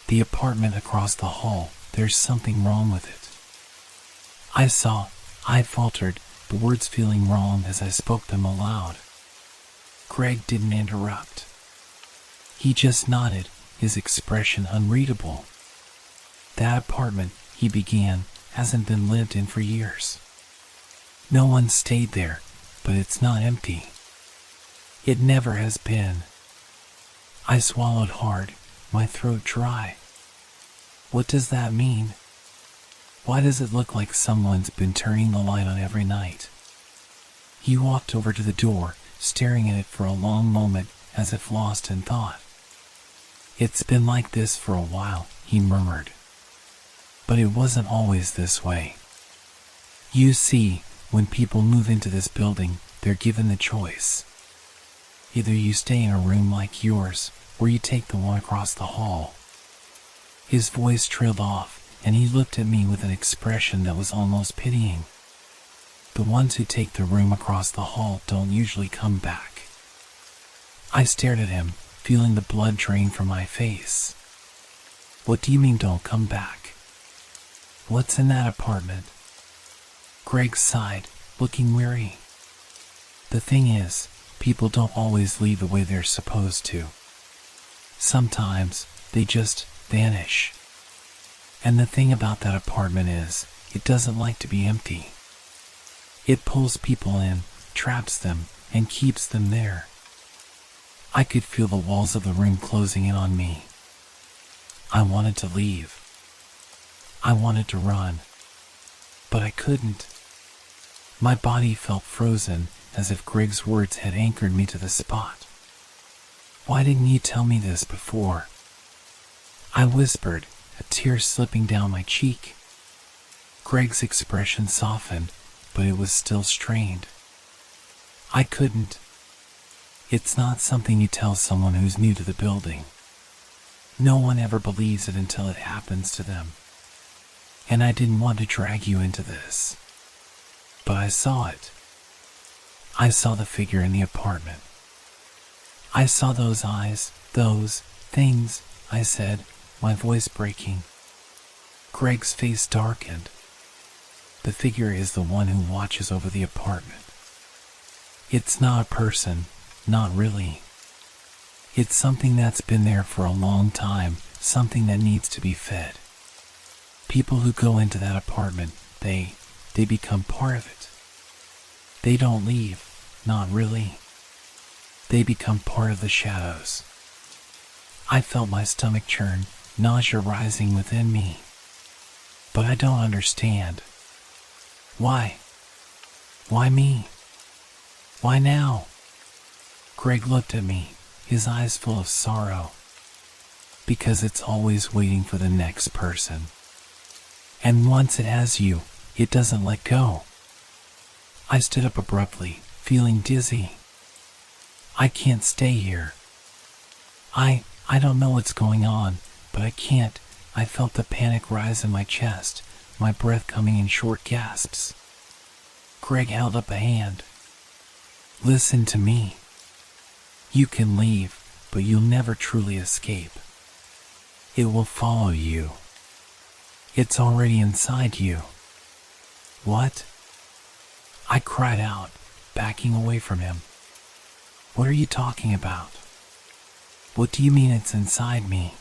"The apartment across the hall, there's something wrong with it." I faltered, the words feeling wrong as I spoke them aloud. Greg didn't interrupt. He just nodded, his expression unreadable. "That apartment," he began, "hasn't been lived in for years. No one stayed there, but it's not empty. It never has been." I swallowed hard, my throat dry. "What does that mean? Why does it look like someone's been turning the light on every night?" He walked over to the door, staring at it for a long moment, as if lost in thought. "It's been like this for a while," he murmured. "But it wasn't always this way. You see, when people move into this building, they're given the choice. Either you stay in a room like yours, or you take the one across the hall." His voice trailed off, and he looked at me with an expression that was almost pitying. The ones who take the room across the hall don't usually come back. I stared at him, feeling the blood drain from my face. What do you mean don't come back? What's in that apartment? Greg sighed, looking weary. The thing is, people don't always leave the way they're supposed to. Sometimes, they just vanish. And the thing about that apartment is, it doesn't like to be empty. It pulls people in, traps them, and keeps them there. I could feel the walls of the room closing in on me. I wanted to leave. I wanted to run. But I couldn't. My body felt frozen, as if Greg's words had anchored me to the spot. Why didn't you tell me this before? I whispered, a tear slipping down my cheek. Greg's expression softened, but it was still strained. I couldn't. It's not something you tell someone who's new to the building. No one ever believes it until it happens to them. And I didn't want to drag you into this. But I saw it. I saw the figure in the apartment. I saw those eyes, those things, I said, my voice breaking. Greg's face darkened. The figure is the one who watches over the apartment. It's not a person, not really. It's something that's been there for a long time, something that needs to be fed. People who go into that apartment, they become part of it. They don't leave, not really. They become part of the shadows. I felt my stomach churn, nausea rising within me. But I don't understand. Why? Why me? Why now? Greg looked at me, his eyes full of sorrow. Because it's always waiting for the next person. And once it has you, it doesn't let go. I stood up abruptly, feeling dizzy. I can't stay here. I don't know what's going on, but I can't. I felt the panic rise in my chest, my breath coming in short gasps. Greg held up a hand. Listen to me. You can leave, but you'll never truly escape. It will follow you. It's already inside you. What? I cried out, backing away from him. What are you talking about? What do you mean it's inside me?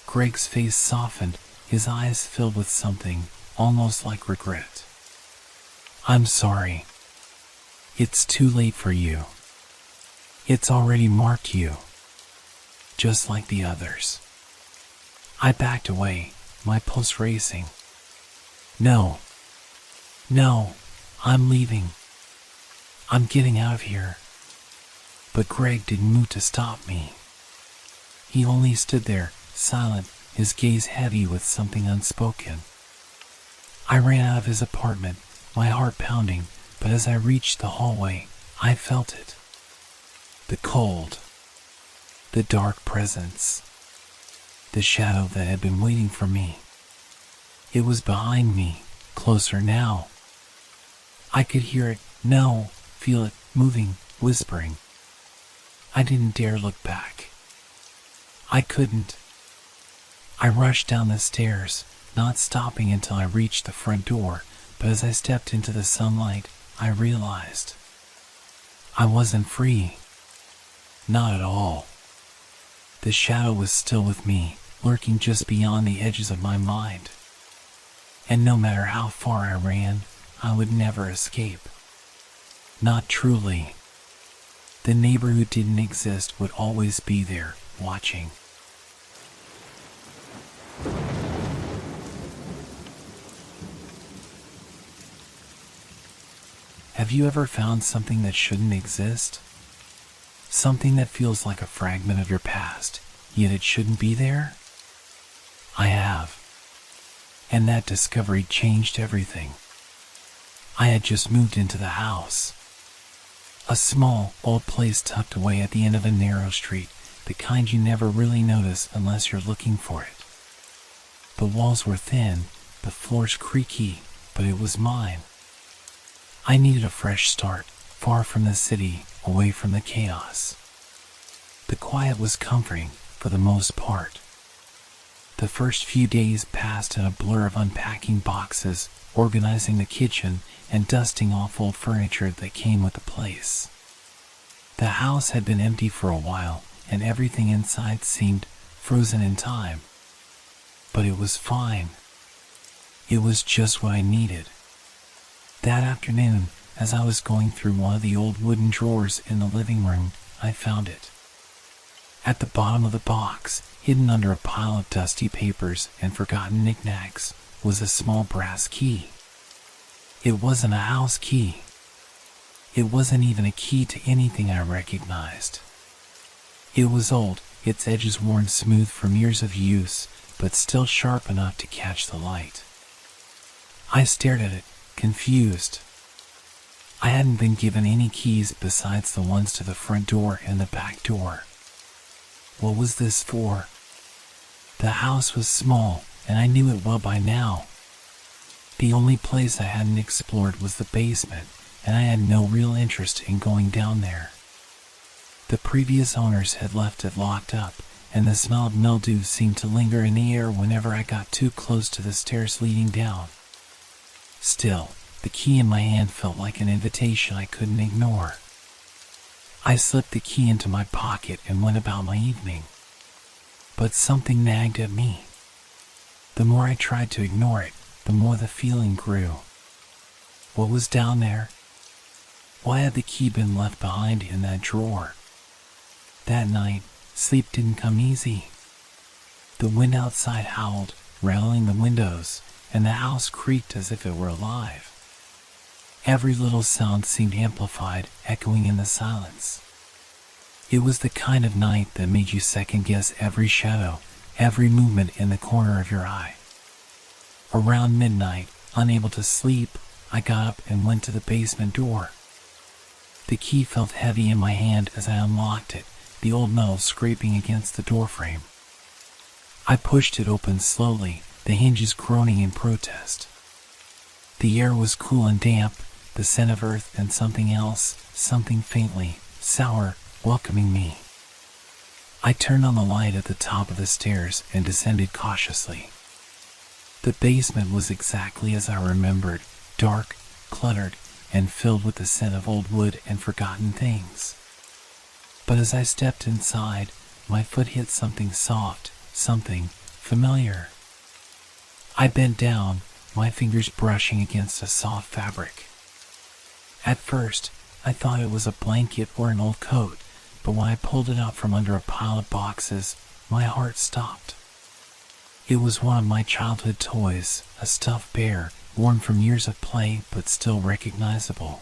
Greg's face softened, his eyes filled with something, almost like regret. I'm sorry. It's too late for you. It's already marked you. Just like the others. I backed away, my pulse racing. No, I'm leaving. I'm getting out of here. But Greg didn't move to stop me. He only stood there, silent, his gaze heavy with something unspoken. I ran out of his apartment, my heart pounding, but as I reached the hallway, I felt it. The cold. The dark presence. The shadow that had been waiting for me. It was behind me, closer now. I could hear it, feel it, moving, whispering. I didn't dare look back. I couldn't. I rushed down the stairs, not stopping until I reached the front door, but as I stepped into the sunlight, I realized I wasn't free. Not at all. The shadow was still with me, lurking just beyond the edges of my mind. And no matter how far I ran, I would never escape. Not truly. The neighbor who didn't exist would always be there, watching. Have you ever found something that shouldn't exist? Something that feels like a fragment of your past, yet it shouldn't be there? I have. And that discovery changed everything. I had just moved into the house. A small, old place tucked away at the end of a narrow street, the kind you never really notice unless you're looking for it. The walls were thin, the floors creaky, but it was mine. I needed a fresh start, far from the city, away from the chaos. The quiet was comforting, for the most part. The first few days passed in a blur of unpacking boxes, organizing the kitchen, and dusting off old furniture that came with the place. The house had been empty for a while, and everything inside seemed frozen in time. But it was fine. It was just what I needed. That afternoon, as I was going through one of the old wooden drawers in the living room, I found it. At the bottom of the box, hidden under a pile of dusty papers and forgotten knickknacks, was a small brass key. It wasn't a house key. It wasn't even a key to anything I recognized. It was old, its edges worn smooth from years of use, but still sharp enough to catch the light. I stared at it, confused. I hadn't been given any keys besides the ones to the front door and the back door. What was this for? The house was small, and I knew it well by now. The only place I hadn't explored was the basement, and I had no real interest in going down there. The previous owners had left it locked up, and the smell of mildew seemed to linger in the air whenever I got too close to the stairs leading down. Still, the key in my hand felt like an invitation I couldn't ignore. I slipped the key into my pocket and went about my evening. But something nagged at me. The more I tried to ignore it, the more the feeling grew. What was down there? Why had the key been left behind in that drawer? That night, sleep didn't come easy. The wind outside howled, rattling the windows, and the house creaked as if it were alive. Every little sound seemed amplified, echoing in the silence. It was the kind of night that made you second-guess every shadow, every movement in the corner of your eye. Around midnight, unable to sleep, I got up and went to the basement door. The key felt heavy in my hand as I unlocked it, the old metal scraping against the doorframe. I pushed it open slowly, the hinges groaning in protest. The air was cool and damp, the scent of earth and something else, something faintly sour, welcoming me. I turned on the light at the top of the stairs and descended cautiously. The basement was exactly as I remembered, dark, cluttered, and filled with the scent of old wood and forgotten things. But as I stepped inside, my foot hit something soft, something familiar. I bent down, my fingers brushing against a soft fabric. At first, I thought it was a blanket or an old coat, but when I pulled it out from under a pile of boxes, my heart stopped. It was one of my childhood toys, a stuffed bear, worn from years of play but still recognizable.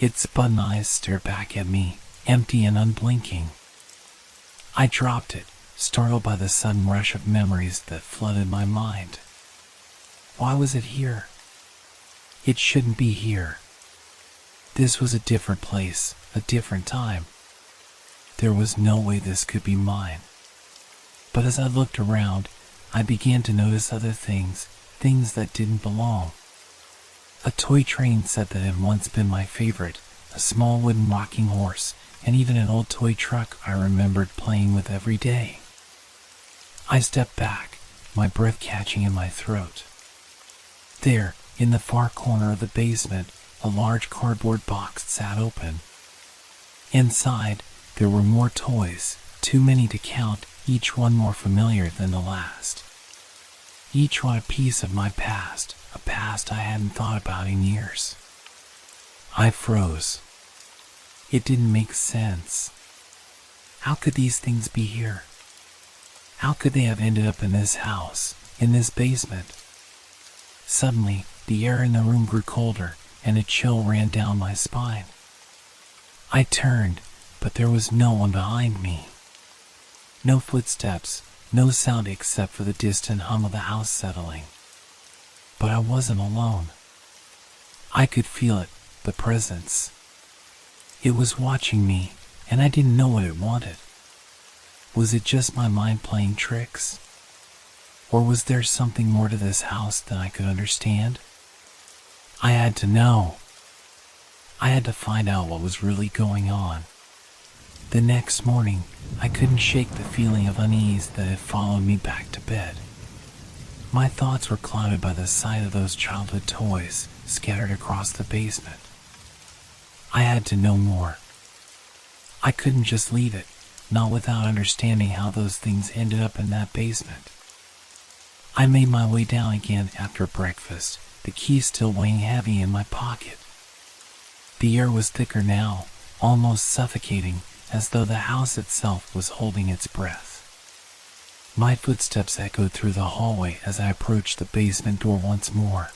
Its button eyes stared back at me, empty and unblinking. I dropped it, startled by the sudden rush of memories that flooded my mind. Why was it here? It shouldn't be here. This was a different place, a different time. There was no way this could be mine. But as I looked around, I began to notice other things, things that didn't belong. A toy train set that had once been my favorite, a small wooden rocking horse, and even an old toy truck I remembered playing with every day. I stepped back, my breath catching in my throat. There, in the far corner of the basement, a large cardboard box sat open. Inside, there were more toys, too many to count, each one more familiar than the last. Each one a piece of my past, a past I hadn't thought about in years. I froze. It didn't make sense. How could these things be here? How could they have ended up in this house, in this basement? Suddenly, the air in the room grew colder, and a chill ran down my spine. I turned, but there was no one behind me. No footsteps, no sound except for the distant hum of the house settling. But I wasn't alone. I could feel it, the presence. It was watching me, and I didn't know what it wanted. Was it just my mind playing tricks? Or was there something more to this house than I could understand? I had to know. I had to find out what was really going on. The next morning, I couldn't shake the feeling of unease that had followed me back to bed. My thoughts were clouded by the sight of those childhood toys scattered across the basement. I had to know more. I couldn't just leave it, not without understanding how those things ended up in that basement. I made my way down again after breakfast, the key still weighing heavy in my pocket. The air was thicker now, almost suffocating, as though the house itself was holding its breath. My footsteps echoed through the hallway as I approached the basement door once more.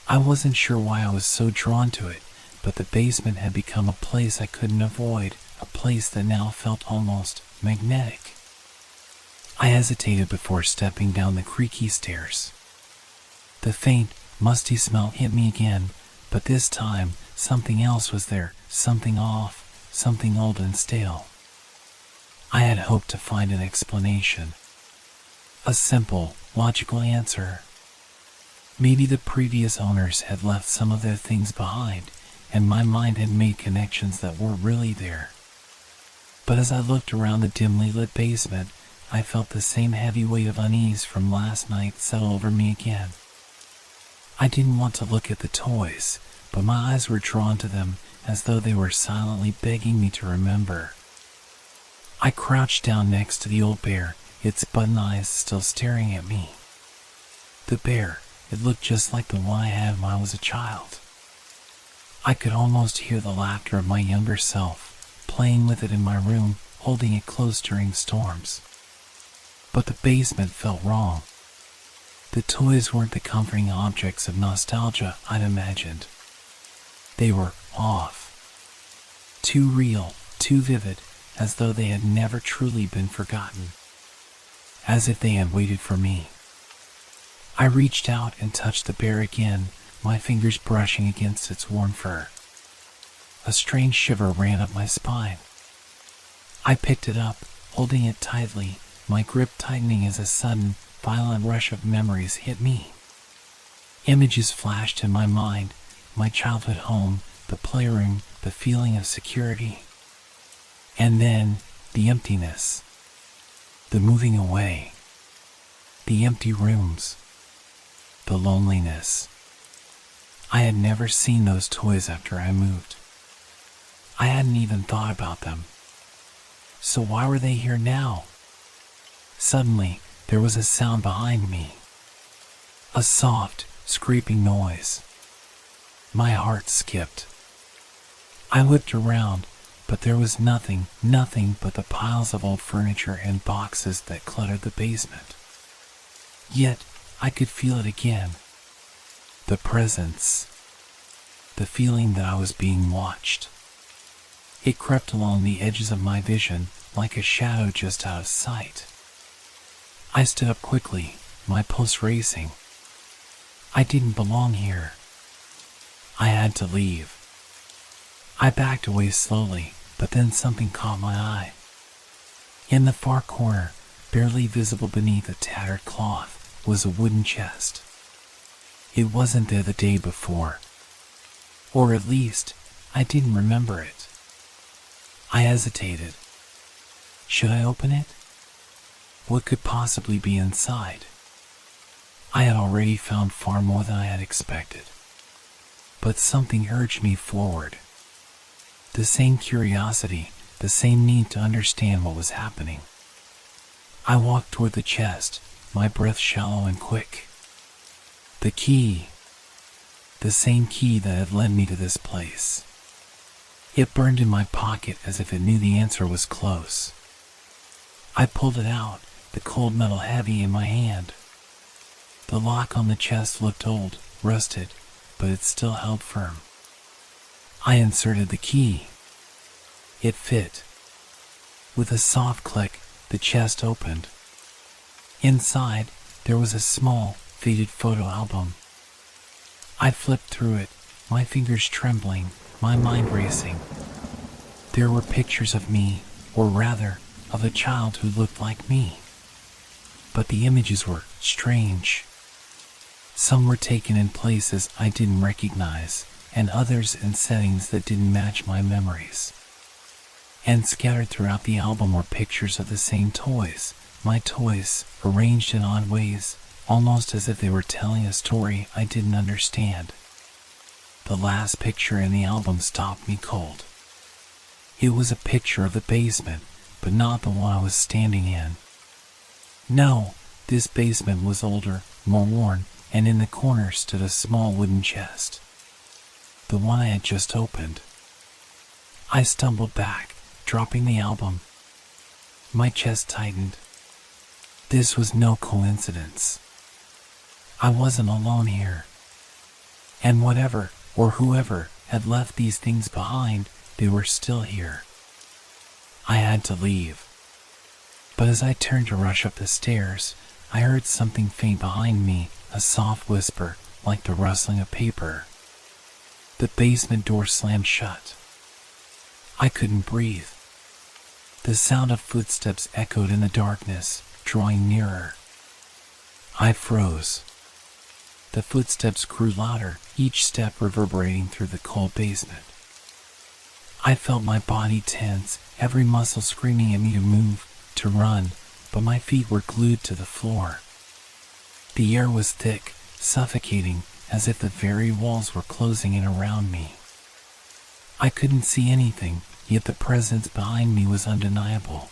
I wasn't sure why I was so drawn to it, but the basement had become a place I couldn't avoid, a place that now felt almost magnetic. I hesitated before stepping down the creaky stairs. The faint, musty smell hit me again, but this time something else was there, something off, something old and stale. I had hoped to find an explanation. A simple, logical answer. Maybe the previous owners had left some of their things behind, and my mind had made connections that weren't really there. But as I looked around the dimly lit basement, I felt the same heavy weight of unease from last night settle over me again. I didn't want to look at the toys, but my eyes were drawn to them as though they were silently begging me to remember. I crouched down next to the old bear, its button eyes still staring at me. The bear, it looked just like the one I had when I was a child. I could almost hear the laughter of my younger self, playing with it in my room, holding it close during storms. But the basement felt wrong. The toys weren't the comforting objects of nostalgia I'd imagined. They were off. Too real, too vivid, as though they had never truly been forgotten. As if they had waited for me. I reached out and touched the bear again, my fingers brushing against its warm fur. A strange shiver ran up my spine. I picked it up, holding it tightly, my grip tightening as a sudden, violent rush of memories hit me. Images flashed in my mind, my childhood home, the playroom, the feeling of security. And then, the emptiness. The moving away. The empty rooms. The loneliness. I had never seen those toys after I moved. I hadn't even thought about them. So why were they here now? Suddenly, there was a sound behind me. A soft, scraping noise. My heart skipped. I whipped around, but there was nothing but the piles of old furniture and boxes that cluttered the basement. Yet, I could feel it again. The presence. The feeling that I was being watched. It crept along the edges of my vision like a shadow just out of sight. I stood up quickly, my pulse racing. I didn't belong here. I had to leave. I backed away slowly, but then something caught my eye. In the far corner, barely visible beneath a tattered cloth, was a wooden chest. It wasn't there the day before. Or at least, I didn't remember it. I hesitated. Should I open it? What could possibly be inside? I had already found far more than I had expected. But something urged me forward. The same curiosity, the same need to understand what was happening. I walked toward the chest, my breath shallow and quick. The key. The same key that had led me to this place. It burned in my pocket as if it knew the answer was close. I pulled it out, the cold metal heavy in my hand. The lock on the chest looked old, rusted, but it still held firm. I inserted the key. It fit. With a soft click, the chest opened. Inside, there was a small, faded photo album. I flipped through it, my fingers trembling, my mind racing. There were pictures of me, or rather, of a child who looked like me. But the images were strange. Some were taken in places I didn't recognize, and others in settings that didn't match my memories. And scattered throughout the album were pictures of the same toys, my toys, arranged in odd ways, almost as if they were telling a story I didn't understand. The last picture in the album stopped me cold. It was a picture of the basement, but not the one I was standing in. No, this basement was older, more worn, and in the corner stood a small wooden chest. The one I had just opened. I stumbled back, dropping the album. My chest tightened. This was no coincidence. I wasn't alone here. And whatever, or whoever, had left these things behind, they were still here. I had to leave. But as I turned to rush up the stairs, I heard something faint behind me, a soft whisper, like the rustling of paper. The basement door slammed shut. I couldn't breathe. The sound of footsteps echoed in the darkness, drawing nearer. I froze. The footsteps grew louder, each step reverberating through the cold basement. I felt my body tense, every muscle screaming at me to move, to run, but my feet were glued to the floor. The air was thick, suffocating, as if the very walls were closing in around me. I couldn't see anything, yet the presence behind me was undeniable.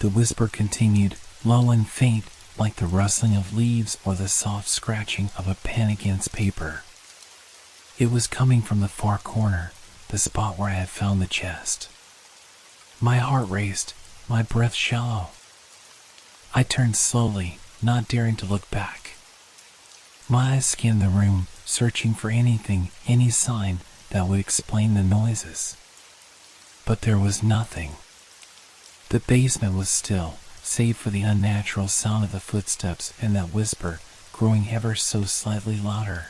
The whisper continued, low and faint, like the rustling of leaves or the soft scratching of a pen against paper. It was coming from the far corner, the spot where I had found the chest. My heart raced, my breath shallow. I turned slowly, not daring to look back. My eyes scanned the room, searching for anything, any sign that would explain the noises. But there was nothing. The basement was still, save for the unnatural sound of the footsteps and that whisper, growing ever so slightly louder.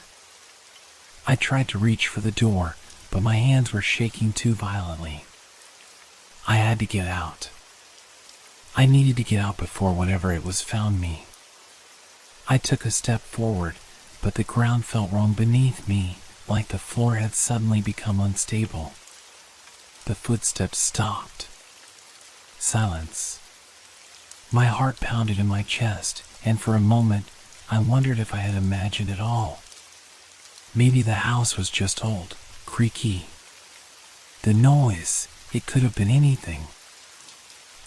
I tried to reach for the door, but my hands were shaking too violently. I had to get out. I needed to get out before whatever it was found me. I took a step forward, but the ground felt wrong beneath me, like the floor had suddenly become unstable. The footsteps stopped. Silence. My heart pounded in my chest, and for a moment, I wondered if I had imagined it all. Maybe the house was just old, creaky. The noise, it could have been anything.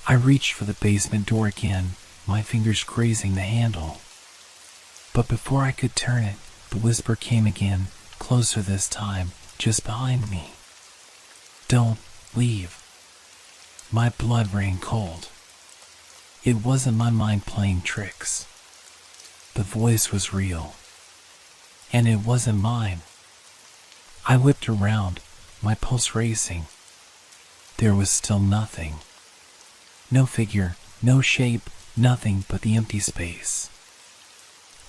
I reached for the basement door again, my fingers grazing the handle. But before I could turn it, the whisper came again, closer this time, just behind me. Don't leave. My blood ran cold. It wasn't my mind playing tricks. The voice was real. And it wasn't mine. I whipped around, my pulse racing. There was still nothing. No figure, no shape, nothing but the empty space.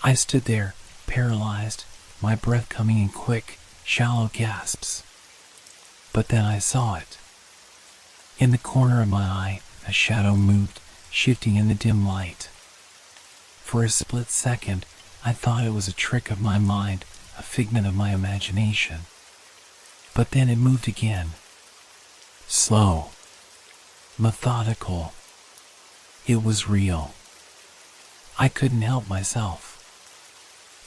I stood there, paralyzed, my breath coming in quick, shallow gasps. But then I saw it. In the corner of my eye, a shadow moved, shifting in the dim light. For a split second, I thought it was a trick of my mind, a figment of my imagination. But then it moved again. Slow. Methodical. It was real. I couldn't help myself.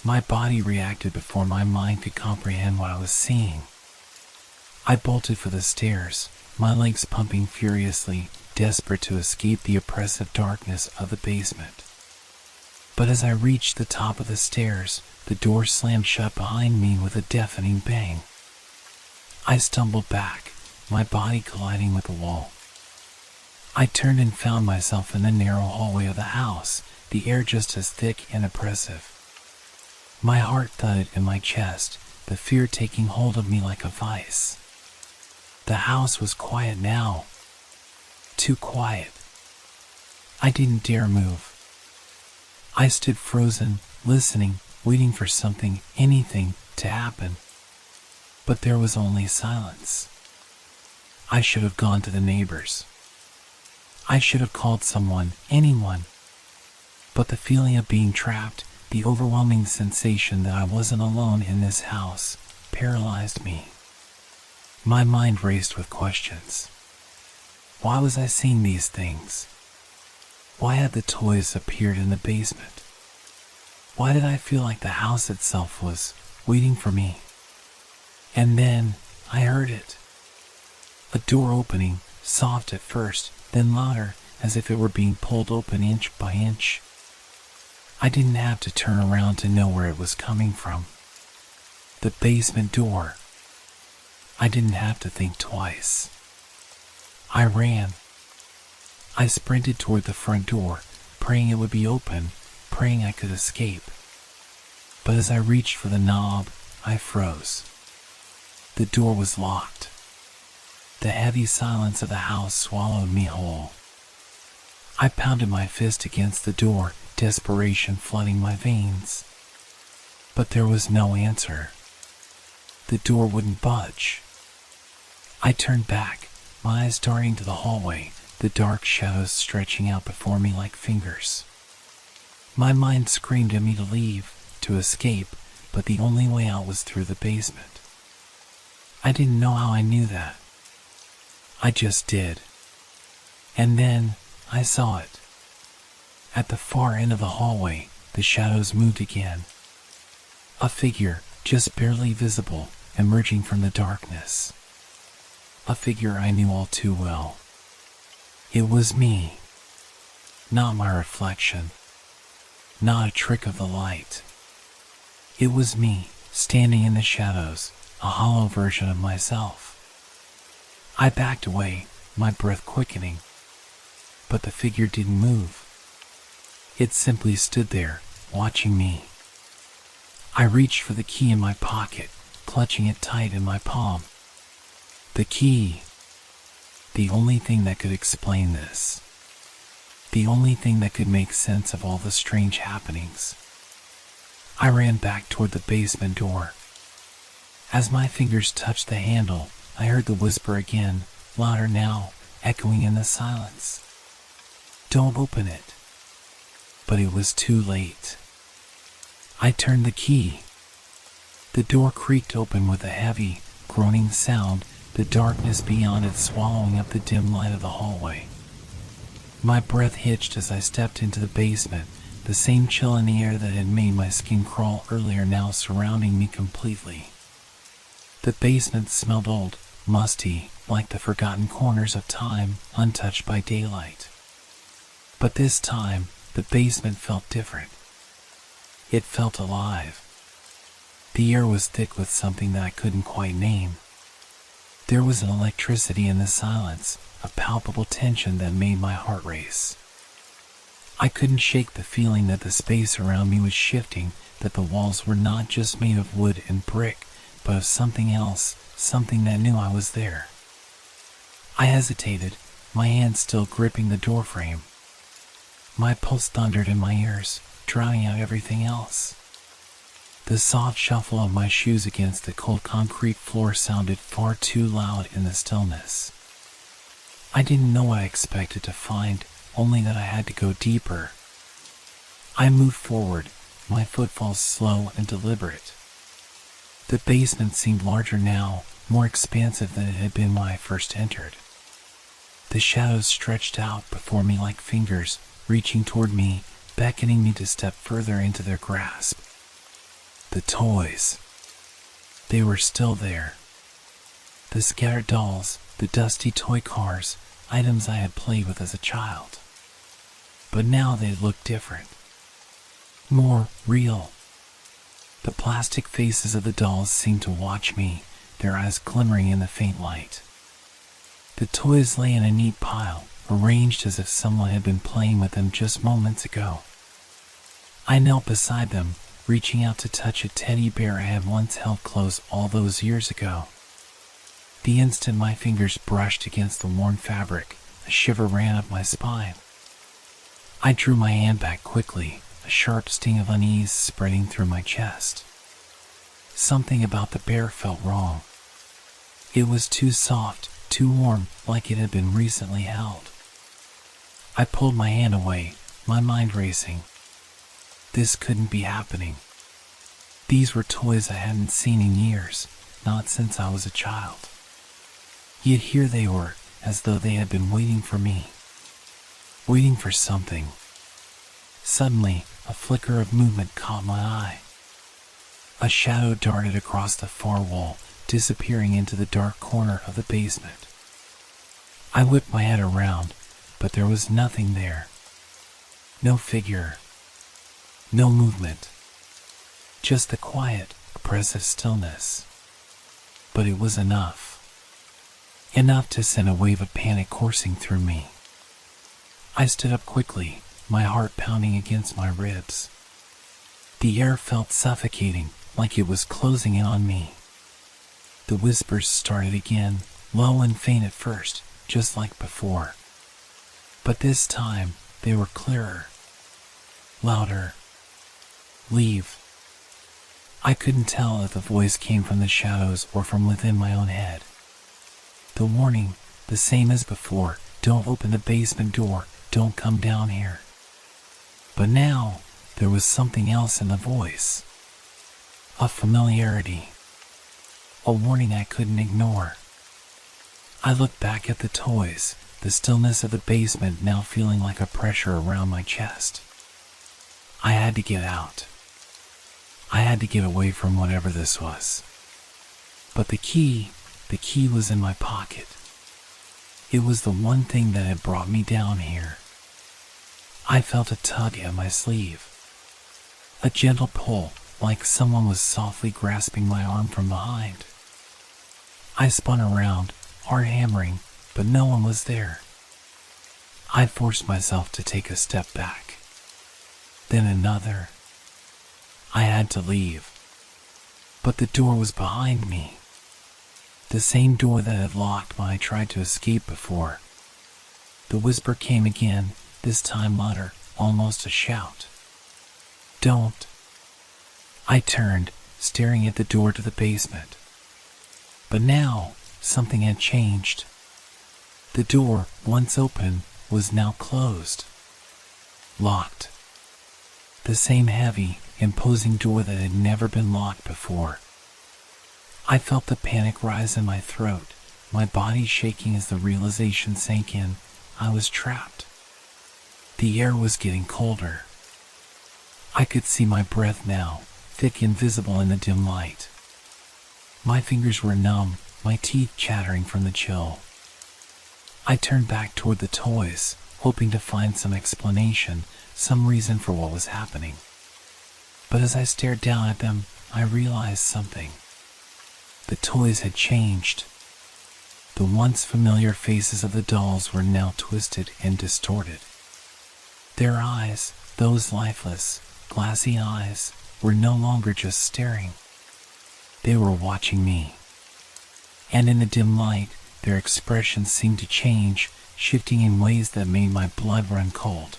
My body reacted before my mind could comprehend what I was seeing. I bolted for the stairs, my legs pumping furiously, desperate to escape the oppressive darkness of the basement. But as I reached the top of the stairs, the door slammed shut behind me with a deafening bang. I stumbled back, my body colliding with the wall. I turned and found myself in the narrow hallway of the house, the air just as thick and oppressive. My heart thudded in my chest, the fear taking hold of me like a vice. The house was quiet now. Too quiet. I didn't dare move. I stood frozen, listening, waiting for something, anything, to happen. But there was only silence. I should have gone to the neighbors. I should have called someone, anyone. But the feeling of being trapped, the overwhelming sensation that I wasn't alone in this house, paralyzed me. My mind raced with questions. Why was I seeing these things? Why had the toys appeared in the basement? Why did I feel like the house itself was waiting for me? And then I heard it. A door opening, soft at first, then louder, as if it were being pulled open inch by inch. I didn't have to turn around to know where it was coming from. The basement door. I didn't have to think twice. I ran. I sprinted toward the front door, praying it would be open, praying I could escape. But as I reached for the knob, I froze. The door was locked. The heavy silence of the house swallowed me whole. I pounded my fist against the door, desperation flooding my veins. But there was no answer. The door wouldn't budge. I turned back, my eyes darting to the hallway, the dark shadows stretching out before me like fingers. My mind screamed at me to leave, to escape, but the only way out was through the basement. I didn't know how I knew that. I just did. And then I saw it. At the far end of the hallway, the shadows moved again. A figure, just barely visible, emerging from the darkness. A figure I knew all too well. It was me. Not my reflection. Not a trick of the light. It was me, standing in the shadows, a hollow version of myself. I backed away, my breath quickening. But the figure didn't move. It simply stood there, watching me. I reached for the key in my pocket, clutching it tight in my palm. The key. The only thing that could explain this. The only thing that could make sense of all the strange happenings. I ran back toward the basement door. As my fingers touched the handle, I heard the whisper again, louder now, echoing in the silence. Don't open it. But it was too late. I turned the key. The door creaked open with a heavy, groaning sound, the darkness beyond it swallowing up the dim light of the hallway. My breath hitched as I stepped into the basement, the same chill in the air that had made my skin crawl earlier now surrounding me completely. The basement smelled old, musty, like the forgotten corners of time, untouched by daylight. But this time, the basement felt different. It felt alive. The air was thick with something that I couldn't quite name. There was an electricity in the silence, a palpable tension that made my heart race. I couldn't shake the feeling that the space around me was shifting, that the walls were not just made of wood and brick, but of something else, something that knew I was there. I hesitated, my hand still gripping the doorframe. My pulse thundered in my ears, drowning out everything else. The soft shuffle of my shoes against the cold concrete floor sounded far too loud in the stillness. I didn't know what I expected to find, only that I had to go deeper. I moved forward, my footfalls slow and deliberate. The basement seemed larger now, more expansive than it had been when I first entered. The shadows stretched out before me like fingers, reaching toward me, beckoning me to step further into their grasp. The toys. They were still there. The scattered dolls, the dusty toy cars, items I had played with as a child. But now they looked different. More real. The plastic faces of the dolls seemed to watch me, their eyes glimmering in the faint light. The toys lay in a neat pile, arranged as if someone had been playing with them just moments ago. I knelt beside them, reaching out to touch a teddy bear I had once held close all those years ago. The instant my fingers brushed against the worn fabric, a shiver ran up my spine. I drew my hand back quickly, a sharp sting of unease spreading through my chest. Something about the bear felt wrong. It was too soft, too warm, like it had been recently held. I pulled my hand away, my mind racing. This couldn't be happening. These were toys I hadn't seen in years, not since I was a child. Yet here they were, as though they had been waiting for me. Waiting for something. Suddenly, a flicker of movement caught my eye. A shadow darted across the far wall, disappearing into the dark corner of the basement. I whipped my head around, but there was nothing there. No figure. No movement. Just the quiet, oppressive stillness. But it was enough. Enough to send a wave of panic coursing through me. I stood up quickly, my heart pounding against my ribs. The air felt suffocating, like it was closing in on me. The whispers started again, low and faint at first, just like before. But this time, they were clearer. Louder. Leave. I couldn't tell if the voice came from the shadows or from within my own head. The warning, the same as before, don't open the basement door, don't come down here. But now, there was something else in the voice. A familiarity. A warning I couldn't ignore. I looked back at the toys, the stillness of the basement now feeling like a pressure around my chest. I had to get out. I had to get away from whatever this was. But the key was in my pocket. It was the one thing that had brought me down here. I felt a tug at my sleeve. A gentle pull, like someone was softly grasping my arm from behind. I spun around, heart hammering, but no one was there. I forced myself to take a step back. Then another. I had to leave. But the door was behind me. The same door that had locked when I tried to escape before. The whisper came again, this time louder, almost a shout. Don't. I turned, staring at the door to the basement. But now, something had changed. The door, once open, was now closed. Locked. The same heavy, imposing door that had never been locked before. I felt the panic rise in my throat, my body shaking as the realization sank in. I was trapped. The air was getting colder. I could see my breath now, thick and visible in the dim light. My fingers were numb, my teeth chattering from the chill. I turned back toward the toys, hoping to find some explanation, some reason for what was happening. But as I stared down at them, I realized something. The toys had changed. The once familiar faces of the dolls were now twisted and distorted. Their eyes, those lifeless, glassy eyes, were no longer just staring. They were watching me. And in the dim light, their expressions seemed to change, shifting in ways that made my blood run cold.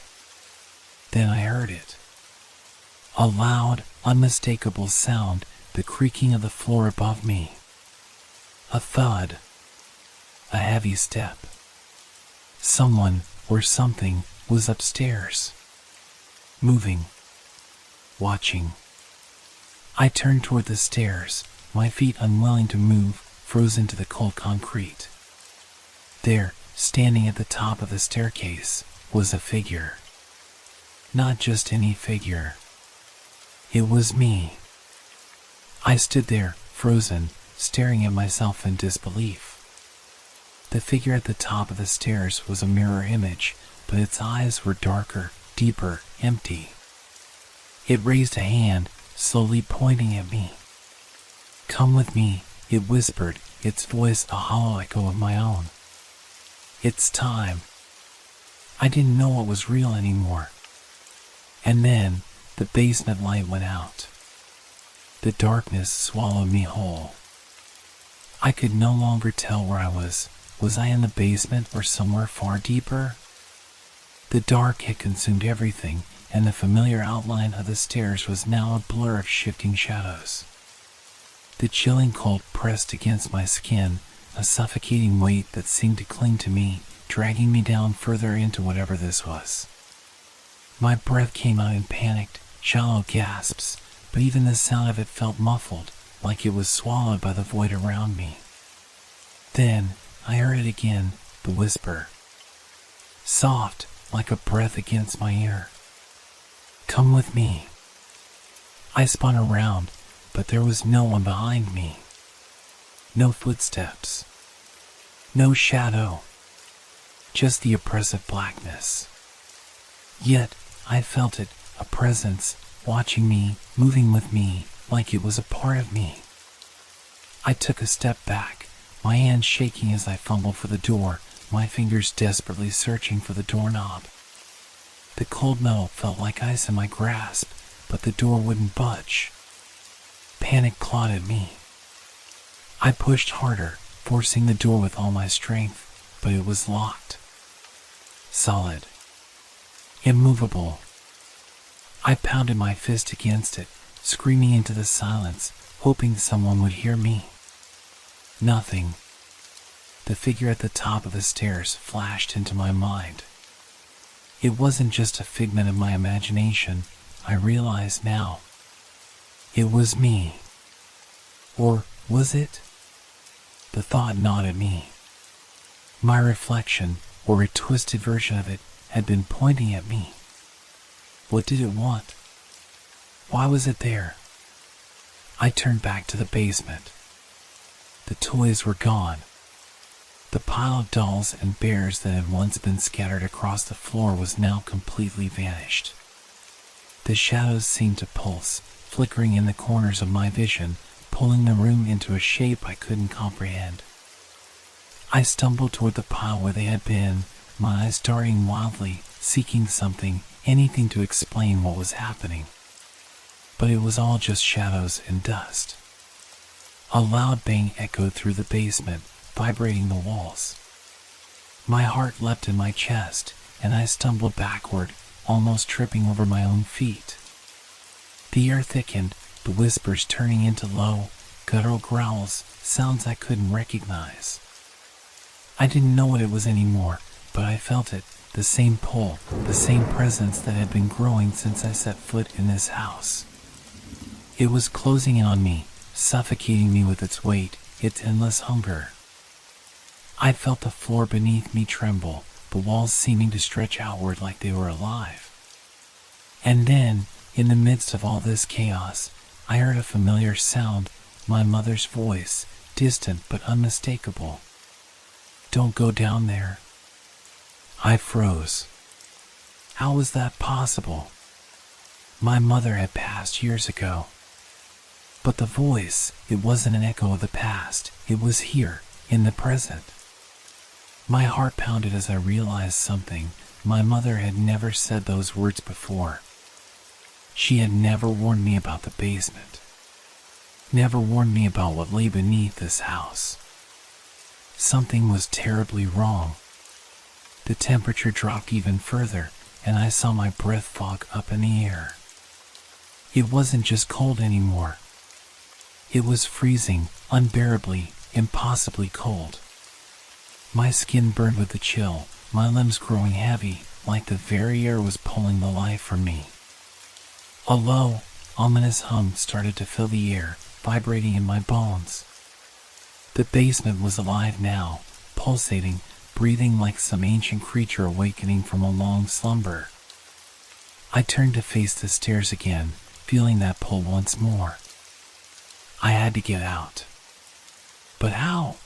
Then I heard it. A loud, unmistakable sound, the creaking of the floor above me. A thud. A heavy step. Someone, or something, was upstairs. Moving. Watching. I turned toward the stairs, my feet unwilling to move, frozen to the cold concrete. There, standing at the top of the staircase, was a figure. Not just any figure. It was me. I stood there, frozen, staring at myself in disbelief. The figure at the top of the stairs was a mirror image, but its eyes were darker, deeper, empty. It raised a hand, slowly pointing at me. Come with me, it whispered, its voice a hollow echo of my own. It's time. I didn't know what was real anymore. And then, the basement light went out. The darkness swallowed me whole. I could no longer tell where I was. Was I in the basement or somewhere far deeper? The dark had consumed everything, and the familiar outline of the stairs was now a blur of shifting shadows. The chilling cold pressed against my skin, a suffocating weight that seemed to cling to me, dragging me down further into whatever this was. My breath came out in panicked, shallow gasps, but even the sound of it felt muffled, like it was swallowed by the void around me. Then I heard it again, the whisper. Soft, like a breath against my ear. Come with me. I spun around, but there was no one behind me. No footsteps. No shadow. Just the oppressive blackness. Yet, I felt it, a presence, watching me, moving with me, like it was a part of me. I took a step back, my hands shaking as I fumbled for the door, my fingers desperately searching for the doorknob. The cold metal felt like ice in my grasp, but the door wouldn't budge. Panic clawed at me. I pushed harder, forcing the door with all my strength, but it was locked. Solid. Immovable. I pounded my fist against it, screaming into the silence, hoping someone would hear me. Nothing. The figure at the top of the stairs flashed into my mind. It wasn't just a figment of my imagination, I realize now. It was me. Or was it? The thought gnawed at me. My reflection, or a twisted version of it, had been pointing at me. What did it want? Why was it there? I turned back to the basement. The toys were gone. The pile of dolls and bears that had once been scattered across the floor was now completely vanished. The shadows seemed to pulse, flickering in the corners of my vision, pulling the room into a shape I couldn't comprehend. I stumbled toward the pile where they had been, my eyes darting wildly, seeking something, anything to explain what was happening. But it was all just shadows and dust. A loud bang echoed through the basement, vibrating the walls. My heart leapt in my chest, and I stumbled backward, almost tripping over my own feet. The air thickened, the whispers turning into low, guttural growls, sounds I couldn't recognize. I didn't know what it was anymore, but I felt it, the same pull, the same presence that had been growing since I set foot in this house. It was closing in on me, suffocating me with its weight, its endless hunger. I felt the floor beneath me tremble, the walls seeming to stretch outward like they were alive. And then, in the midst of all this chaos, I heard a familiar sound, my mother's voice, distant but unmistakable. Don't go down there. I froze. How was that possible? My mother had passed years ago. But the voice, it wasn't an echo of the past, it was here, in the present. My heart pounded as I realized something. My mother had never said those words before. She had never warned me about the basement. Never warned me about what lay beneath this house. Something was terribly wrong. The temperature dropped even further, and I saw my breath fog up in the air. It wasn't just cold anymore. It was freezing, unbearably, impossibly cold. My skin burned with the chill, my limbs growing heavy, like the very air was pulling the life from me. A low, ominous hum started to fill the air, vibrating in my bones. The basement was alive now, pulsating, breathing like some ancient creature awakening from a long slumber. I turned to face the stairs again, feeling that pull once more. I had to get out. But how?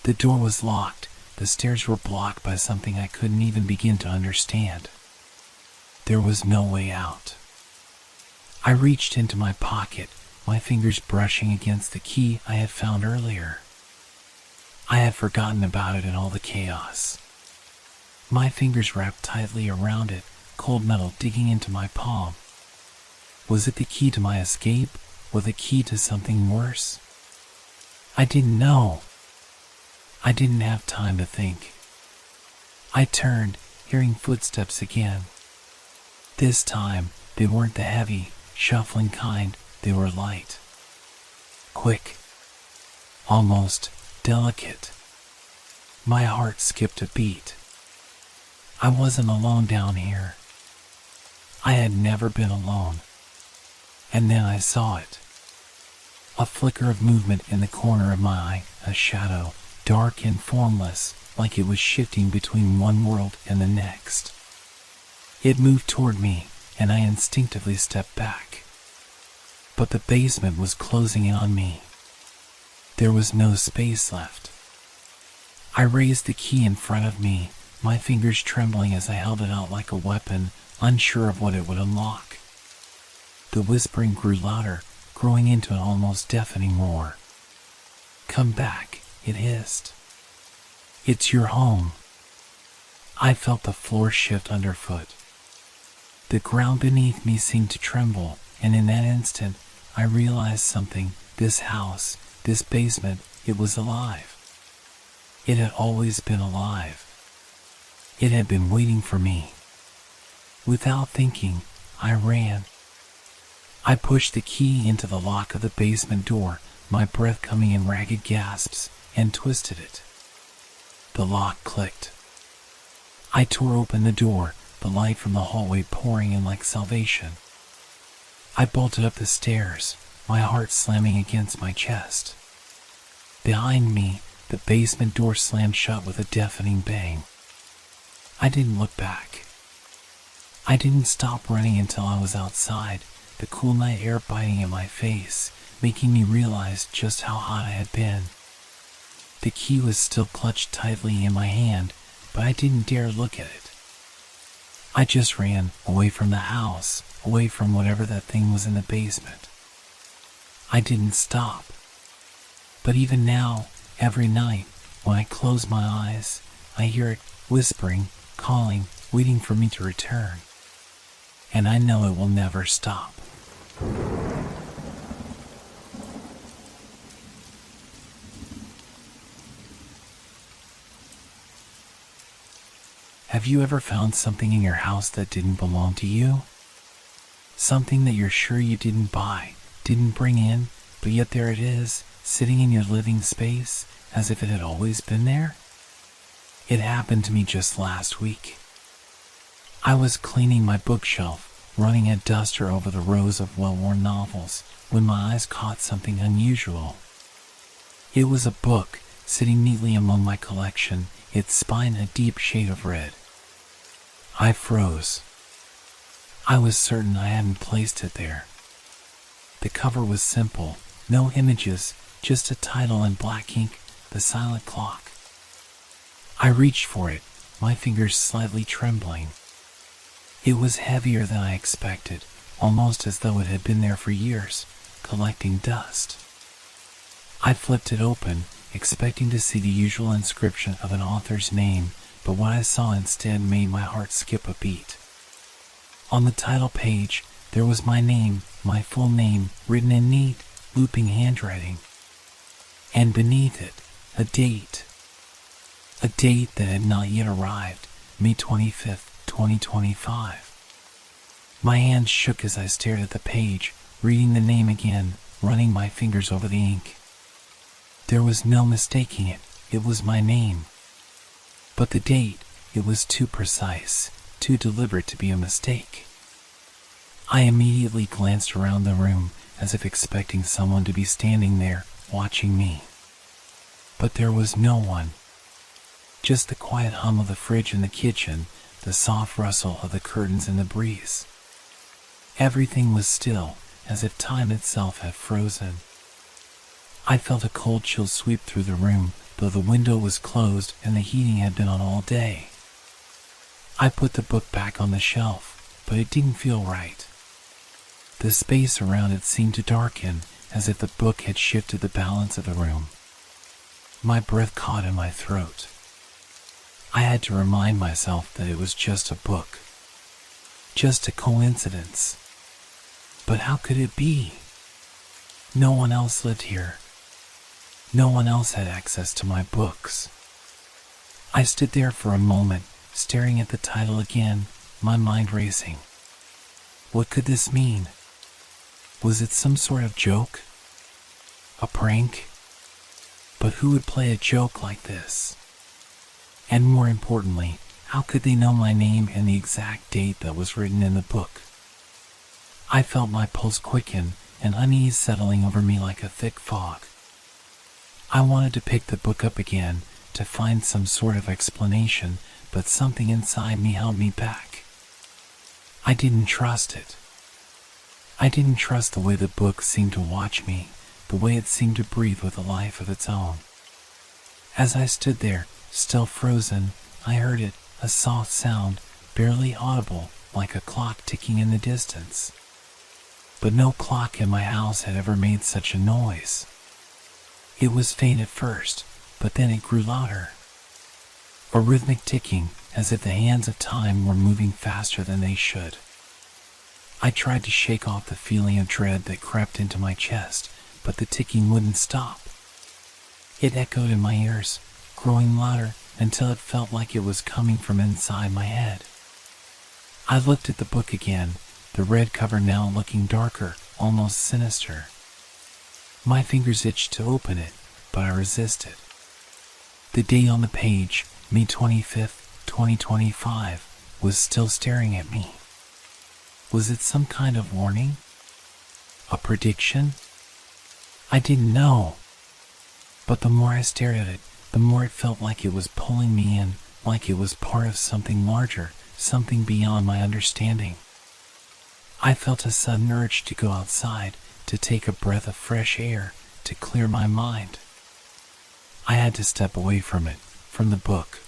The door was locked, the stairs were blocked by something I couldn't even begin to understand. There was no way out. I reached into my pocket, my fingers brushing against the key I had found earlier. I had forgotten about it in all the chaos. My fingers wrapped tightly around it, cold metal digging into my palm. Was it the key to my escape, or the key to something worse? I didn't know. I didn't have time to think. I turned, hearing footsteps again. This time, they weren't the heavy, shuffling kind, they were light. Quick. Almost delicate. My heart skipped a beat. I wasn't alone down here. I had never been alone. And then I saw it. A flicker of movement in the corner of my eye, a shadow, dark and formless, like it was shifting between one world and the next. It moved toward me, and I instinctively stepped back. But the basement was closing in on me. There was no space left. I raised the key in front of me, my fingers trembling as I held it out like a weapon, unsure of what it would unlock. The whispering grew louder, growing into an almost deafening roar. "Come back," it hissed. "It's your home." I felt the floor shift underfoot. The ground beneath me seemed to tremble, and in that instant, I realized something. This house, this basement, it was alive. It had always been alive. It had been waiting for me. Without thinking, I ran. I pushed the key into the lock of the basement door, my breath coming in ragged gasps, and twisted it. The lock clicked. I tore open the door, the light from the hallway pouring in like salvation. I bolted up the stairs, my heart slamming against my chest. Behind me, the basement door slammed shut with a deafening bang. I didn't look back. I didn't stop running until I was outside, the cool night air biting at my face, making me realize just how hot I had been. The key was still clutched tightly in my hand, but I didn't dare look at it. I just ran away from the house, away from whatever that thing was in the basement. I didn't stop. But even now, every night, when I close my eyes, I hear it whispering, calling, waiting for me to return. And I know it will never stop. Have you ever found something in your house that didn't belong to you? Something that you're sure you didn't buy, didn't bring in, but yet there it is, sitting in your living space, as if it had always been there? It happened to me just last week. I was cleaning my bookshelf, running a duster over the rows of well-worn novels, when my eyes caught something unusual. It was a book, sitting neatly among my collection, its spine a deep shade of red. I froze. I was certain I hadn't placed it there. The cover was simple, no images, just a title in black ink, The Silent Clock. I reached for it, my fingers slightly trembling. It was heavier than I expected, almost as though it had been there for years, collecting dust. I flipped it open, expecting to see the usual inscription of an author's name, but what I saw instead made my heart skip a beat. On the title page, there was my name, my full name, written in neat, looping handwriting. And beneath it, a date. A date that had not yet arrived, May 25th, 2025. My hands shook as I stared at the page, reading the name again, running my fingers over the ink. There was no mistaking it. It was my name. But the date, it was too precise, too deliberate to be a mistake. I immediately glanced around the room, as if expecting someone to be standing there, watching me. But there was no one. Just the quiet hum of the fridge in the kitchen, the soft rustle of the curtains in the breeze. Everything was still, as if time itself had frozen. I felt a cold chill sweep through the room, though the window was closed and the heating had been on all day. I put the book back on the shelf, but it didn't feel right. The space around it seemed to darken, as if the book had shifted the balance of the room. My breath caught in my throat. I had to remind myself that it was just a book. Just a coincidence. But how could it be? No one else lived here. No one else had access to my books. I stood there for a moment, staring at the title again, my mind racing. What could this mean? Was it some sort of joke? A prank? But who would play a joke like this? And more importantly, how could they know my name and the exact date that was written in the book? I felt my pulse quicken, an unease settling over me like a thick fog. I wanted to pick the book up again, to find some sort of explanation, but something inside me held me back. I didn't trust it. I didn't trust the way the book seemed to watch me, the way it seemed to breathe with a life of its own. As I stood there, still frozen, I heard it, a soft sound, barely audible, like a clock ticking in the distance. But no clock in my house had ever made such a noise. It was faint at first, but then it grew louder. A rhythmic ticking, as if the hands of time were moving faster than they should. I tried to shake off the feeling of dread that crept into my chest, but the ticking wouldn't stop. It echoed in my ears, growing louder until it felt like it was coming from inside my head. I looked at the book again, the red cover now looking darker, almost sinister. My fingers itched to open it, but I resisted. The date on the page, May 25th, 2025, was still staring at me. Was it some kind of warning? A prediction? I didn't know. But the more I stared at it, the more it felt like it was pulling me in, like it was part of something larger, something beyond my understanding. I felt a sudden urge to go outside, to take a breath of fresh air, to clear my mind. I had to step away from it, from the book.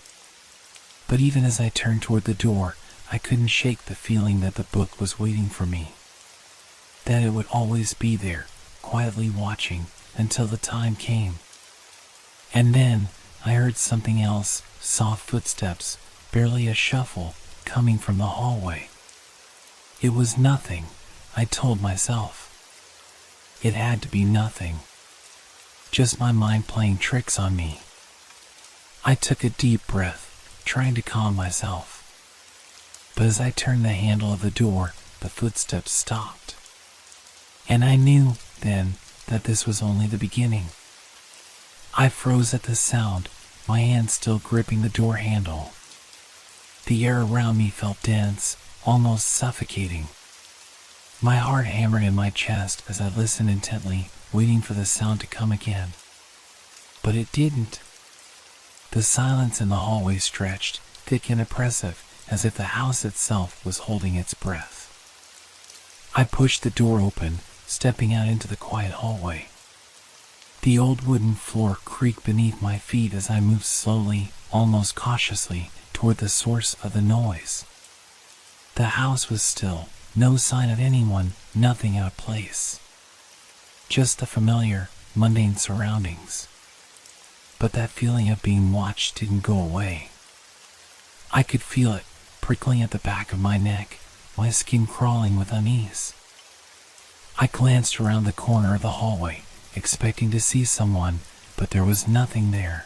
But even as I turned toward the door, I couldn't shake the feeling that the book was waiting for me. That it would always be there, quietly watching, until the time came. And then, I heard something else, soft footsteps, barely a shuffle, coming from the hallway. It was nothing, I told myself. It had to be nothing. Just my mind playing tricks on me. I took a deep breath, trying to calm myself. But as I turned the handle of the door, the footsteps stopped. And I knew, then, that this was only the beginning. I froze at the sound, my hand still gripping the door handle. The air around me felt dense, almost suffocating. My heart hammered in my chest as I listened intently, waiting for the sound to come again. But it didn't. The silence in the hallway stretched, thick and oppressive, as if the house itself was holding its breath. I pushed the door open, stepping out into the quiet hallway. The old wooden floor creaked beneath my feet as I moved slowly, almost cautiously, toward the source of the noise. The house was still, no sign of anyone, nothing out of place. Just the familiar, mundane surroundings. But that feeling of being watched didn't go away. I could feel it, prickling at the back of my neck, my skin crawling with unease. I glanced around the corner of the hallway, expecting to see someone, but there was nothing there.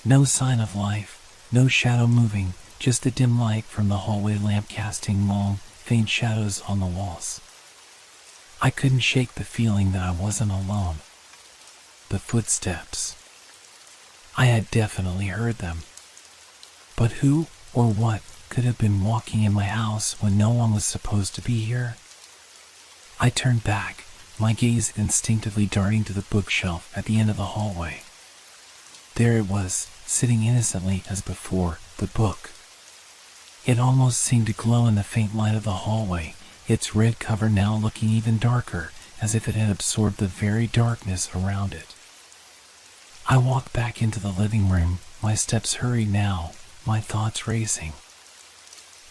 No sign of life, no shadow moving, just a dim light from the hallway lamp casting long, faint shadows on the walls. I couldn't shake the feeling that I wasn't alone. The footsteps. I had definitely heard them. But who or what could have been walking in my house when no one was supposed to be here? I turned back, my gaze instinctively darting to the bookshelf at the end of the hallway. There it was, sitting innocently as before, the book. It almost seemed to glow in the faint light of the hallway, its red cover now looking even darker, as if it had absorbed the very darkness around it. I walked back into the living room, my steps hurried now, my thoughts racing.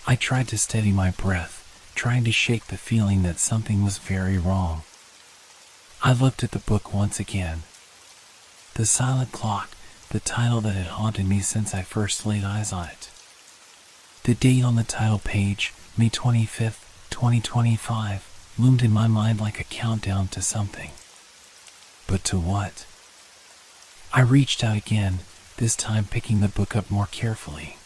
I tried to steady my breath, trying to shake the feeling that something was very wrong. I looked at the book once again. The Silent Clock, the title that had haunted me since I first laid eyes on it. The date on the title page, May 25th, 2025, loomed in my mind like a countdown to something. But to what? I reached out again, this time picking the book up more carefully.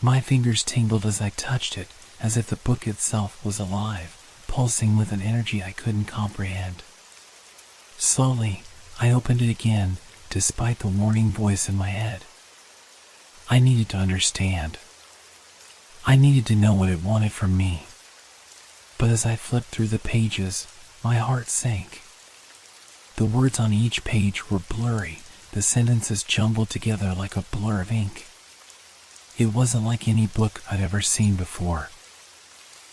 My fingers tingled as I touched it, as if the book itself was alive, pulsing with an energy I couldn't comprehend. Slowly, I opened it again, despite the warning voice in my head. I needed to understand. I needed to know what it wanted from me. But as I flipped through the pages, my heart sank. The words on each page were blurry, the sentences jumbled together like a blur of ink. It wasn't like any book I'd ever seen before.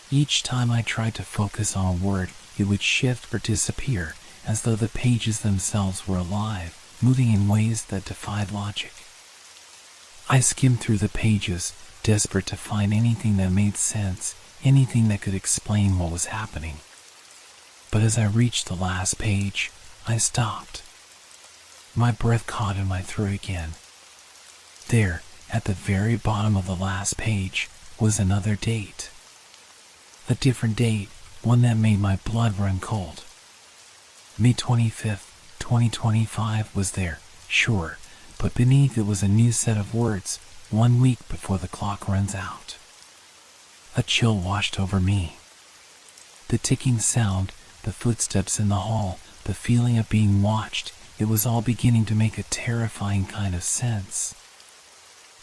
Each time I tried to focus on a word, it would shift or disappear, as though the pages themselves were alive, moving in ways that defied logic. I skimmed through the pages, desperate to find anything that made sense, anything that could explain what was happening. But as I reached the last page, I stopped. My breath caught in my throat again. There, at the very bottom of the last page, was another date. A different date, one that made my blood run cold. May 25th, 2025 was there, sure, but beneath it was a new set of words, 1 week before the clock runs out. A chill washed over me. The ticking sound, the footsteps in the hall, the feeling of being watched, it was all beginning to make a terrifying kind of sense.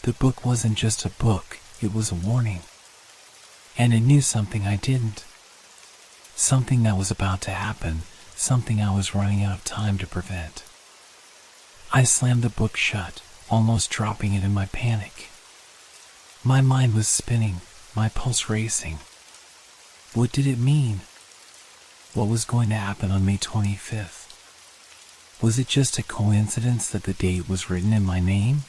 The book wasn't just a book, it was a warning. And it knew something I didn't. Something that was about to happen, something I was running out of time to prevent. I slammed the book shut, almost dropping it in my panic. My mind was spinning, my pulse racing. What did it mean? What was going to happen on May 25th? Was it just a coincidence that the date was written in my name?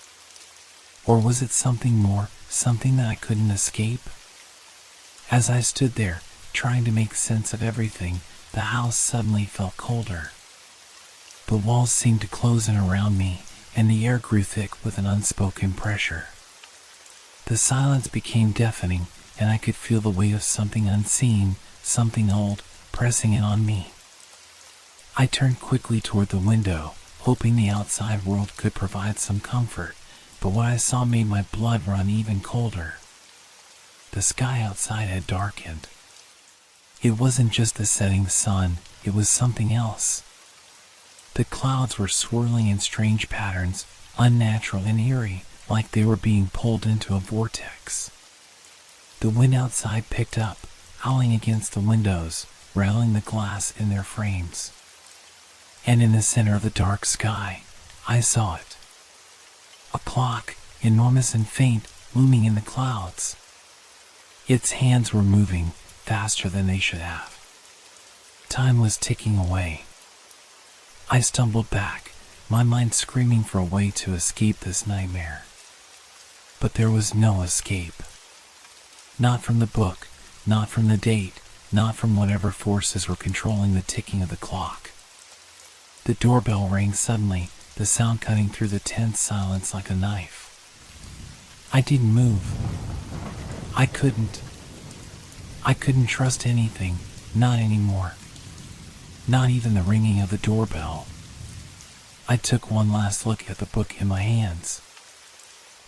Or was it something more, something that I couldn't escape? As I stood there, trying to make sense of everything, the house suddenly felt colder. The walls seemed to close in around me, and the air grew thick with an unspoken pressure. The silence became deafening, and I could feel the weight of something unseen, something old, pressing in on me. I turned quickly toward the window, hoping the outside world could provide some comfort, but what I saw made my blood run even colder. The sky outside had darkened. It wasn't just the setting sun, it was something else. The clouds were swirling in strange patterns, unnatural and eerie, like they were being pulled into a vortex. The wind outside picked up, howling against the windows, rattling the glass in their frames. And in the center of the dark sky, I saw it. A clock, enormous and faint, looming in the clouds. Its hands were moving, faster than they should have. Time was ticking away. I stumbled back, my mind screaming for a way to escape this nightmare. But there was no escape. Not from the book, not from the date, not from whatever forces were controlling the ticking of the clock. The doorbell rang suddenly, the sound cutting through the tense silence like a knife. I didn't move. I couldn't trust anything, not anymore. Not even the ringing of the doorbell. I took one last look at the book in my hands.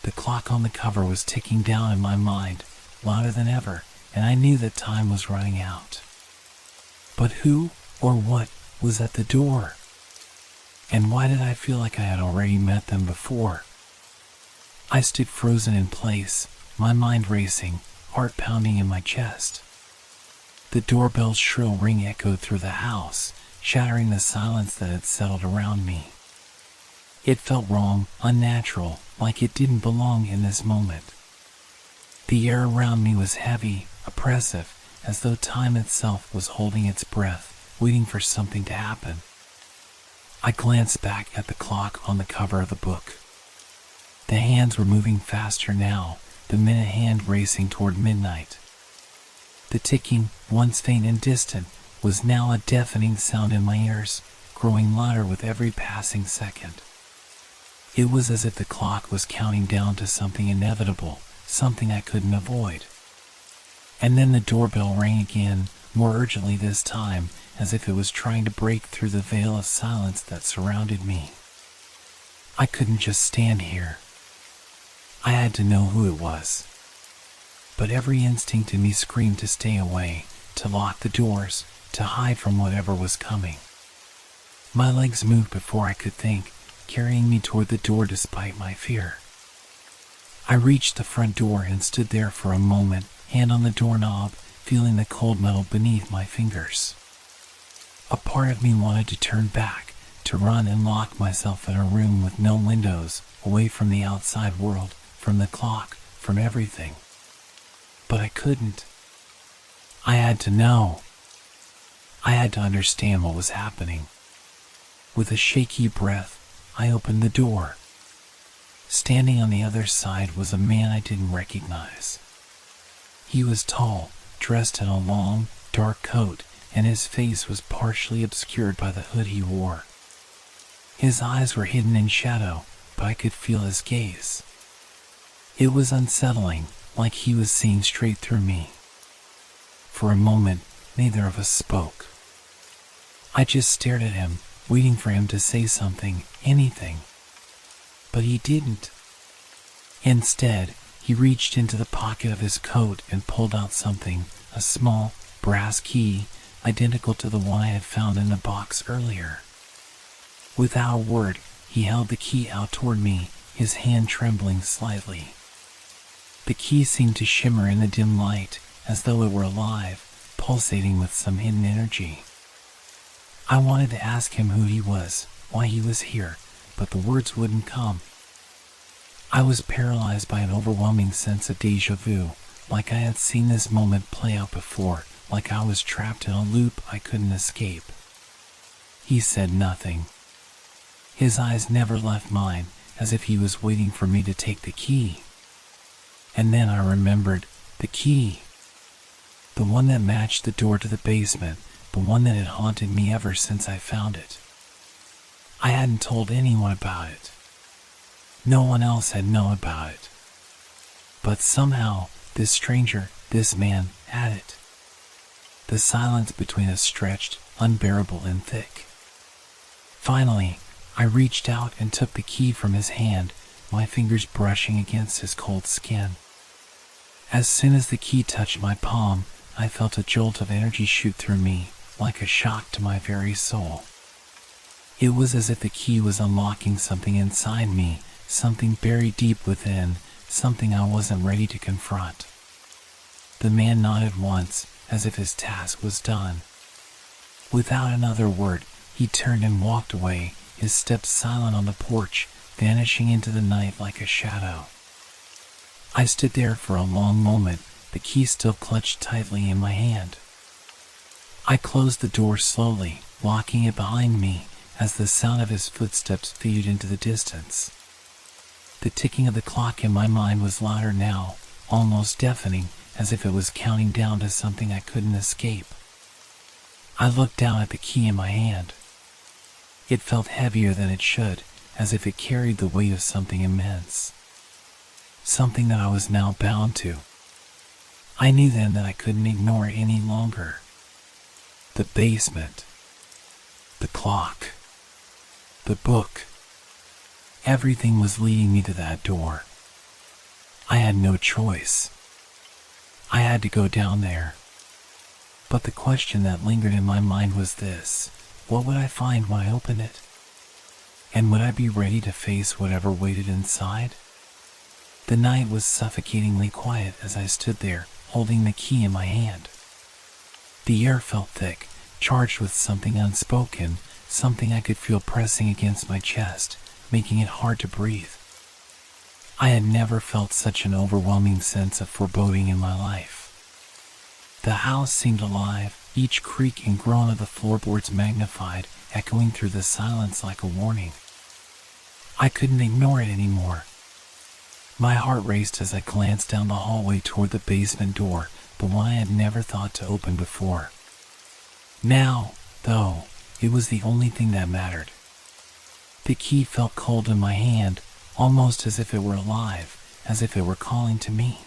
The clock on the cover was ticking down in my mind, louder than ever, and I knew that time was running out. But who or what was at the door? And why did I feel like I had already met them before? I stood frozen in place, my mind racing, heart pounding in my chest. The doorbell's shrill ring echoed through the house, shattering the silence that had settled around me. It felt wrong, unnatural, like it didn't belong in this moment. The air around me was heavy, oppressive, as though time itself was holding its breath, waiting for something to happen. I glanced back at the clock on the cover of the book. The hands were moving faster now, the minute hand racing toward midnight. The ticking, once faint and distant, was now a deafening sound in my ears, growing louder with every passing second. It was as if the clock was counting down to something inevitable, something I couldn't avoid. And then the doorbell rang again, more urgently this time, as if it was trying to break through the veil of silence that surrounded me. I couldn't just stand here. I had to know who it was. But every instinct in me screamed to stay away, to lock the doors, to hide from whatever was coming. My legs moved before I could think, carrying me toward the door despite my fear. I reached the front door and stood there for a moment, hand on the doorknob, feeling the cold metal beneath my fingers. A part of me wanted to turn back, to run and lock myself in a room with no windows, away from the outside world, from the clock, from everything. But I couldn't. I had to know. I had to understand what was happening. With a shaky breath, I opened the door. Standing on the other side was a man I didn't recognize. He was tall, dressed in a long, dark coat, and his face was partially obscured by the hood he wore. His eyes were hidden in shadow, but I could feel his gaze. It was unsettling, like he was seeing straight through me. For a moment, neither of us spoke. I just stared at him, waiting for him to say something, anything. But he didn't. Instead, he reached into the pocket of his coat and pulled out something, a small, brass key, identical to the one I had found in the box earlier. Without a word, he held the key out toward me, his hand trembling slightly. The key seemed to shimmer in the dim light, as though it were alive, pulsating with some hidden energy. I wanted to ask him who he was, why he was here, but the words wouldn't come. I was paralyzed by an overwhelming sense of déjà vu, like I had seen this moment play out before, like I was trapped in a loop I couldn't escape. He said nothing. His eyes never left mine, as if he was waiting for me to take the key. And then I remembered the key. The one that matched the door to the basement, the one that had haunted me ever since I found it. I hadn't told anyone about it. No one else had known about it. But somehow, this stranger, this man, had it. The silence between us stretched, unbearable and thick. Finally, I reached out and took the key from his hand, my fingers brushing against his cold skin. As soon as the key touched my palm, I felt a jolt of energy shoot through me, like a shock to my very soul. It was as if the key was unlocking something inside me, something buried deep within, something I wasn't ready to confront. The man nodded once, as if his task was done. Without another word, he turned and walked away, his steps silent on the porch, vanishing into the night like a shadow. I stood there for a long moment, the key still clutched tightly in my hand. I closed the door slowly, locking it behind me, as the sound of his footsteps faded into the distance. The ticking of the clock in my mind was louder now, almost deafening, as if it was counting down to something I couldn't escape. I looked down at the key in my hand. It felt heavier than it should, as if it carried the weight of something immense. Something that I was now bound to. I knew then that I couldn't ignore it any longer. The basement. The clock. The book. Everything was leading me to that door. I had no choice. I had to go down there. But the question that lingered in my mind was this: what would I find when I opened it? And would I be ready to face whatever waited inside? The night was suffocatingly quiet as I stood there, holding the key in my hand. The air felt thick, charged with something unspoken, something I could feel pressing against my chest, making it hard to breathe. I had never felt such an overwhelming sense of foreboding in my life. The house seemed alive, each creak and groan of the floorboards magnified, echoing through the silence like a warning. I couldn't ignore it anymore. My heart raced as I glanced down the hallway toward the basement door, the one I had never thought to open before. Now, though, it was the only thing that mattered. The key felt cold in my hand, almost as if it were alive, as if it were calling to me.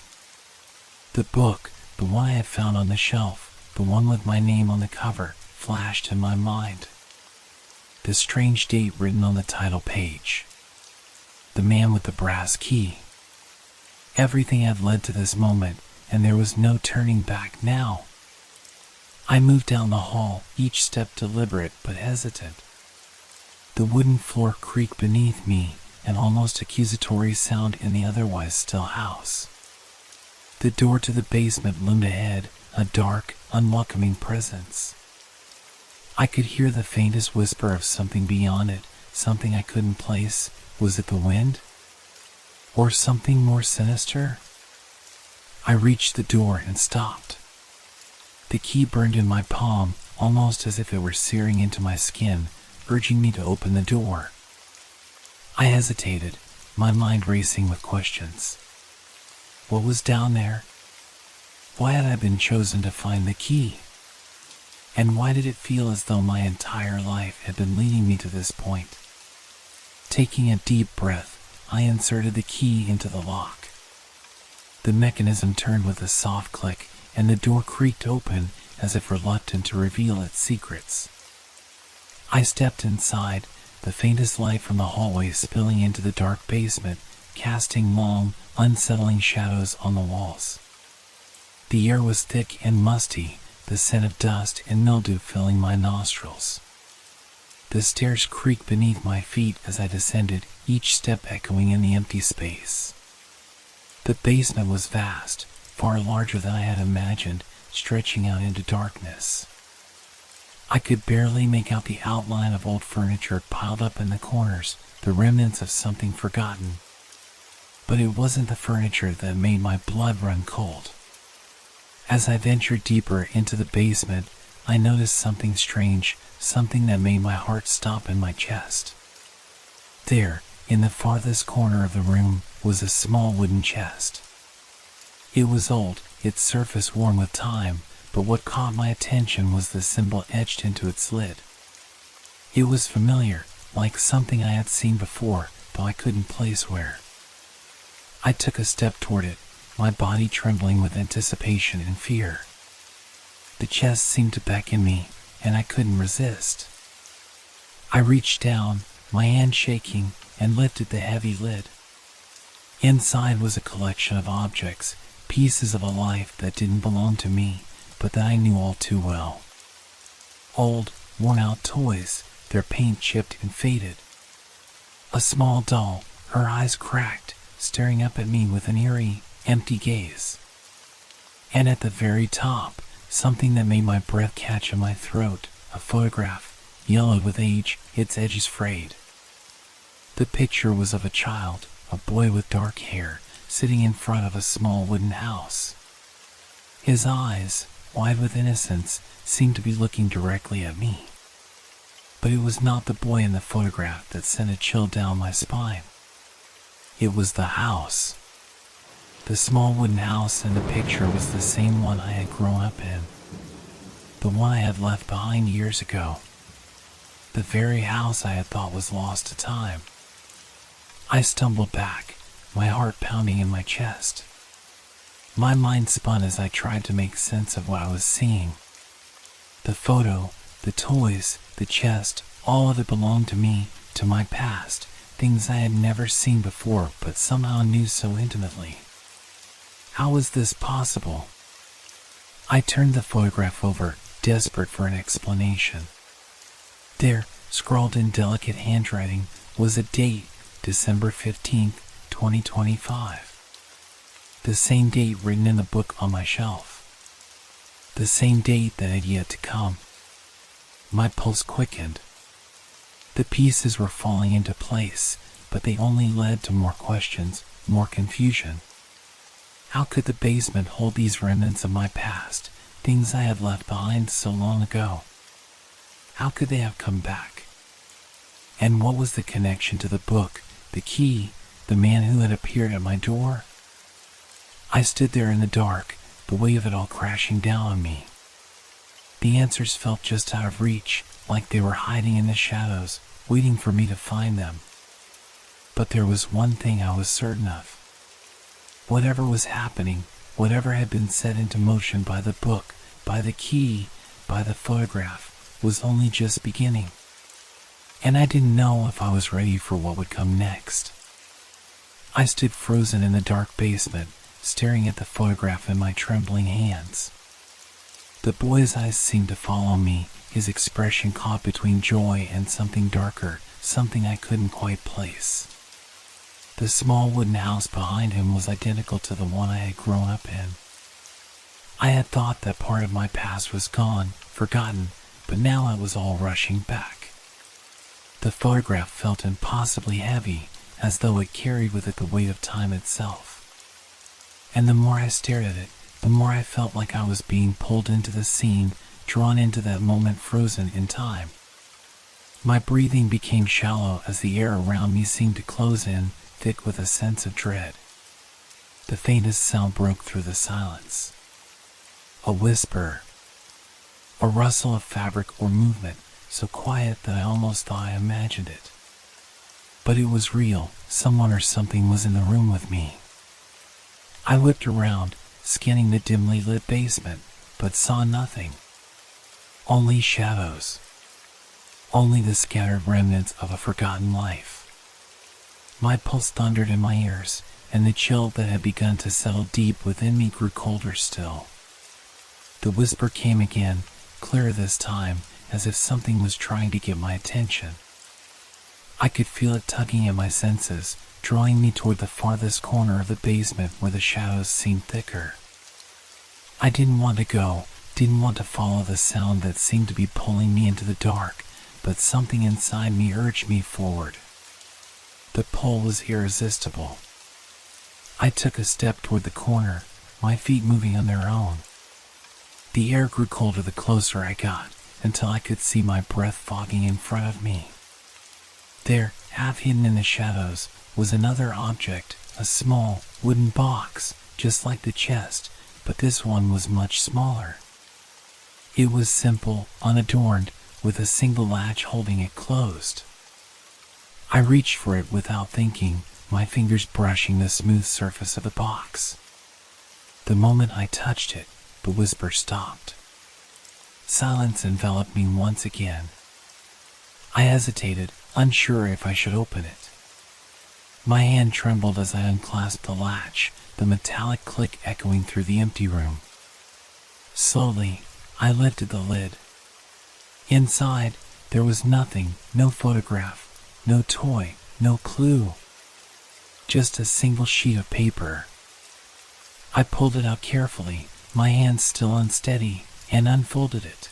The book, the one I had found on the shelf, the one with my name on the cover, flashed in my mind. The strange date written on the title page. The man with the brass key. Everything had led to this moment, and there was no turning back now. I moved down the hall, each step deliberate but hesitant. The wooden floor creaked beneath me, an almost accusatory sound in the otherwise still house. The door to the basement loomed ahead, a dark, unwelcoming presence. I could hear the faintest whisper of something beyond it, something I couldn't place. Was it the wind? Or something more sinister? I reached the door and stopped. The key burned in my palm, almost as if it were searing into my skin, urging me to open the door. I hesitated, my mind racing with questions. What was down there? Why had I been chosen to find the key? And why did it feel as though my entire life had been leading me to this point? Taking a deep breath, I inserted the key into the lock. The mechanism turned with a soft click, and the door creaked open as if reluctant to reveal its secrets. I stepped inside, the faintest light from the hallway spilling into the dark basement, casting long, unsettling shadows on the walls. The air was thick and musty, the scent of dust and mildew filling my nostrils. The stairs creaked beneath my feet as I descended, each step echoing in the empty space. The basement was vast, far larger than I had imagined, stretching out into darkness. I could barely make out the outline of old furniture piled up in the corners, the remnants of something forgotten. But it wasn't the furniture that made my blood run cold. As I ventured deeper into the basement, I noticed something strange, something that made my heart stop in my chest. There, in the farthest corner of the room, was a small wooden chest. It was old, its surface worn with time, but what caught my attention was the symbol etched into its lid. It was familiar, like something I had seen before, though I couldn't place where. I took a step toward it, my body trembling with anticipation and fear. The chest seemed to beckon me, and I couldn't resist. I reached down, my hand shaking, and lifted the heavy lid. Inside was a collection of objects, pieces of a life that didn't belong to me, but that I knew all too well. Old, worn-out toys, their paint chipped and faded. A small doll, her eyes cracked, staring up at me with an eerie, empty gaze. And at the very top, something that made my breath catch in my throat, a photograph, yellowed with age, its edges frayed. The picture was of a child, a boy with dark hair, sitting in front of a small wooden house. His eyes, wide with innocence, seemed to be looking directly at me. But it was not the boy in the photograph that sent a chill down my spine. It was the house. The small wooden house in the picture was the same one I had grown up in. The one I had left behind years ago. The very house I had thought was lost to time. I stumbled back, my heart pounding in my chest. My mind spun as I tried to make sense of what I was seeing. The photo, the toys, the chest, all of it belonged to me, to my past, things I had never seen before but somehow knew so intimately. How was this possible? I turned the photograph over, desperate for an explanation. There, scrawled in delicate handwriting, was a date, December 15th, 2025. The same date written in the book on my shelf. The same date that had yet to come. My pulse quickened. The pieces were falling into place, but they only led to more questions, more confusion. How could the basement hold these remnants of my past, things I had left behind so long ago? How could they have come back? And what was the connection to the book, the key, the man who had appeared at my door? I stood there in the dark, the weight of it all crashing down on me. The answers felt just out of reach, like they were hiding in the shadows, waiting for me to find them. But there was one thing I was certain of. Whatever was happening, whatever had been set into motion by the book, by the key, by the photograph, was only just beginning. And I didn't know if I was ready for what would come next. I stood frozen in the dark basement, staring at the photograph in my trembling hands. The boy's eyes seemed to follow me, his expression caught between joy and something darker, something I couldn't quite place. The small wooden house behind him was identical to the one I had grown up in. I had thought that part of my past was gone, forgotten, but now it was all rushing back. The photograph felt impossibly heavy, as though it carried with it the weight of time itself. And the more I stared at it, the more I felt like I was being pulled into the scene, drawn into that moment, frozen in time. My breathing became shallow as the air around me seemed to close in, thick with a sense of dread. The faintest sound broke through the silence. A whisper, a rustle of fabric or movement, so quiet that I almost thought I imagined it. But it was real. Someone or something was in the room with me. I whipped around, scanning the dimly lit basement, but saw nothing. Only shadows. Only the scattered remnants of a forgotten life. My pulse thundered in my ears, and the chill that had begun to settle deep within me grew colder still. The whisper came again, clearer this time, as if something was trying to get my attention. I could feel it tugging at my senses, drawing me toward the farthest corner of the basement where the shadows seemed thicker. I didn't want to go, didn't want to follow the sound that seemed to be pulling me into the dark, but something inside me urged me forward. The pull was irresistible. I took a step toward the corner, my feet moving on their own. The air grew colder the closer I got, until I could see my breath fogging in front of me. There, half hidden in the shadows, was another object, a small, wooden box, just like the chest, but this one was much smaller. It was simple, unadorned, with a single latch holding it closed. I reached for it without thinking, my fingers brushing the smooth surface of the box. The moment I touched it, the whisper stopped. Silence enveloped me once again. I hesitated, unsure if I should open it. My hand trembled as I unclasped the latch, the metallic click echoing through the empty room. Slowly, I lifted the lid. Inside, there was nothing, no photograph, no toy, no clue. Just a single sheet of paper. I pulled it out carefully, my hand still unsteady, and unfolded it.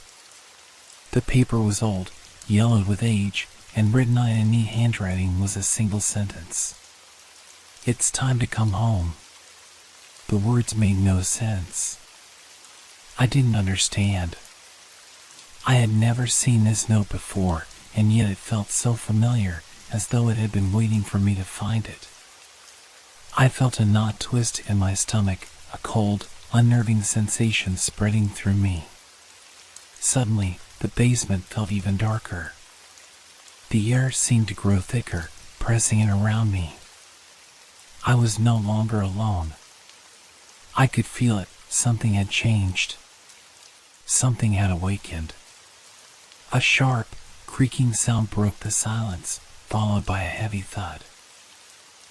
The paper was old, yellowed with age, and written in neat handwriting was a single sentence. "It's time to come home." The words made no sense. I didn't understand. I had never seen this note before, and yet it felt so familiar, as though it had been waiting for me to find it. I felt a knot twist in my stomach, a cold, unnerving sensation spreading through me. Suddenly, the basement felt even darker. The air seemed to grow thicker, pressing in around me. I was no longer alone. I could feel it. Something had changed. Something had awakened. A sharp, creaking sound broke the silence, followed by a heavy thud.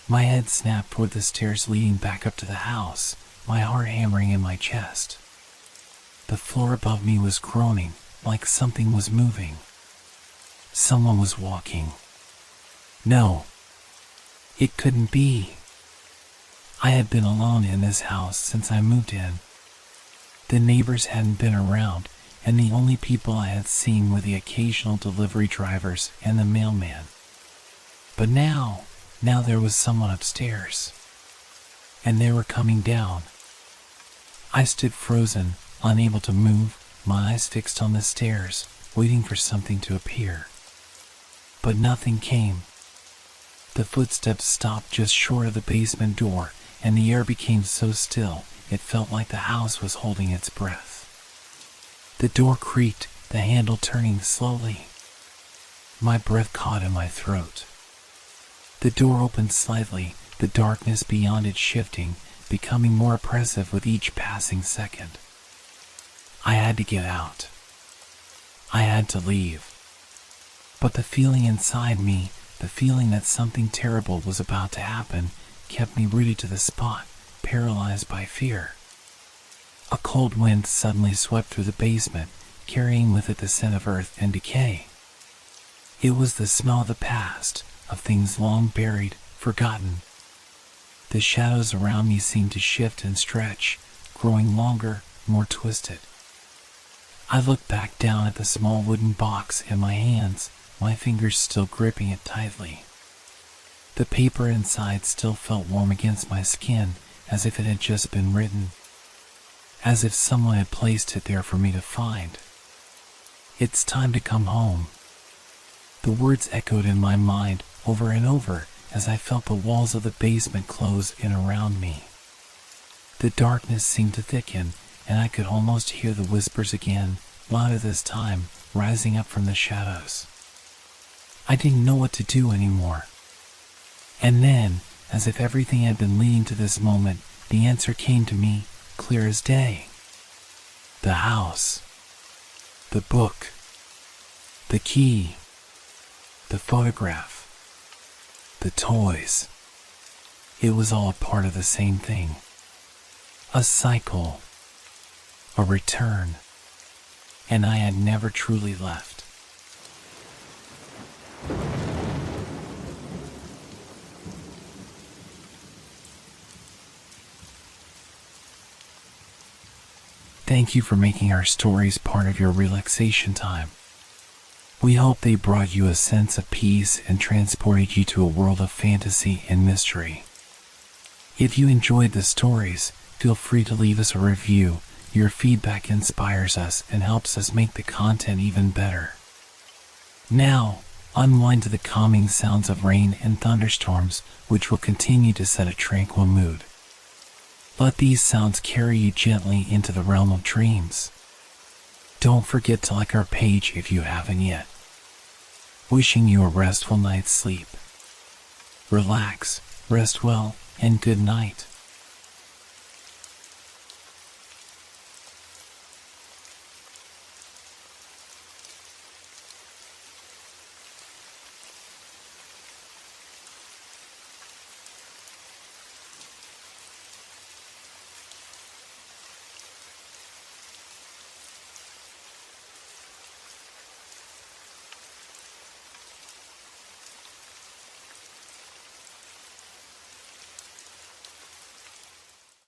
My head snapped toward the stairs leading back up to the house, my heart hammering in my chest. The floor above me was groaning, like something was moving. Someone was walking. No, it couldn't be. I had been alone in this house since I moved in. The neighbors hadn't been around, and the only people I had seen were the occasional delivery drivers and the mailman. But now there was someone upstairs. And they were coming down. I stood frozen, unable to move, my eyes fixed on the stairs, waiting for something to appear. But nothing came. The footsteps stopped just short of the basement door, and the air became so still, it felt like the house was holding its breath. The door creaked, the handle turning slowly. My breath caught in my throat. The door opened slightly, the darkness beyond it shifting, becoming more oppressive with each passing second. I had to get out. I had to leave. But the feeling inside me, the feeling that something terrible was about to happen, kept me rooted to the spot, paralyzed by fear. A cold wind suddenly swept through the basement, carrying with it the scent of earth and decay. It was the smell of the past, of things long buried, forgotten. The shadows around me seemed to shift and stretch, growing longer, more twisted. I looked back down at the small wooden box in my hands, my fingers still gripping it tightly. The paper inside still felt warm against my skin, as if it had just been written. As if someone had placed it there for me to find. It's time to come home. The words echoed in my mind over and over as I felt the walls of the basement close in around me. The darkness seemed to thicken, and I could almost hear the whispers again, louder this time, rising up from the shadows. I didn't know what to do anymore. And then, as if everything had been leading to this moment, the answer came to me, clear as day. The house. The book. The key. The photograph. The toys. It was all a part of the same thing. A cycle. A return. And I had never truly left. Thank you for making our stories part of your relaxation time. We hope they brought you a sense of peace and transported you to a world of fantasy and mystery. If you enjoyed the stories, feel free to leave us a review. Your feedback inspires us and helps us make the content even better. Now, unwind to the calming sounds of rain and thunderstorms, which will continue to set a tranquil mood. Let these sounds carry you gently into the realm of dreams. Don't forget to like our page if you haven't yet. Wishing you a restful night's sleep. Relax, rest well, and good night.